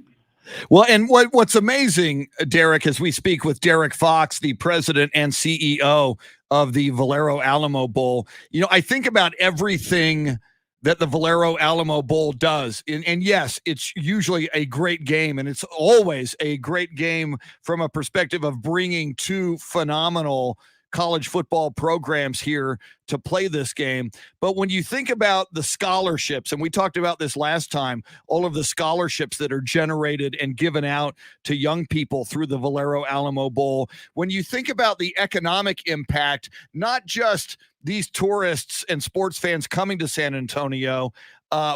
Well, and what's amazing, Derrick, as we speak with Derrick Fox, the president and CEO of the Valero Alamo Bowl, I think about everything that the Valero Alamo Bowl does. And yes, it's usually a great game, and it's always a great game from a perspective of bringing two phenomenal college football programs here to play this game. But when you think about the scholarships, and we talked about this last time, all of the scholarships that are generated and given out to young people through the Valero Alamo Bowl, when you think about the economic impact, not just these tourists and sports fans coming to San Antonio,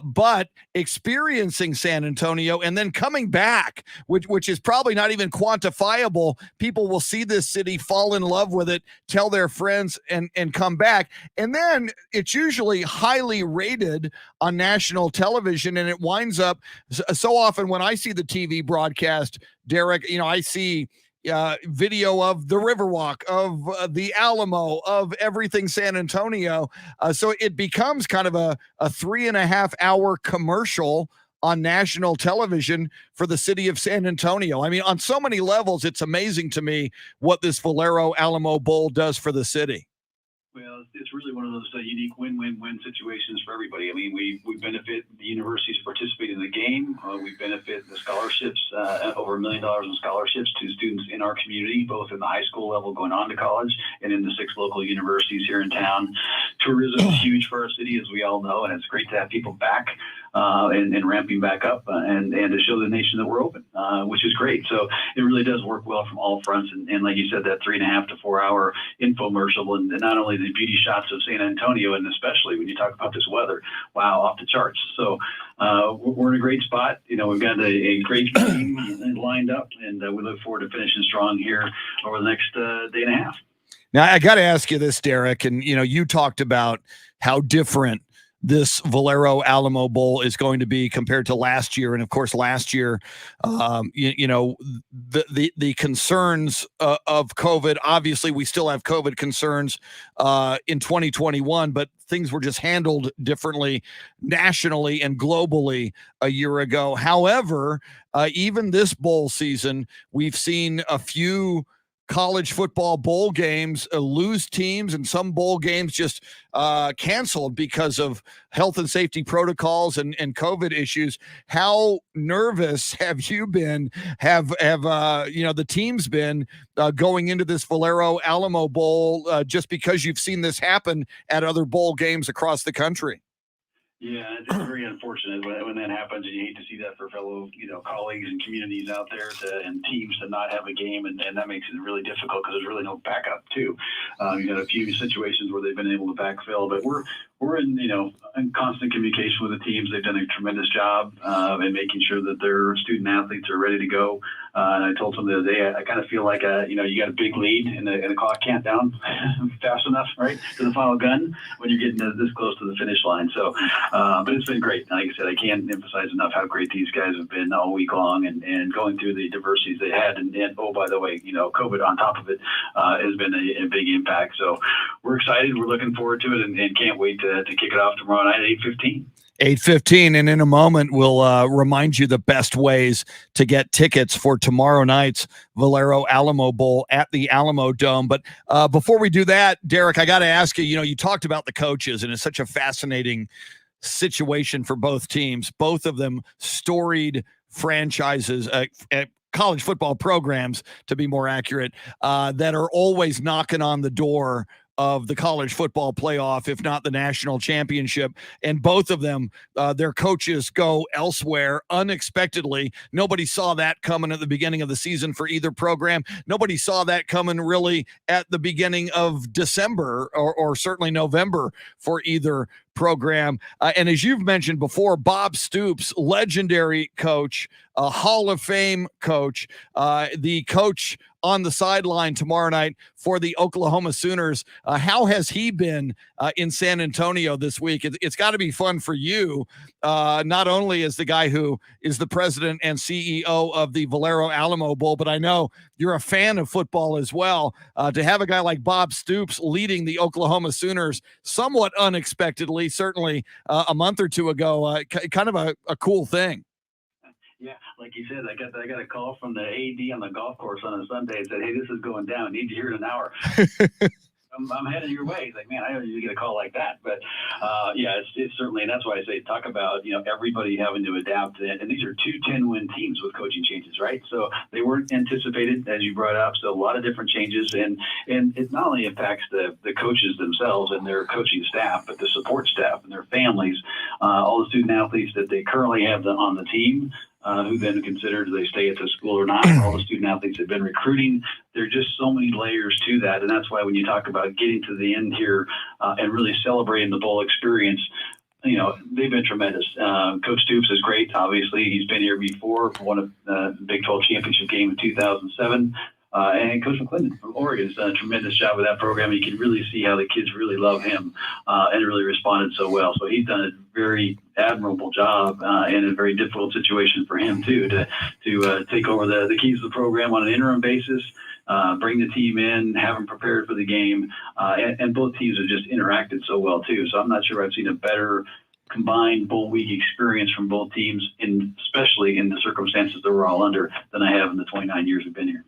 but experiencing San Antonio and then coming back, which is probably not even quantifiable. People will see this city, fall in love with it, tell their friends, and come back. And then it's usually highly rated on national television, and it winds up so often when I see the TV broadcast, Derrick, I see video of the Riverwalk, of the Alamo, of everything San Antonio. So it becomes kind of a 3.5 hour commercial on national television for the city of San Antonio. I mean, on so many levels, it's amazing to me what this Valero Alamo Bowl does for the city. Well, it's really one of those unique win-win-win situations for everybody. I mean, we benefit the universities participating in the game. We benefit the scholarships, over $1 million in scholarships to students in our community, both in the high school level going on to college and in the 6 local universities here in town. Tourism is huge for our city, as we all know, and it's great to have people back and ramping back up and to show the nation that we're open, which is great. So it really does work well from all fronts. And like you said, that 3.5 to 4 hour infomercial, and not only the beauty shots of San Antonio, and especially when you talk about this weather, wow, off the charts. So we're in a great spot. You know, we've got a great team lined up, and we look forward to finishing strong here over the next day and a half. Now, I got to ask you this, Derrick, and, you know, you talked about how different this Valero Alamo Bowl is going to be compared to last year. And of course, last year, you know, the concerns of COVID, obviously we still have COVID concerns in 2021, but things were just handled differently nationally and globally a year ago. However, even this bowl season, we've seen a few college football bowl games lose teams, and some bowl games just canceled because of health and safety protocols and COVID issues. How nervous have you been? Have you know, the teams been going into this Valero Alamo Bowl just because you've seen this happen at other bowl games across the country? Yeah, it's very unfortunate when that happens, and you hate to see that for fellow, you know, colleagues and communities out there and teams to not have a game, and that makes it really difficult because there's really no backup too. You got a few situations where they've been able to backfill, but we're in, you know, in constant communication with the teams. They've done a tremendous job in making sure that their student athletes are ready to go. And I told them the other day, I kind of feel like, you know, you got a big lead and the clock can't down fast enough, right, to the final gun when you're getting this close to the finish line. So, but it's been great. Like I said, I can't emphasize enough how great these guys have been all week long and going through the diversities they had. And oh, by the way, you know, COVID on top of it has been a big impact. So we're excited. We're looking forward to it and can't wait to kick it off tomorrow night at 8:15. 8:15, and in a moment we'll remind you the best ways to get tickets for tomorrow night's Valero Alamo Bowl at the Alamo Dome. But before we do that, Derrick, I got to ask you, you know, you talked about the coaches, and it's such a fascinating situation for both teams, both of them storied franchises, college football programs, to be more accurate, that are always knocking on the door of the college football playoff, if not the national championship. And both of them, their coaches go elsewhere unexpectedly. Nobody saw that coming at the beginning of the season for either program. Nobody saw that coming really at the beginning of December or certainly November for either program. And as you've mentioned before, Bob Stoops, legendary coach, a Hall of Fame coach, the coach on the sideline tomorrow night for the Oklahoma Sooners. How has he been in San Antonio this week? It's got to be fun for you, not only as the guy who is the president and CEO of the Valero Alamo Bowl, but I know you're a fan of football as well. To have a guy like Bob Stoops leading the Oklahoma Sooners somewhat unexpectedly, certainly a month or two ago, kind of a cool thing. Yeah, like you said, I got a call from the AD on the golf course on a Sunday and said, "Hey, this is going down. I need you here in an hour." I'm headed your way. He's like, man, I don't usually get a call like that. But yeah, it's certainly, and that's why I say talk about, you know, everybody having to adapt. And these are 2 10-win teams with coaching changes, right? So they weren't anticipated, as you brought up. So a lot of different changes, and it not only impacts the coaches themselves and their coaching staff, but the support staff and their families, all the student athletes that they currently have on the team. Who then consider do they stay at the school or not? All the student athletes have been recruiting. There are just so many layers to that. And that's why when you talk about getting to the end here and really celebrating the bowl experience, you know, they've been tremendous. Coach Stoops is great. Obviously, he's been here before, won a Big 12 championship game in 2007. And Coach McClendon from Oregon has done a tremendous job with that program. You can really see how the kids really love him and really responded so well. So he's done a very admirable job in a very difficult situation for him, too, to take over the keys of the program on an interim basis, bring the team in, have them prepared for the game. And both teams have just interacted so well, too. So I'm not sure I've seen a better combined bowl week experience from both teams, especially in the circumstances that we're all under, than I have in the 29 years we've been here.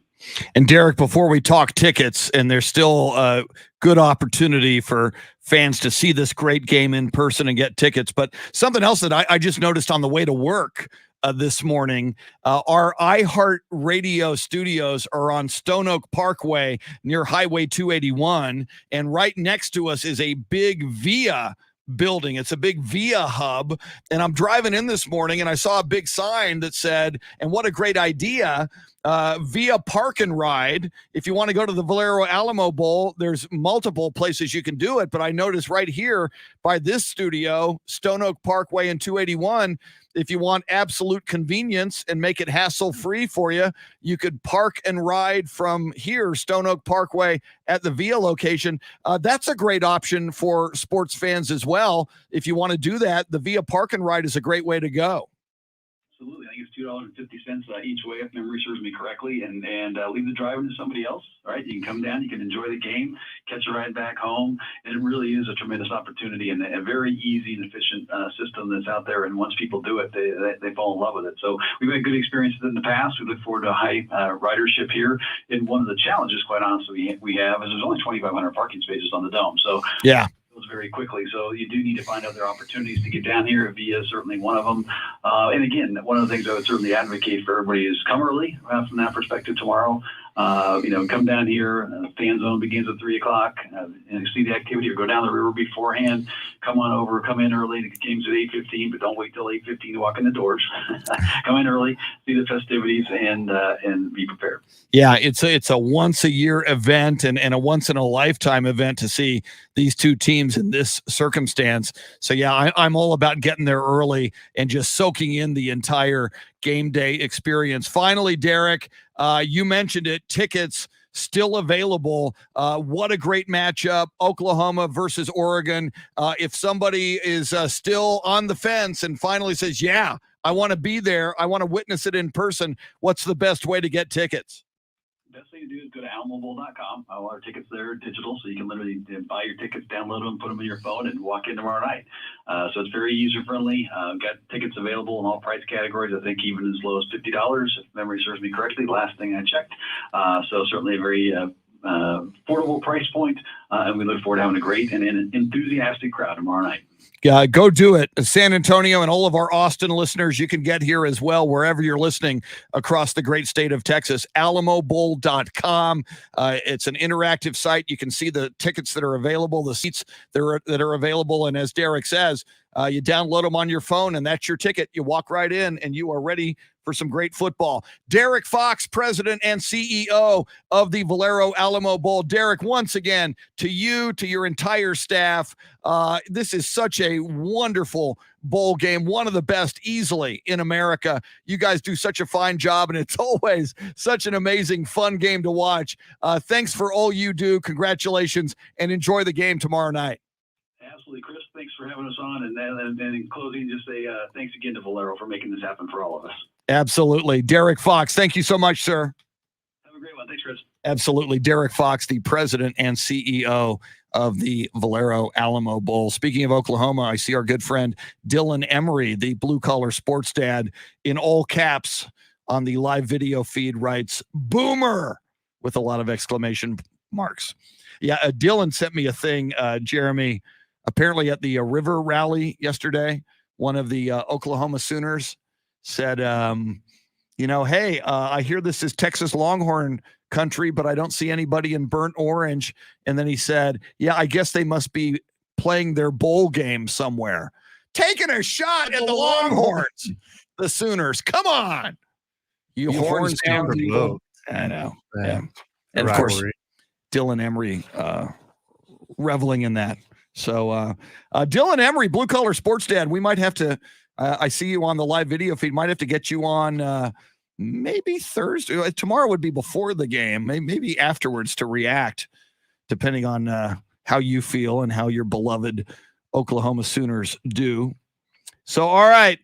And Derrick, before we talk tickets, and there's still a good opportunity for fans to see this great game in person and get tickets, but something else that I just noticed on the way to work this morning, our iHeart Radio studios are on Stone Oak Parkway near Highway 281, and right next to us is a big VIA building. It's a big VIA hub, and I'm driving in this morning and I saw a big sign that said, and what a great idea, VIA Park and Ride. If you want to go to the Valero Alamo Bowl, there's multiple places you can do it, but I noticed right here by this studio, Stone Oak Parkway and 281, if you want absolute convenience and make it hassle-free for you, you could park and ride from here, Stone Oak Parkway, at the VIA location. That's a great option for sports fans as well. If you want to do that, the VIA Park and Ride is a great way to go. Absolutely. I think it's $2.50 each way, if memory serves me correctly, and leave the driving to somebody else. Right? You can come down, you can enjoy the game, catch a ride back home, and it really is a tremendous opportunity and a very easy and efficient system that's out there. And once people do it, they fall in love with it. So we've had good experiences in the past. We look forward to a high ridership here. And one of the challenges, quite honestly, we have is there's only 2,500 parking spaces on the dome. So yeah. Very quickly, so you do need to find other opportunities to get down here. VIA is certainly one of them. And again, one of the things I would certainly advocate for everybody is come early from that perspective tomorrow. Come down here. Fan zone begins at 3:00, and see the activity, or go down the river beforehand. Come on over. Come in early. The game's at 8:15, but don't wait till 8:15 to walk in the doors. Come in early, see the festivities, and be prepared. Yeah, it's a once a year event and a once in a lifetime event to see these two teams in this circumstance. So yeah, I'm all about getting there early and just soaking in the entire game day experience. Finally, Derrick, you mentioned it, tickets still available. What a great matchup, Oklahoma versus Oregon. If somebody is still on the fence and finally says, yeah, I want to be there, I want to witness it in person, what's the best way to get tickets? Best thing to do is go to alamobowl.com. All our tickets there are digital, so you can literally buy your tickets, download them, put them in your phone, and walk in tomorrow night. So it's very user-friendly. Got tickets available in all price categories, I think even as low as $50, if memory serves me correctly, last thing I checked. So certainly a very affordable price point, and we look forward to having a great and an enthusiastic crowd tomorrow night. Go do it. San Antonio and all of our Austin listeners, you can get here as well, wherever you're listening across the great state of Texas. alamobowl.com. It's an interactive site. You can see the tickets that are available, the seats that are available. And as Derrick says, you download them on your phone, and that's your ticket. You walk right in, and you are ready for some great football. Derrick Fox, president and CEO of the Valero Alamo Bowl. Derrick, once again, to you, to your entire staff, this is such a wonderful bowl game, one of the best easily in America. You guys do such a fine job, and it's always such an amazing, fun game to watch. Thanks for all you do. Congratulations, and enjoy the game tomorrow night. Absolutely, Chris. Thanks for having us on. And in closing, just say thanks again to Valero for making this happen for all of us. Absolutely. Derrick Fox, thank you so much, sir. Have a great one. Thanks, Chris. Absolutely. Derrick Fox, the president and CEO of the Valero Alamo Bowl. Speaking of Oklahoma, I see our good friend Dylan Emery, the blue-collar sports dad, in all caps on the live video feed, writes, "Boomer," with a lot of exclamation marks. Yeah, Dylan sent me a thing, Jeremy, apparently at the River Rally yesterday, one of the Oklahoma Sooners said, hey, I hear this is Texas Longhorn country, but I don't see anybody in burnt orange. And then he said, yeah, I guess they must be playing their bowl game somewhere. Taking a shot at the Longhorns, the Sooners. Come on. You horns down people. I know. Yeah. And of course, Dylan Emery reveling in that. So Dylan Emery, blue collar sports dad, we might have to, I see you on the live video feed, might have to get you on maybe Thursday. Tomorrow would be before the game, maybe afterwards to react, depending on how you feel and how your beloved Oklahoma Sooners do. So, all right,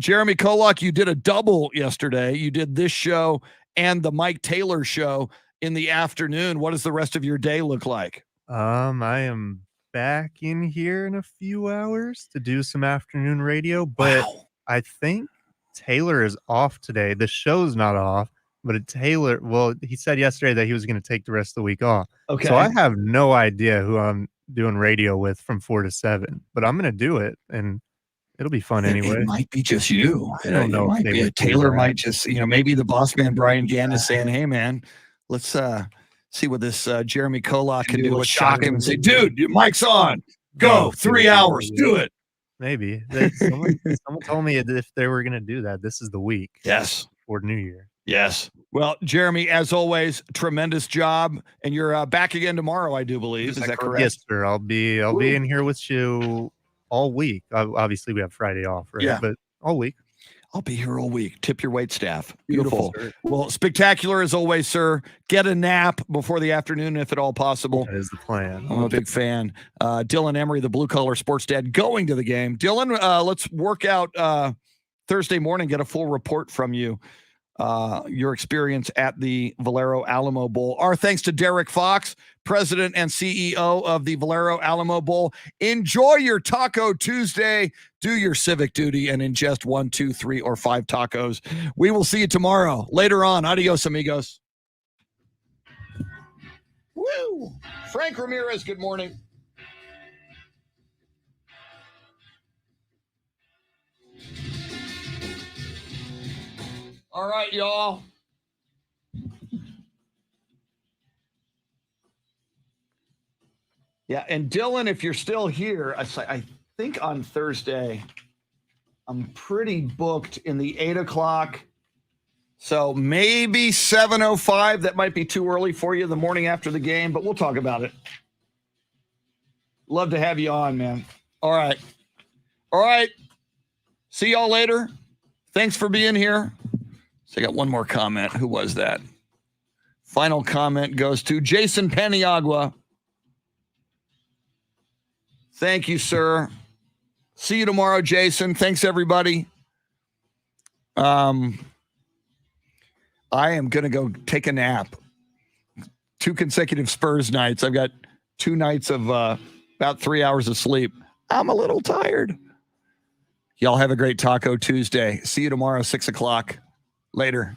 Jeremy Kolok, you did a double yesterday. You did this show and the Mike Taylor show in the afternoon. What does the rest of your day look like? I am back in here in a few hours to do some afternoon radio, but wow. I think Taylor is off today. The show's not off. But Taylor, well, he said yesterday that he was going to take the rest of the week off. Okay. So I have no idea who I'm doing radio with from 4 to 7, but I'm going to do it, and it'll be fun anyway. It might be just you. I don't know. It might be Taylor might just, maybe the boss man, Brian Gann, is saying, hey, man, let's see what this Jeremy Kolok can do. Let's shock him and say, dude, your mic's on. Go. 3 hours. Do it. Maybe. Someone told me if they were going to do that, this is the week. Yes. For New Year. Yes. Well, Jeremy, as always, tremendous job. And you're back again tomorrow, I do believe. Is that correct? Yes, sir. I'll be in here with you all week. Obviously, we have Friday off, right? Yeah. But all week. I'll be here all week. Tip your wait staff. Beautiful. Sir. Well, spectacular as always, sir. Get a nap before the afternoon, if at all possible. That is the plan. I'm a big fan. Dylan Emery, the blue collar sports dad, going to the game. Dylan, let's work out Thursday morning, get a full report from you. Your experience at the Valero Alamo Bowl. Our thanks to Derrick Fox, president and CEO of the Valero Alamo Bowl. Enjoy your Taco Tuesday. Do your civic duty and ingest 1, 2, 3, or 5 tacos. We will see you tomorrow. Later on. Adios, amigos. Woo! Frank Ramirez, good morning. All right, y'all. Yeah, and Dylan, if you're still here, I think on Thursday, I'm pretty booked in the 8 o'clock. So maybe 7:05. That might be too early for you the morning after the game, but we'll talk about it. Love to have you on, man. All right. All right. See y'all later. Thanks for being here. So I got one more comment. Who was that? Final comment goes to Jason Paniagua. Thank you, sir. See you tomorrow, Jason. Thanks, everybody. I am going to go take a nap. 2 consecutive Spurs nights. I've got 2 nights of about 3 hours of sleep. I'm a little tired. Y'all have a great Taco Tuesday. See you tomorrow, 6 o'clock. Later.